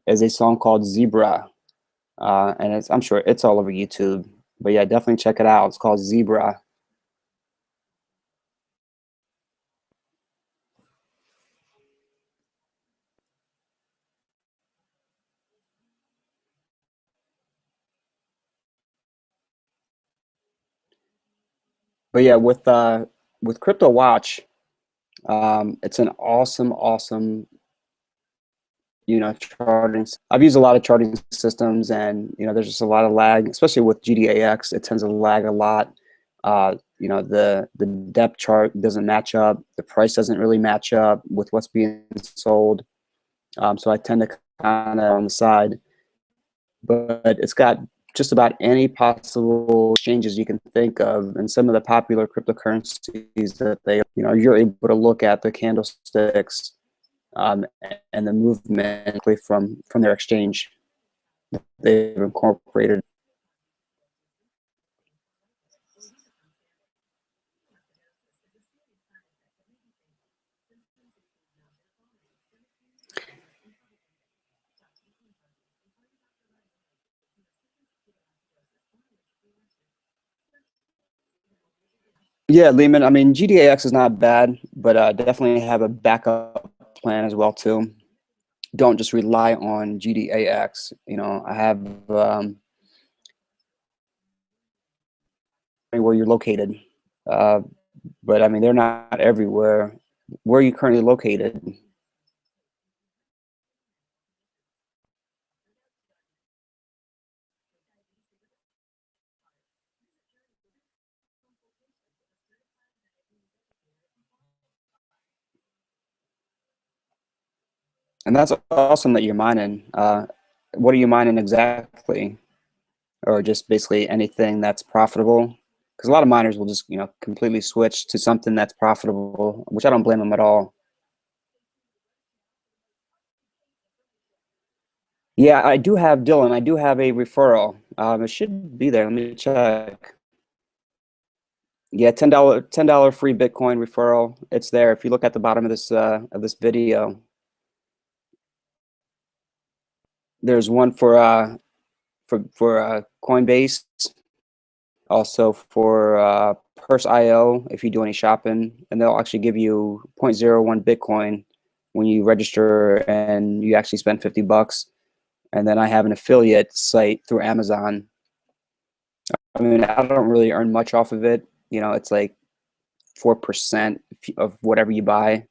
is a song called Zebra. And I'm sure it's all over YouTube. But yeah, definitely check it out. It's called Zebra. But yeah, with Crypto Watch, it's an awesome, awesome, charting. I've used a lot of charting systems, and there's just a lot of lag, especially with GDAX. It tends to lag a lot. The depth chart doesn't match up. The price doesn't really match up with what's being sold. So I tend to kind of on the side, but it's got just about any possible exchanges you can think of, and some of the popular cryptocurrencies that you're able to look at the candlesticks um, and the movement from their exchange that they've incorporated. Yeah, Lehman. I mean, GDAX is not bad, but definitely have a backup plan as well too. Don't just rely on GDAX. I have where you're located, uh, but I mean they're not everywhere. Where are you currently located? And that's awesome that you're mining. What are you mining exactly? or just basically anything that's profitable. Because a lot of miners will just, completely switch to something that's profitable, which I don't blame them at all. Yeah, I do have, Dylan, I do have a referral. It should be there. Let me check. Yeah, $10 free Bitcoin referral. It's there. If you look at the bottom of this video, there's one for Coinbase, also for Purse.io if you do any shopping, and they'll actually give you 0.01 Bitcoin when you register and you actually spend 50 bucks. And then I have an affiliate site through Amazon. I mean, I don't really earn much off of it. It's like 4% of whatever you buy.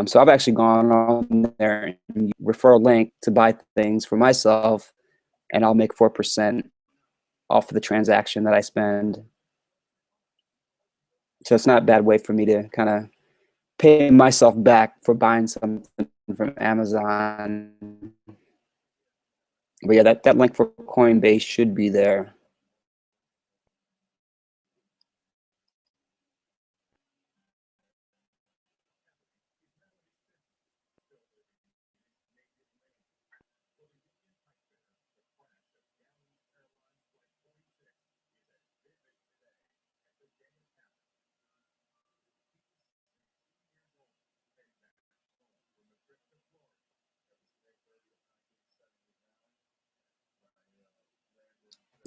So I've actually gone on there and refer a link to buy things for myself, and I'll make 4% off of the transaction that I spend. So it's not a bad way for me to kind of pay myself back for buying something from Amazon. But yeah, that link for Coinbase should be there.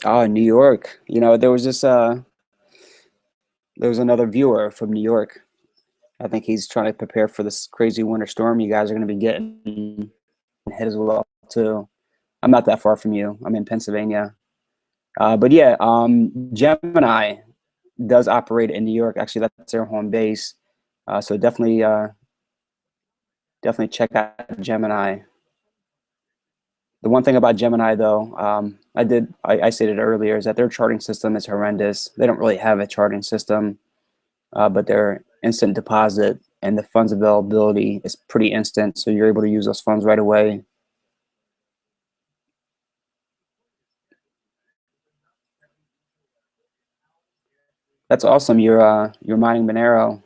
Oh, New York. There was another viewer from New York. I think he's trying to prepare for this crazy winter storm you guys are going to be getting hit as well too. I'm not that far from you. I'm in Pennsylvania. But yeah, Gemini does operate in New York. Actually, that's their home base. So definitely check out Gemini. The one thing about Gemini, though, I stated earlier, is that their charting system is horrendous. They don't really have a charting system, but their instant deposit and the funds availability is pretty instant, so you're able to use those funds right away. That's awesome. You're mining Monero.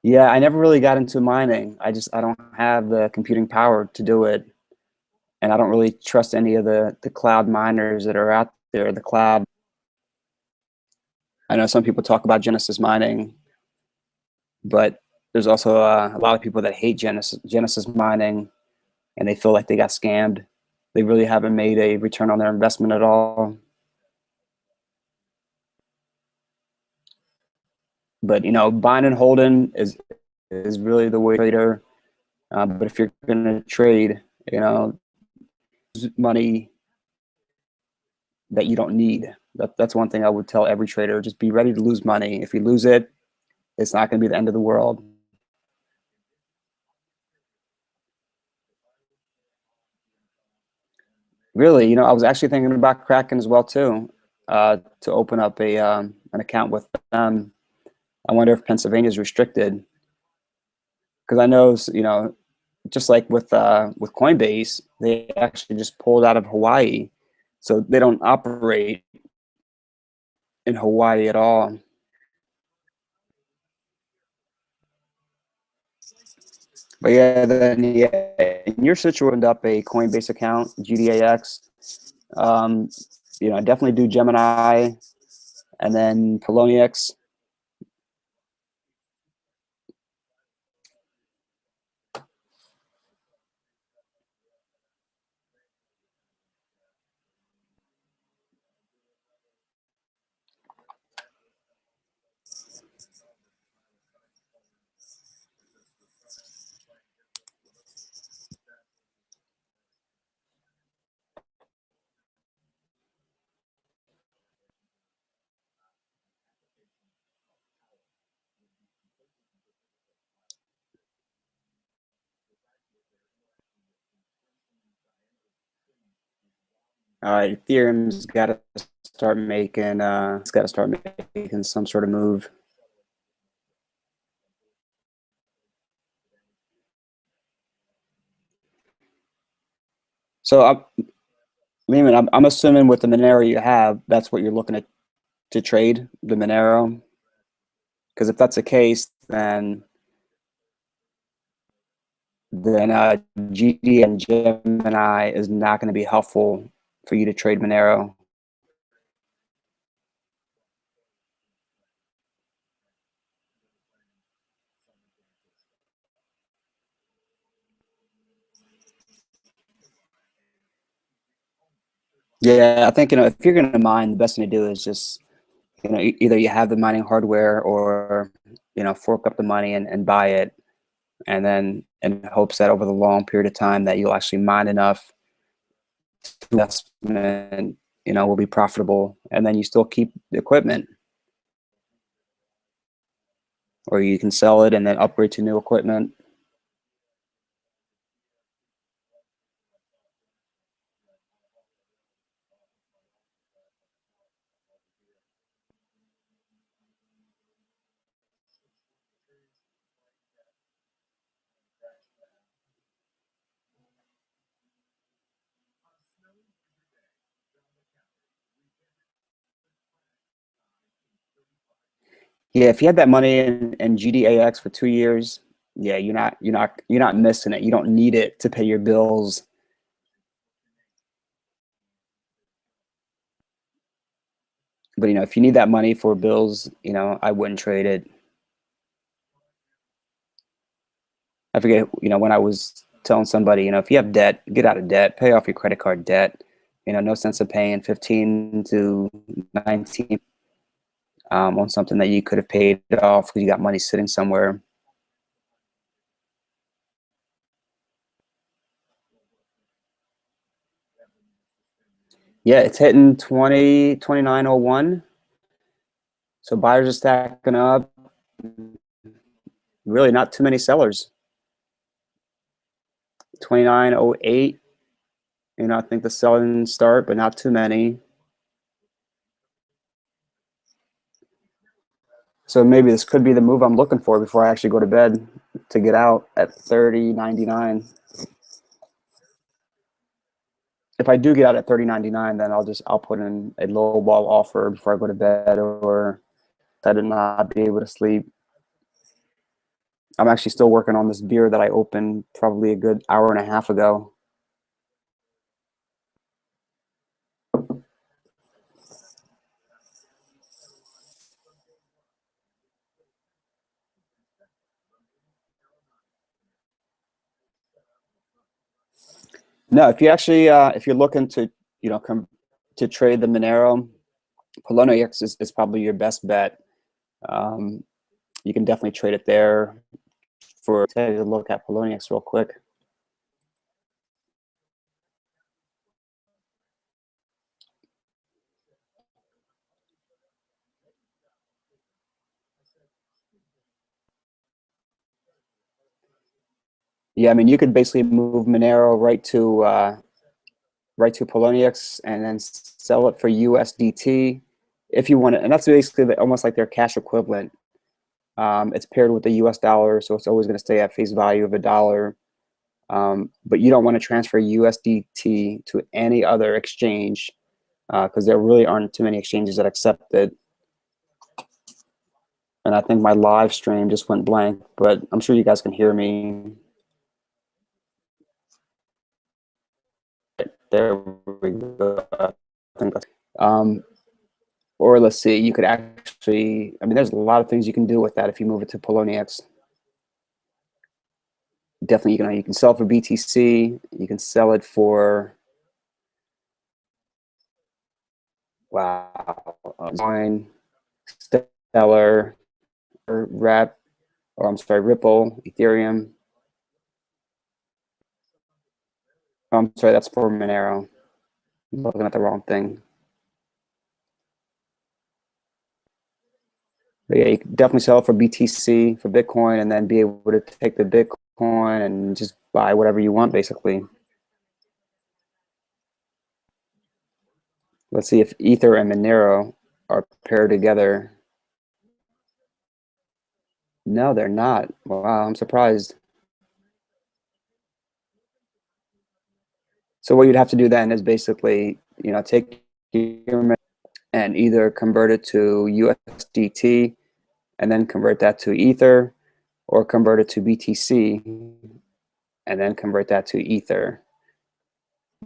Yeah, I never really got into mining. I don't have the computing power to do it, and I don't really trust any of the cloud miners that are out there. The cloud. I know some people talk about Genesis mining, but there's also a lot of people that hate Genesis mining, and they feel like they got scammed. They really haven't made a return on their investment at all. But buying and holding is really the way trader. But if you're going to trade, money that you don't need. That's one thing I would tell every trader. Just be ready to lose money. If you lose it, it's not going to be the end of the world. Really, I was actually thinking about Kraken as well too, to open up an account with them. I wonder if Pennsylvania is restricted, because I know, just like with Coinbase, they actually just pulled out of Hawaii, so they don't operate in Hawaii at all. But yeah, then yeah, in your situation, up a Coinbase account, GDAX. Um, definitely do Gemini, and then Poloniex. All right, Ethereum's got to start making. It's got to start making some sort of move. So Lehman, I'm assuming with the Monero you have, that's what you're looking at to trade, the Monero. Because if that's the case, then GD and Gemini is not going to be helpful for you to trade Monero. Yeah, I think if you're going to mine, the best thing to do is just either you have the mining hardware or fork up the money and buy it, and then in hopes that over the long period of time that you'll actually mine enough investment will be profitable, and then you still keep the equipment, or you can sell it and then upgrade to new equipment. Yeah, if you had that money in GDAX for 2 years, yeah, you're not missing it. You don't need it to pay your bills. But if you need that money for bills, I wouldn't trade it. I forget, when I was telling somebody, if you have debt, get out of debt, pay off your credit card debt. No sense of paying 15 to 19 on something that you could have paid off because you got money sitting somewhere. Yeah, it's hitting 29.01. So buyers are stacking up. Really not too many sellers. 29.08. I think the selling start, but not too many. So maybe this could be the move I'm looking for before I actually go to bed to get out at 30.99. If I do get out at 30.99, then I'll put in a low ball offer before I go to bed, or I did not be able to sleep. I'm actually still working on this beer that I opened probably a good hour and a half ago. No, if you're looking to come to trade the Monero, Poloniex is probably your best bet. Um, you can definitely trade it there. Take a look at Poloniex real quick. Yeah, I mean, you could basically move Monero right to Poloniex and then sell it for USDT if you want it. And that's basically almost like their cash equivalent. It's paired with the US dollar, so it's always going to stay at face value of $1. But you don't want to transfer USDT to any other exchange because there really aren't too many exchanges that accept it. And I think my live stream just went blank, but I'm sure you guys can hear me. There we go. I think or let's see, you could actually, I mean, there's a lot of things you can do with that if you move it to Poloniex. Definitely, you can sell it for BTC. You can sell it for, wow, Bitcoin, Stellar, or Ripple, Ethereum. I'm sorry, that's for Monero. I'm looking at the wrong thing. But yeah, you can definitely sell it for BTC, for Bitcoin, and then be able to take the Bitcoin and just buy whatever you want, basically. Let's see if Ether and Monero are paired together. No, they're not. Wow, I'm surprised. So what you'd have to do then is basically, take your and either convert it to USDT and then convert that to Ether, or convert it to BTC and then convert that to Ether.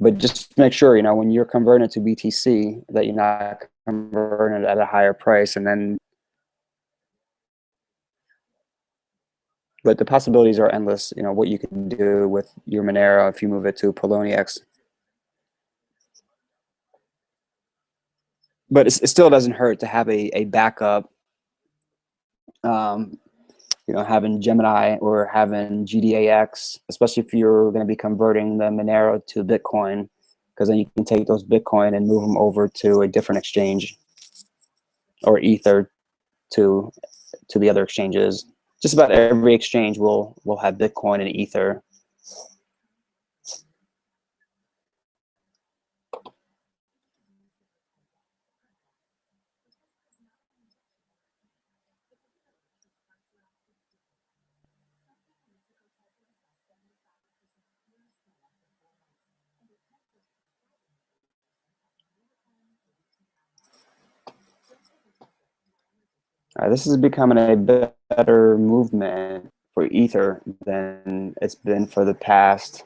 But just make sure, when you're converting it to BTC, that you're not converting it at a higher price. And then, but the possibilities are endless, what you can do with your Monero if you move it to Poloniex. But it still doesn't hurt to have a backup, having Gemini or having GDAX, especially if you're going to be converting the Monero to Bitcoin, because then you can take those Bitcoin and move them over to a different exchange, or Ether to the other exchanges. Just about every exchange will have Bitcoin and Ether. This is becoming a better movement for Ether than it's been for the past.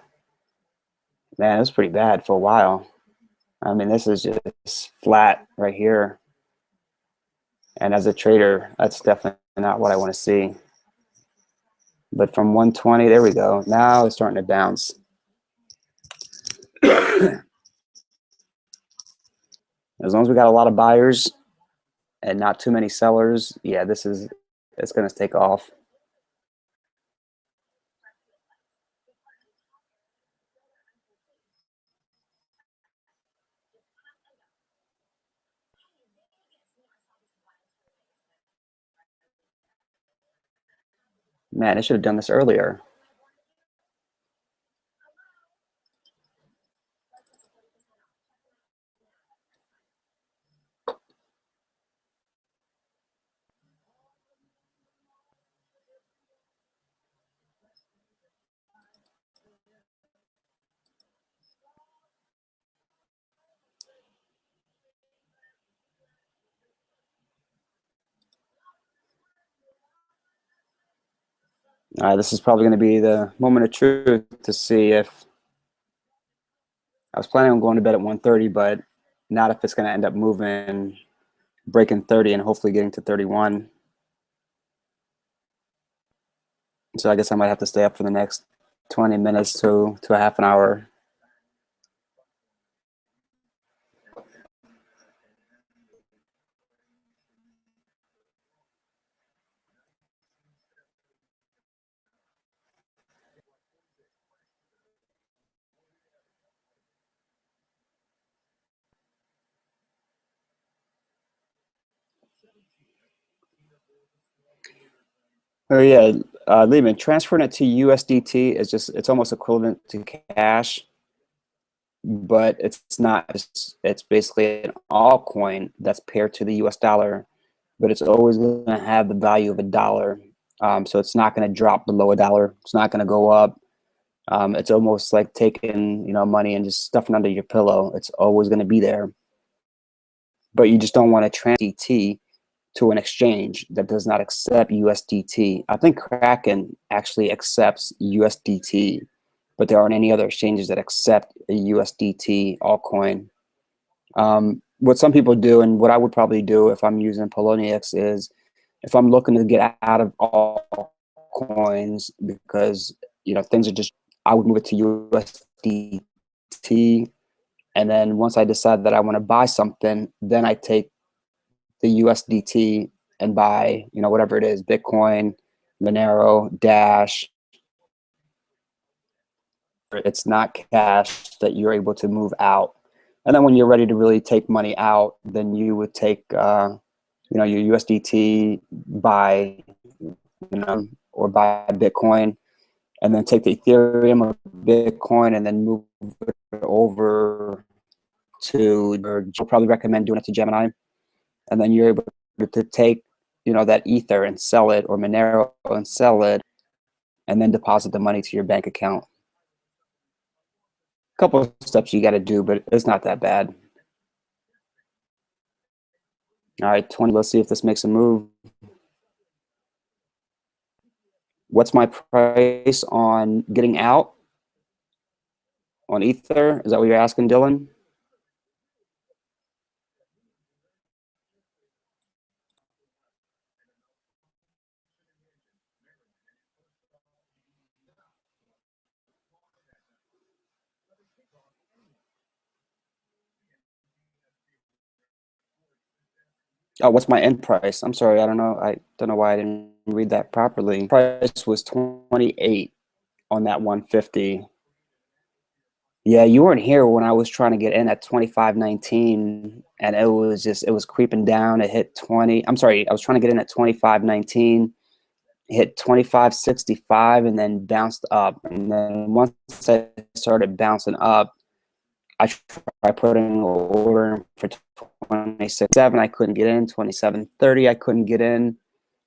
Man, it was pretty bad for a while. I mean, this is just flat right here. And as a trader, that's definitely not what I want to see. But from 120, there we go. Now it's starting to bounce. As long as we got a lot of buyers and not too many sellers, yeah, it's going to take off. Man, I should have done this earlier. This is probably going to be the moment of truth to see if I was planning on going to bed at 1:30, but not if it's going to end up moving, breaking 30 and hopefully getting to 31. So I guess I might have to stay up for the next 20 minutes to a half an hour. Oh yeah, Lehman, transferring it to USDT is it's almost equivalent to cash, but it's not. It's basically an altcoin that's paired to the US dollar, but it's always going to have the value of $1. So it's not going to drop below $1. It's not going to go up. It's almost like taking money and just stuffing under your pillow. It's always going to be there, but you just don't want to transfer USDT to an exchange that does not accept USDT. I think Kraken actually accepts USDT, but there aren't any other exchanges that accept a USDT altcoin. What some people do, and what I would probably do if I'm using Poloniex, is if I'm looking to get out of all coins because things are just, I would move it to USDT, and then once I decide that I want to buy something, then I take the USDT and buy, whatever it is, Bitcoin, Monero, Dash. It's not cash that you're able to move out. And then when you're ready to really take money out, then you would take, your USDT, buy, or buy Bitcoin, and then take the Ethereum or Bitcoin and then move it over to, or you'll probably recommend doing it to Gemini. And then you're able to take, that Ether and sell it, or Monero and sell it, and then deposit the money to your bank account. couple of steps you got to do, but it's not that bad. All right, 20. Let's see if this makes a move. What's my price on getting out on Ether? Is that what you're asking, Dylan? Oh, what's my end price? I'm sorry, I don't know. I don't know why I didn't read that properly. Price was 28 on that 150. Yeah, you weren't here when I was trying to get in at 25.19, and it was creeping down. It hit 20. I'm sorry, I was trying to get in at 25.19, hit 25.65, and then bounced up. And then once I started bouncing up, I put in an order for 26.7. I couldn't get in. 27.30, I couldn't get in.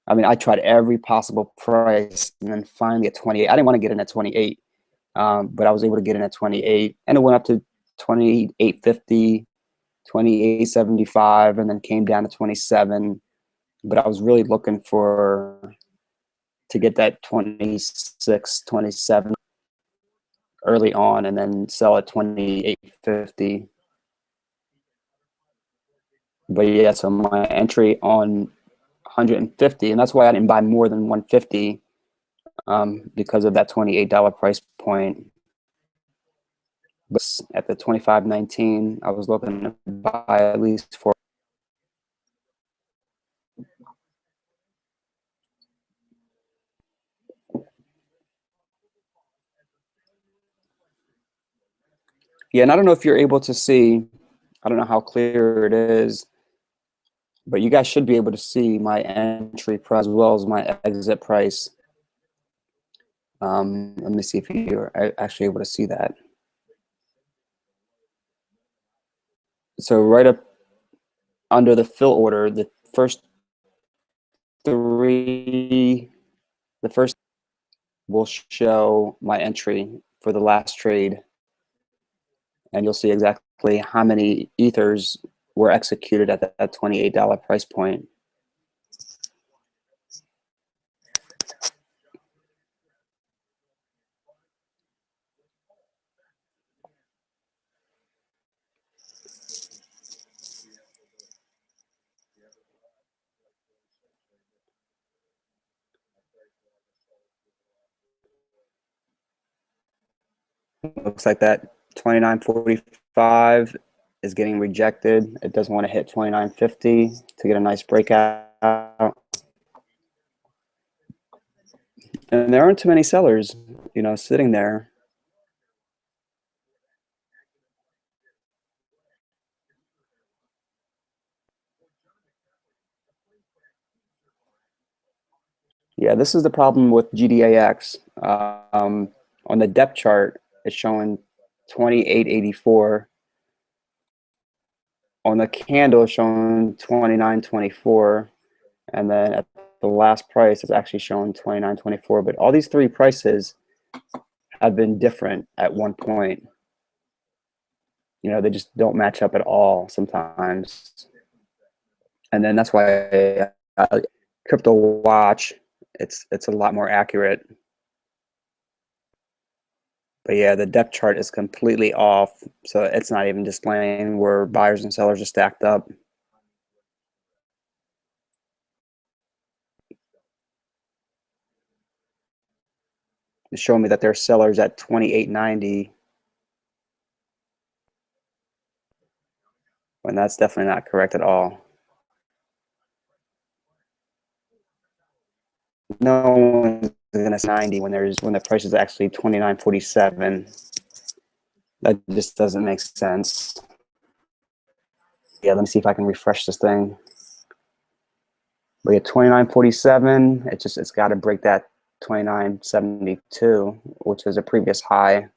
I mean, I tried every possible price, and then finally at 28. I didn't want to get in at 28, but I was able to get in at 28, and it went up to 28.50, 28.75, and then came down to 27. But I was really looking to get that 26, 27 early on, and then sell at 28.50. But yeah, so my entry on 150, and that's why I didn't buy more than 150, because of that $28 price point. But at the 25.19, I was looking to buy at least for. Yeah, and I don't know if you're able to see, I don't know how clear it is, but you guys should be able to see my entry price as well as my exit price. Let me see if you're actually able to see that. So right up under the fill order, the first will show my entry for the last trade, and you'll see exactly how many ethers were executed at that $28 price point. Looks like that 29.45 is getting rejected. It doesn't want to hit 29.50 to get a nice breakout. And there aren't too many sellers, sitting there. Yeah, this is the problem with GDAX. On the depth chart, it's showing 28.84. On the candle, it's showing 29.24. And then at the last price, it's actually showing 29.24. But all these three prices have been different at one point. They just don't match up at all sometimes. And then that's why Crypto Watch, it's a lot more accurate. But yeah, the depth chart is completely off, so it's not even displaying where buyers and sellers are stacked up. It's showing me that there are sellers at 28.90, when that's definitely not correct at all. No one's gonna 90 when the price is actually 29.47. That just doesn't make sense. Yeah, let me see if I can refresh this thing. We get 29.47. It's got to break that 29.72, which is a previous high,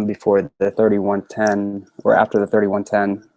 before the 31.10 or after the 31.10.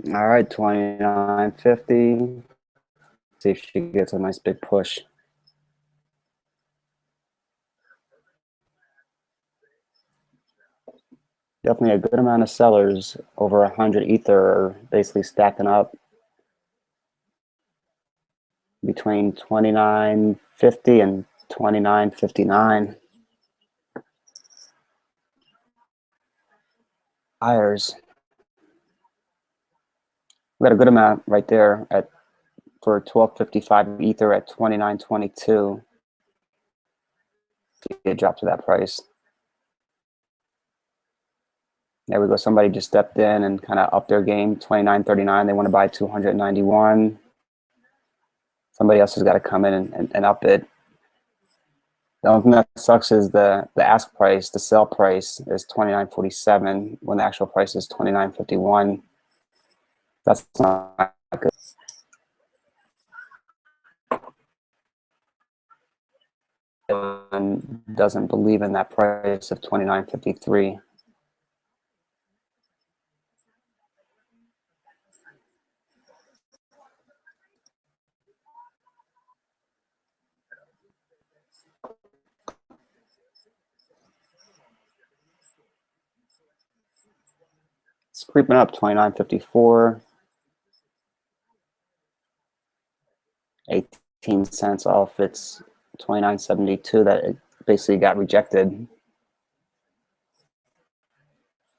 All right, 29.50. See if she gets a nice big push. Definitely a good amount of sellers, over 100 Ether, are basically stacking up between 29.50 and 29.59. Buyers. We got a good amount right there at for 12.55 Ether at 29.22. It dropped to that price. There we go. Somebody just stepped in and kind of upped their game. 29.39. They want to buy 291. Somebody else has got to come in and up it. The only thing that sucks is the ask price, the sell price is 29.47 when the actual price is 29.51. That's not good. And doesn't believe in that price of 29.53. It's creeping up, 29.54. 18 cents off its 29.72 that it basically got rejected.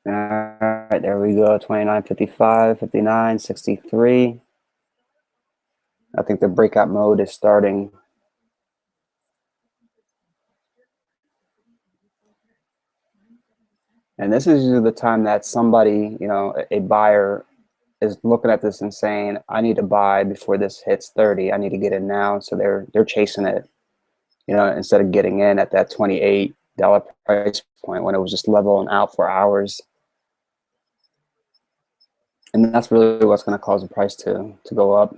All right, there we go. 29.55, 59, 63. I think the breakout mode is starting. And this is usually the time that somebody, a buyer is looking at this and saying, I need to buy before this hits 30. I need to get in now. So they're chasing it, instead of getting in at that $28 price point when it was just leveling out for hours. And that's really what's going to cause the price to go up.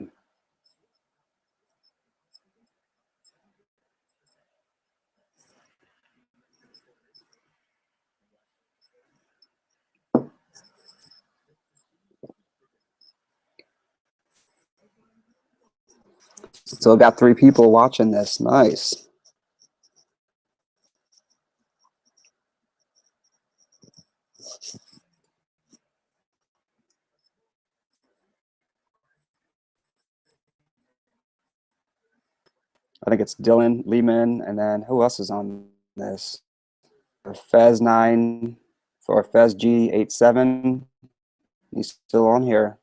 So I got 3 people watching this. Nice. I think it's Dylan Lehman, and then who else is on this? Fez9 for Fez G87. He's still on here.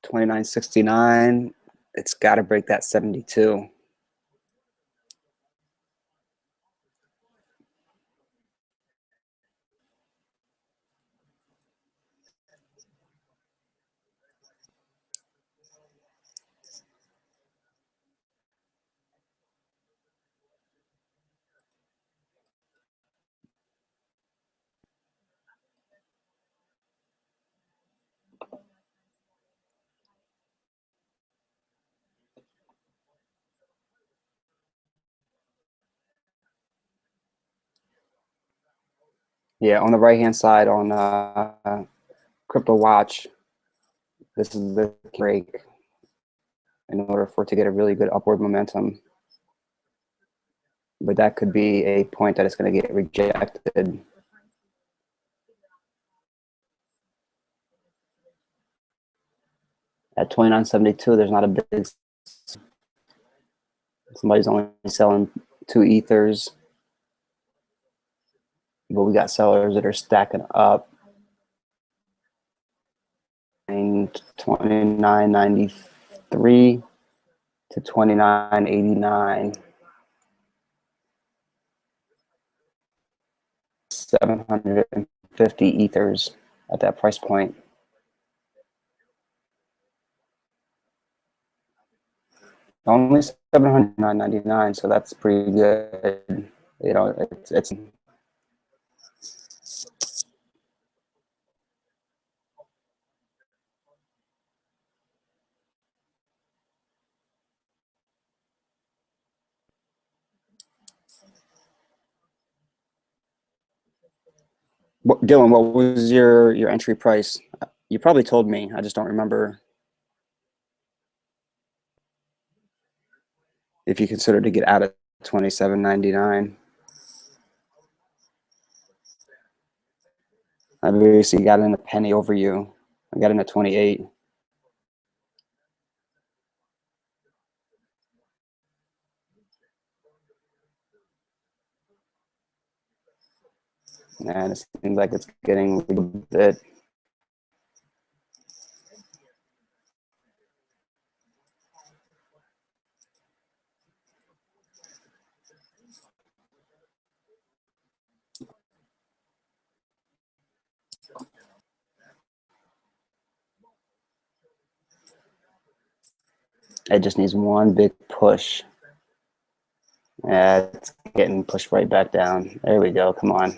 $29.69. It's got to break that 72. Yeah, on the right-hand side on Crypto Watch, this is the break in order for it to get a really good upward momentum. But that could be a point that it's going to get rejected. At 29.72, there's not a big. Somebody's only selling 2 ethers, but we got sellers that are stacking up. And 29.93 to 29.89. 750 ethers at that price point. Only 799.99, so that's pretty good. It's Dylan, what was your entry price? You probably told me. I just don't remember if you consider to get out of 27.99. I basically got in a penny over you. I got in at 28. And it seems like it's getting a little bit. It just needs one big push. Yeah, it's getting pushed right back down. There we go. Come on.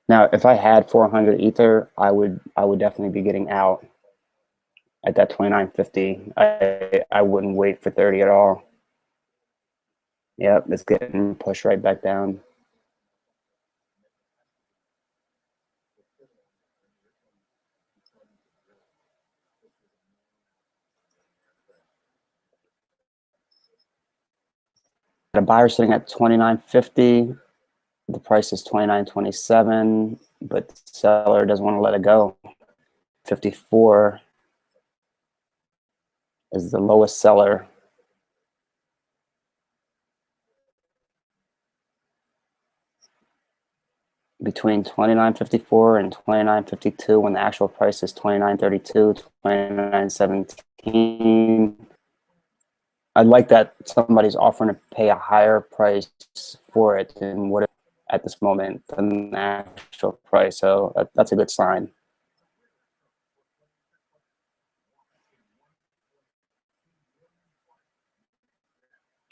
Now, if I had 400 Ether, I would definitely be getting out at that 29.50. I wouldn't wait for 30 at all. Yep, it's getting pushed right back down. The buyer sitting at 29.50. The price is 29.27, but the seller doesn't want to let it go. 54 is the lowest seller. Between 29.54 and 29.52, when the actual price is 29.32, 29.17. I'd like that somebody's offering to pay a higher price for it than what it, at this moment than the actual price. So that's a good sign.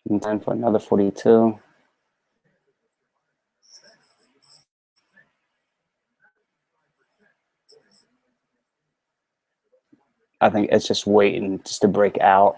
And then for another 42. I think it's just waiting just to break out.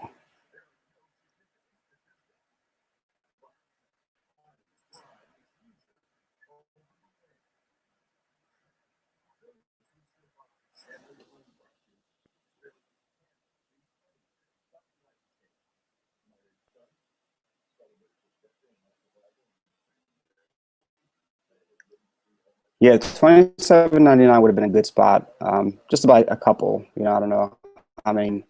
Yeah, 27.99 would have been a good spot. Just about a couple, I don't know how many,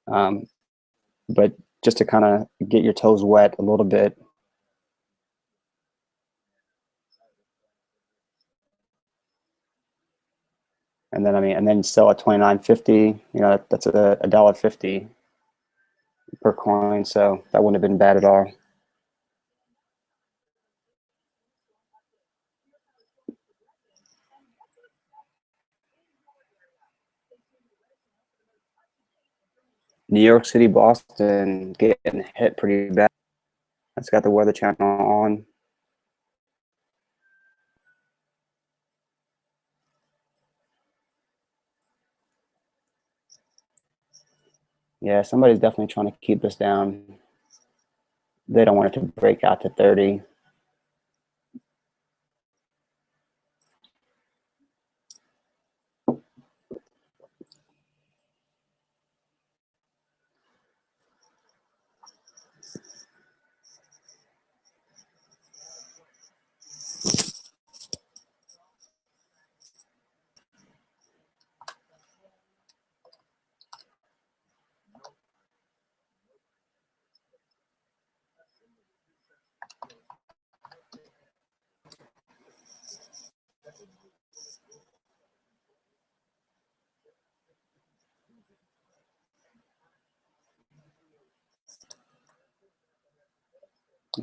but just to kind of get your toes wet a little bit. And then and then sell at 29.50. That's $1.50 per coin, so that wouldn't have been bad at all. New York City, Boston getting hit pretty bad. That's got the Weather Channel on. Yeah, somebody's definitely trying to keep this down. They don't want it to break out to 30.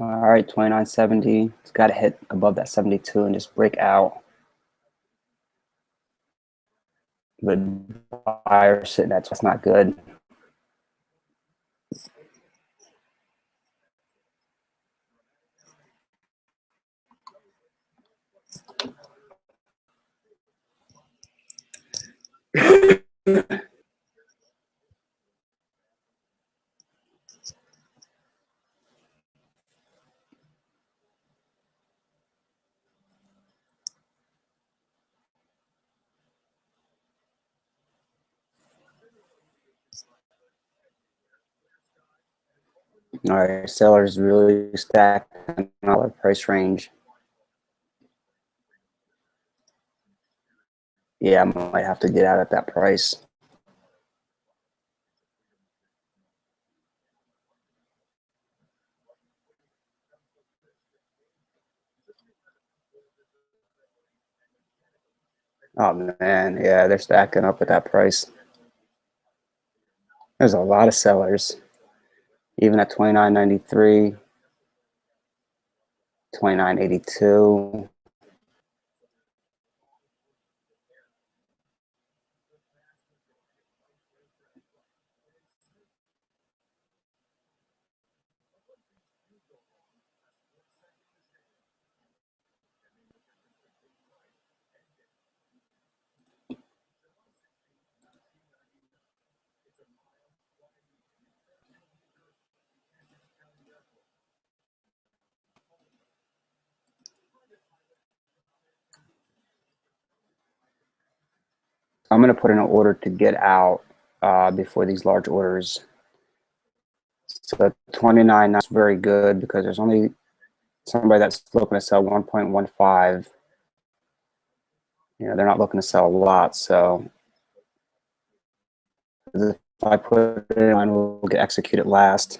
All right, 29.70. It's got to hit above that 72 and just break out. But buyer sitting at, so it's not good. All right, sellers really stacked in our price range. Yeah, I might have to get out at that price. Oh man, yeah, they're stacking up at that price. There's a lot of sellers, even at 29.93, 29.82. I'm gonna put in an order to get out before these large orders. So 29 that's very good because there's only somebody that's looking to sell 1.15. You know, they're not looking to sell a lot. So if I put it on, will get executed last.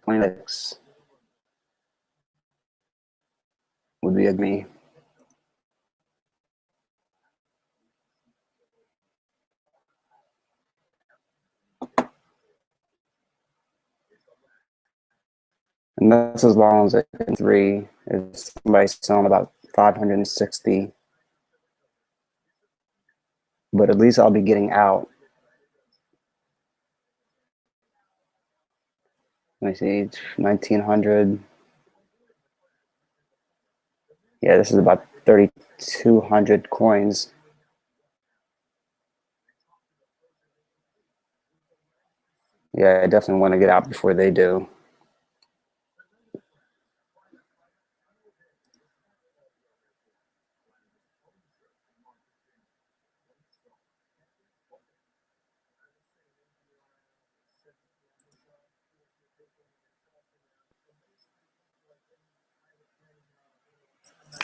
26 would be a me. And that's as long as it can three. If somebody's selling about 560, but at least I'll be getting out. Let me see, 1900. Yeah, this is about 3,200 coins. Yeah, I definitely want to get out before they do.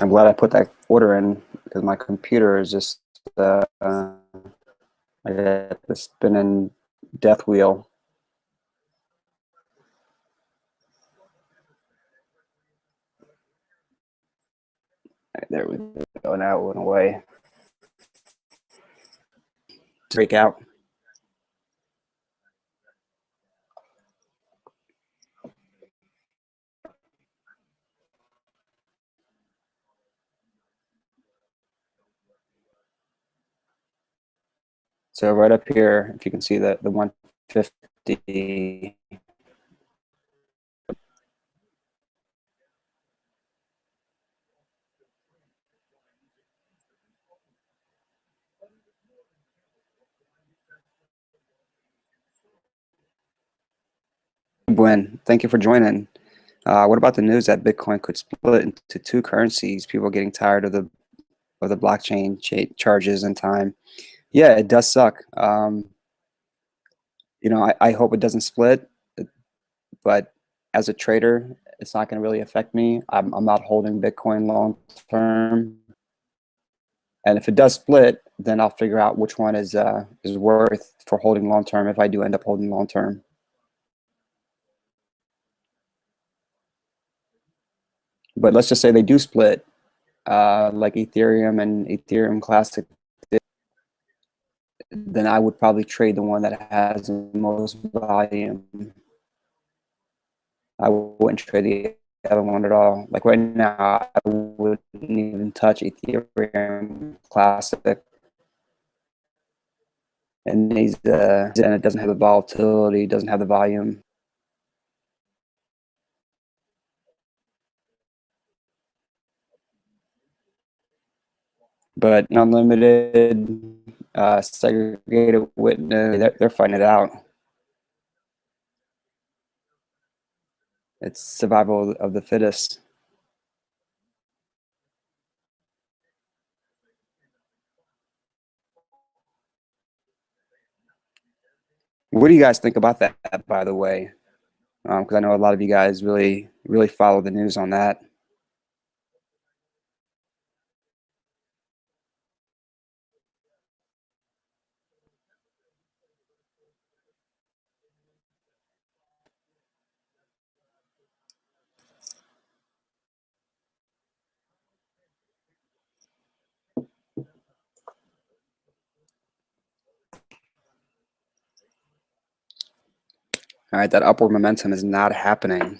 I'm glad I put that order in because my computer is just I got the spinning death wheel. Right, there we go. Now it went away. Break out. So right up here, if you can see the 150. Gwen, thank you for joining. What about the news that Bitcoin could split into two currencies? People getting tired of the blockchain charges and time. Yeah, it does suck. You know, I hope it doesn't split, but as a trader, it's not going to really affect me. I'm not holding Bitcoin long term, and if it does split, then I'll figure out which one is worth for holding long term if I do end up holding long term. But let's just say they do split, like Ethereum and Ethereum Classic, then I would probably trade the one that has the most volume. I wouldn't trade the other one at all. Like right now, I wouldn't even touch Ethereum Classic, and and it doesn't have the volatility, doesn't have the volume. But unlimited, segregated witness, they're fighting it out. It's survival of the fittest. What do you guys think about that, by the way? Because I know a lot of you guys really follow the news on that. All right, that upward momentum is not happening.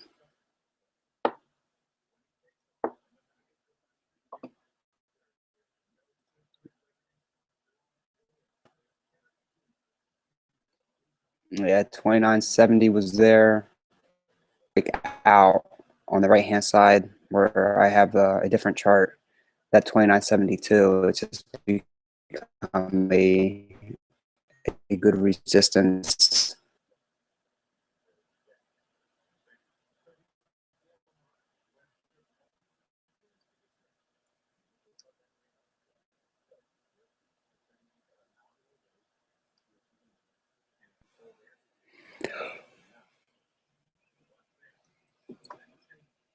Yeah, 2970 was there. Break out on the right hand side where I have a different chart. That 2972, it's just become a good resistance.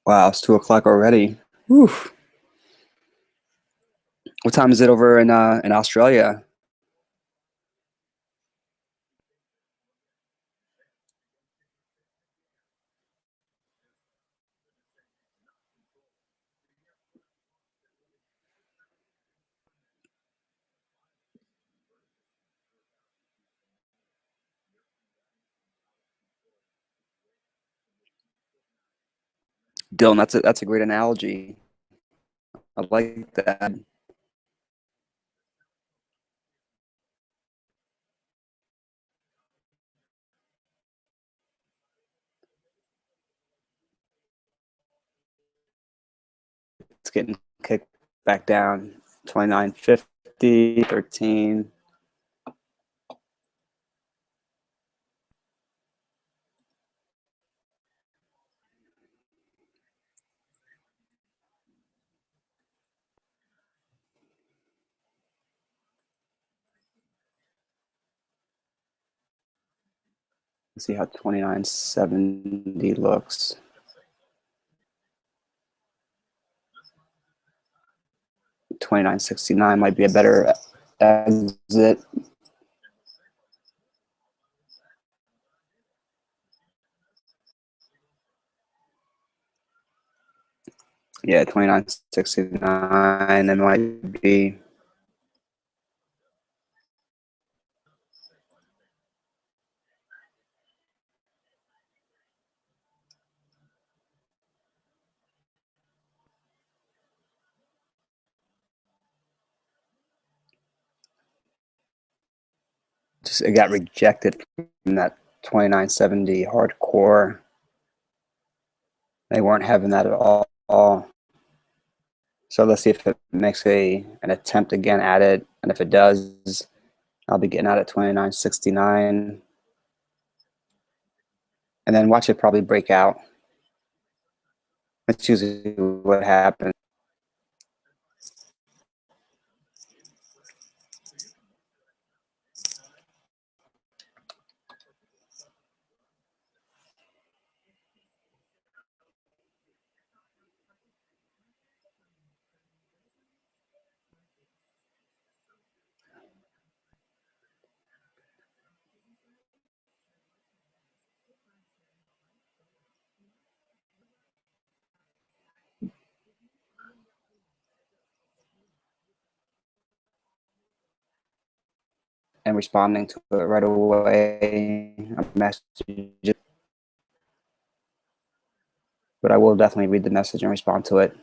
Wow, it's 2 o'clock already. Whew. What time is it over in Australia? Dylan, that's a great analogy. I like that. It's getting kicked back down. 2950, 13. Let's see how 2970 looks. 2969 might be a better exit. Yeah, 2969. It might be. Just it got rejected from that 2970 hardcore. They weren't having that at all. So let's see if it makes an attempt again at it. And if it does, I'll be getting out at 2969. And then watch it probably break out. That's usually what happens. And responding to it right away. But I will definitely read the message and respond to it.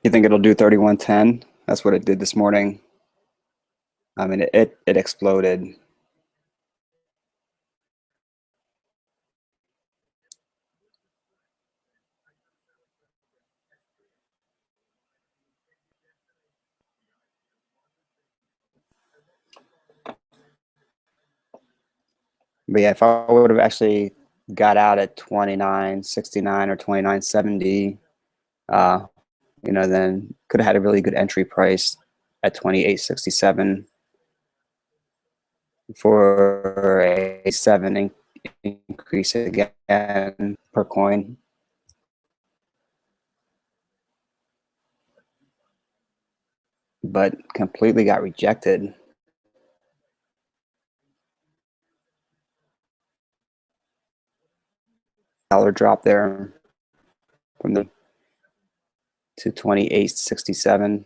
You think it'll do 31.10? That's what it did this morning. I mean, it exploded. But yeah, if I would have actually got out at 29.69 or 29.70, then could have had a really good entry price at 28.67 for a 7 increase again per coin. But completely got rejected. Dollar drop there from the to 28.67.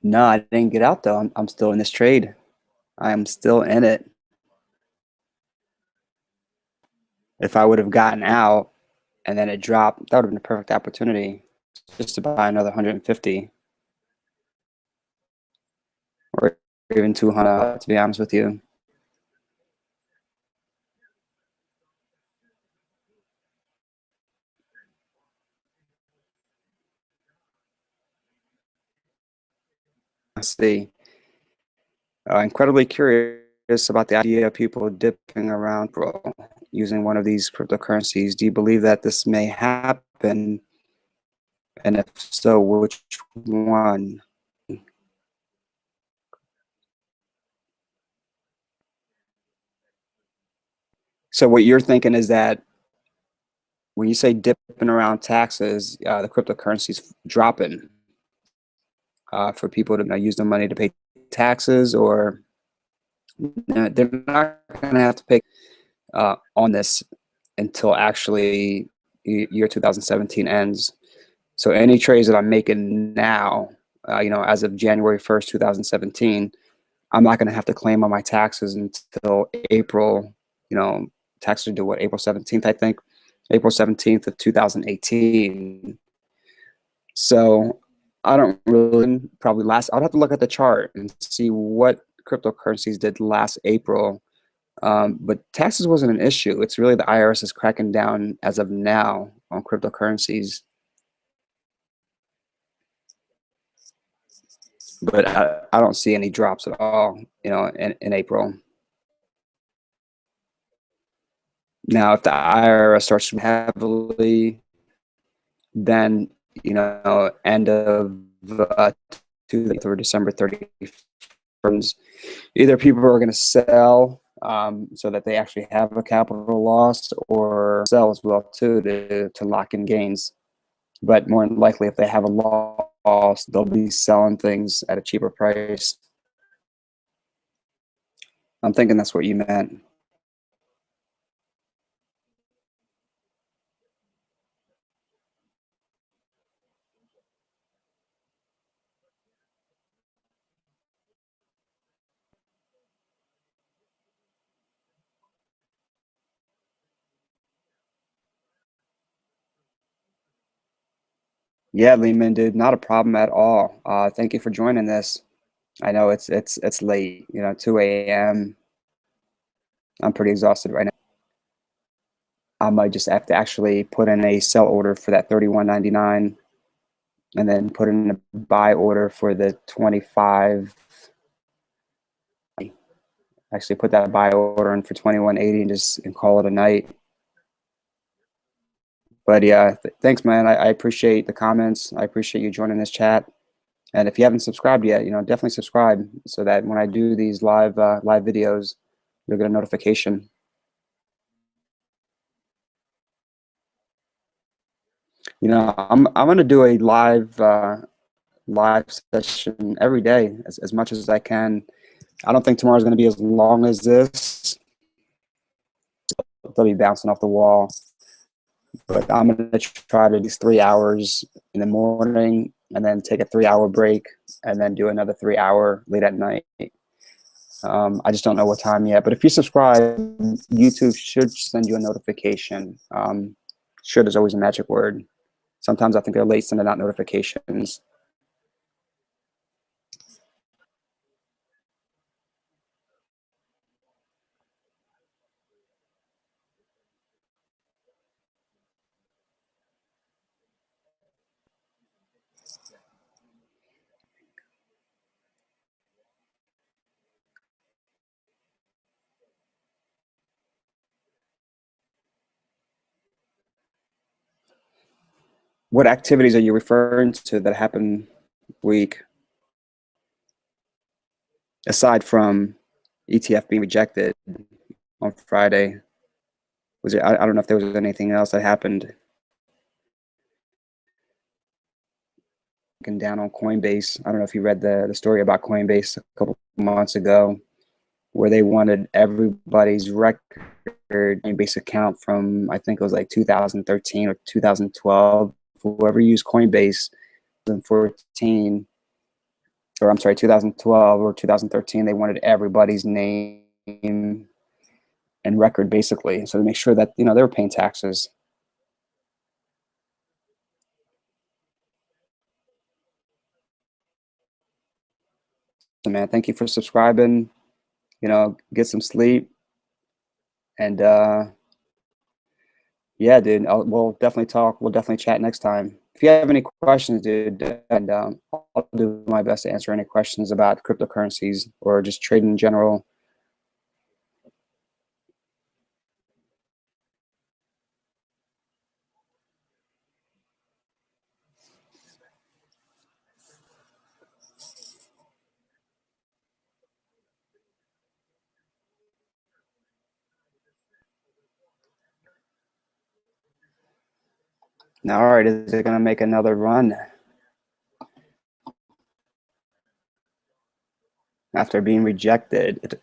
No, I didn't get out though. I'm still in this trade. I am still in it. If I would have gotten out and then it dropped, that would have been a perfect opportunity just to buy another 150 or even 200, to be honest with you. See, incredibly curious about the idea of people dipping around using one of these cryptocurrencies. Do you believe that this may happen? And if so, which one? So what you're thinking is that when you say dipping around taxes, the cryptocurrency's dropping for people to use the money to pay taxes, or they're not going to have to pay on this until actually year 2017 ends. So any trades that I'm making now, as of January 1st, 2017, I'm not going to have to claim on my taxes until April. Taxes are due what, April 17th, I think, April 17th of 2018. So I don't really probably I'd have to look at the chart and see what cryptocurrencies did last April. But taxes wasn't an issue. It's really the IRS is cracking down as of now on cryptocurrencies. But I don't see any drops at all, in April. Now, if the IRS starts heavily, then, end of or December 31st, either people are going to sell so that they actually have a capital loss, or sell as well too to lock in gains. But more than likely, if they have a loss, they'll be selling things at a cheaper price. I'm thinking that's what you meant. Yeah, Lehman, dude, not a problem at all. Thank you for joining this. I know it's late, 2 a.m. I'm pretty exhausted right now. I might just have to actually put in a sell order for that 31.99, and then put in a buy order for the 25. Actually, put that buy order in for 21.80 and call it a night. But yeah, thanks, man. I appreciate the comments. I appreciate you joining this chat. And if you haven't subscribed yet, definitely subscribe so that when I do these live videos, you'll get a notification. I'm gonna do a live session every day as much as I can. I don't think tomorrow's gonna be as long as this. They'll be bouncing off the wall, but I'm gonna try to do 3 hours in the morning and then take a 3-hour break and then do another 3 hour late at night. I just don't know what time yet. But if you subscribe, YouTube should send you a notification. Should is always a magic word. Sometimes I think they're late sending out notifications. What activities are you referring to that happened week, aside from ETF being rejected on Friday? Was it? I don't know if there was anything else that happened. Down on Coinbase. I don't know if you read the story about Coinbase a couple months ago, where they wanted everybody's record Coinbase account from, I think it was like 2013 or 2012. Whoever used Coinbase in 14, or I'm sorry, 2012 or 2013, they wanted everybody's name and record basically, so to make sure that they were paying taxes. So man, thank you for subscribing. Get some sleep, and yeah, dude, we'll definitely talk. We'll definitely chat next time. If you have any questions, dude, and I'll do my best to answer any questions about cryptocurrencies or just trading in general. Now, all right, is it gonna make another run after being rejected?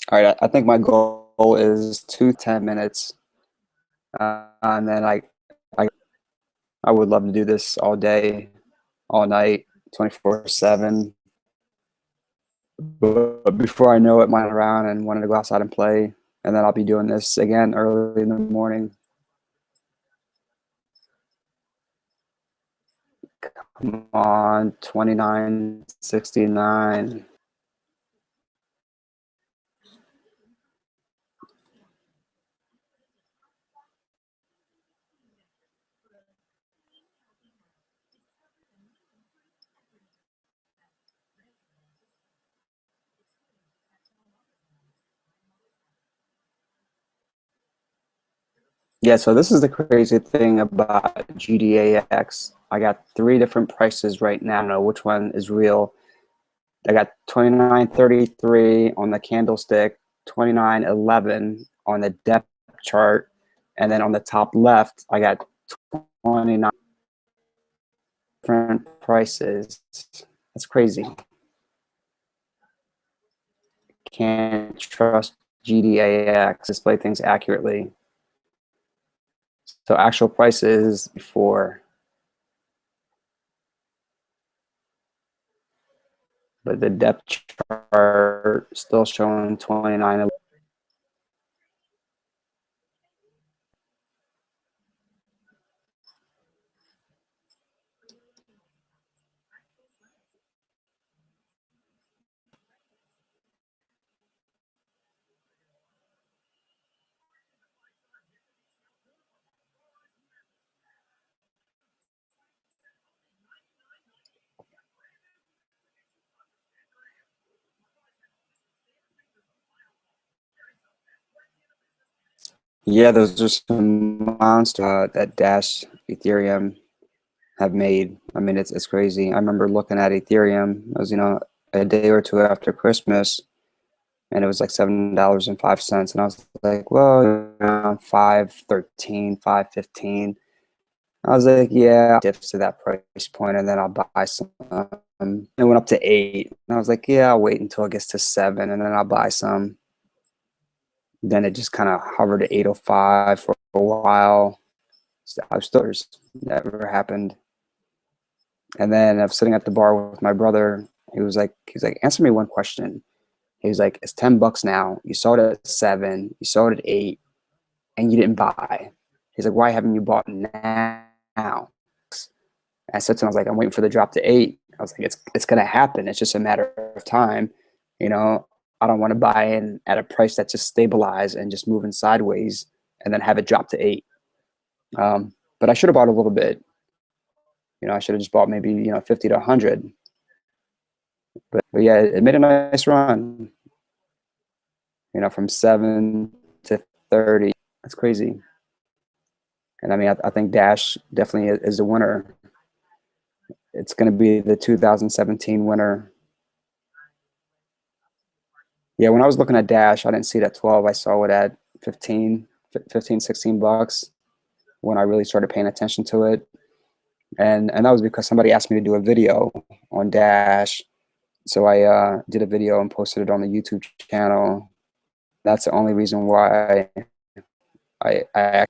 All right, I think my goal is 2 10 minutes, and then I I would love to do this all day, all night, 24/7. But before I know it, mine around and wanted to go outside and play, and then I'll be doing this again early in the morning. Come on, 29.69. Yeah, so this is the crazy thing about GDAX. I got 3 different prices right now. I don't know which one is real. I got 29.33 on the candlestick, 29.11 on the depth chart, and then on the top left, I got 29 different prices. That's crazy. Can't trust GDAX, display things accurately. So actual prices before, but the depth chart still showing 29. Yeah, those are some monster that Dash Ethereum have made. I mean, it's crazy. I remember looking at Ethereum. It was a day or two after Christmas, and it was like $7.05. And I was like, well, around 5.13, 5.15. I was like, yeah, dips to that price point, and then I'll buy some. It went up to 8, and I was like, yeah, I'll wait until it gets to 7, and then I'll buy some. Then it just kind of hovered at 8.05 for a while. I was still never happened. And then I was sitting at the bar with my brother. He's like, answer me one question. He was like, it's $10 now. You saw it at 7. You saw it at 8, and you didn't buy. He's like, why haven't you bought now? I said to him, I was like, I'm waiting for the drop to 8. I was like, it's gonna happen. It's just a matter of time. You know, I don't want to buy in at a price that just stabilized and just moving sideways and then have it drop to 8. But I should have bought a little bit. You know, I should have just bought maybe 50 to 100. But yeah, it made a nice run. You know, from 7 to 30. That's crazy. And I mean, I think Dash definitely is the winner. It's going to be the 2017 winner. Yeah, when I was looking at Dash, I didn't see it at 12. I saw it at 15, $16 when I really started paying attention to it. And that was because somebody asked me to do a video on Dash. So I did a video and posted it on the YouTube channel. That's the only reason why I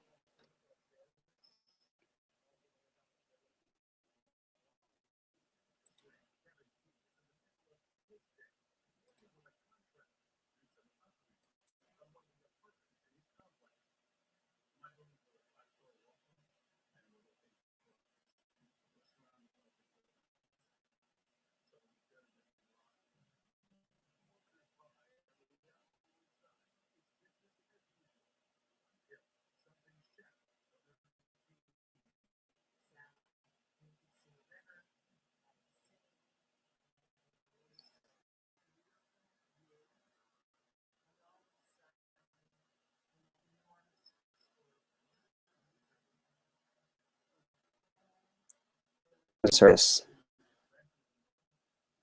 service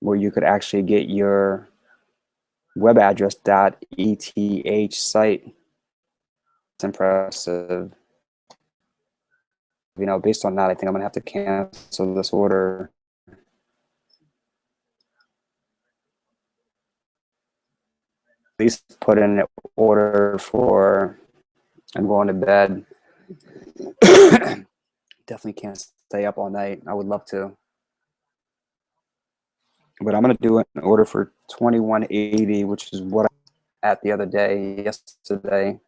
where you could actually get your web address .eth site. It's impressive. You know, based on that, I think I'm gonna have to cancel this order. At least put in an order for I'm going to bed. Definitely can't stay up all night. I would love to. But I'm gonna do an order for 2180, which is what I at the other day, yesterday.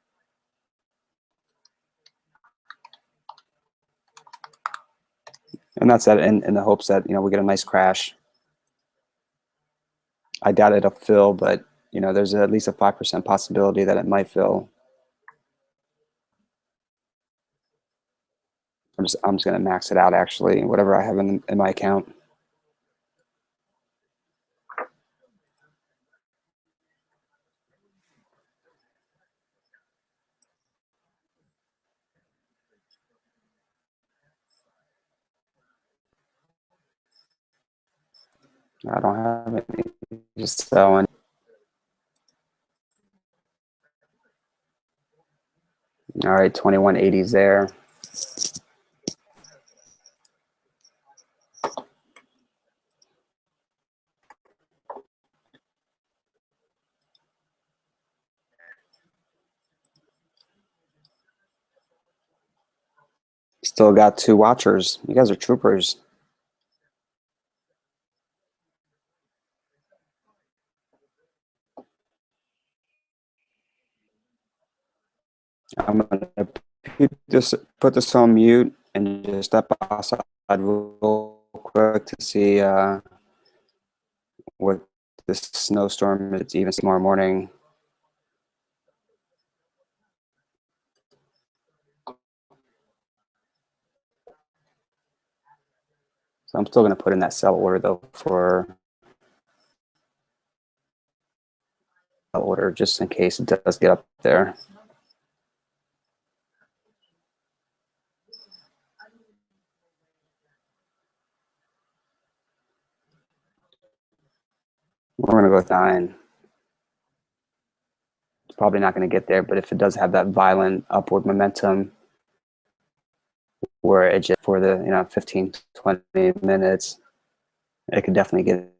And that's that in the hopes that, we get a nice crash. I doubt it'll fill, but there's at least a 5% possibility that it might fill. I'm just gonna max it out actually, whatever I have in my account. I don't have any, just selling. All right, 2180's there. Still got 2 watchers. You guys are troopers. I'm gonna put this on mute and just step outside real quick to see what this snowstorm is even tomorrow morning. So I'm still gonna put in that sell order though for order just in case it does get up there. We're gonna go with 9. probably not going to get there. But if it does have that violent upward momentum, where it just for the 15, 20 minutes, it could definitely get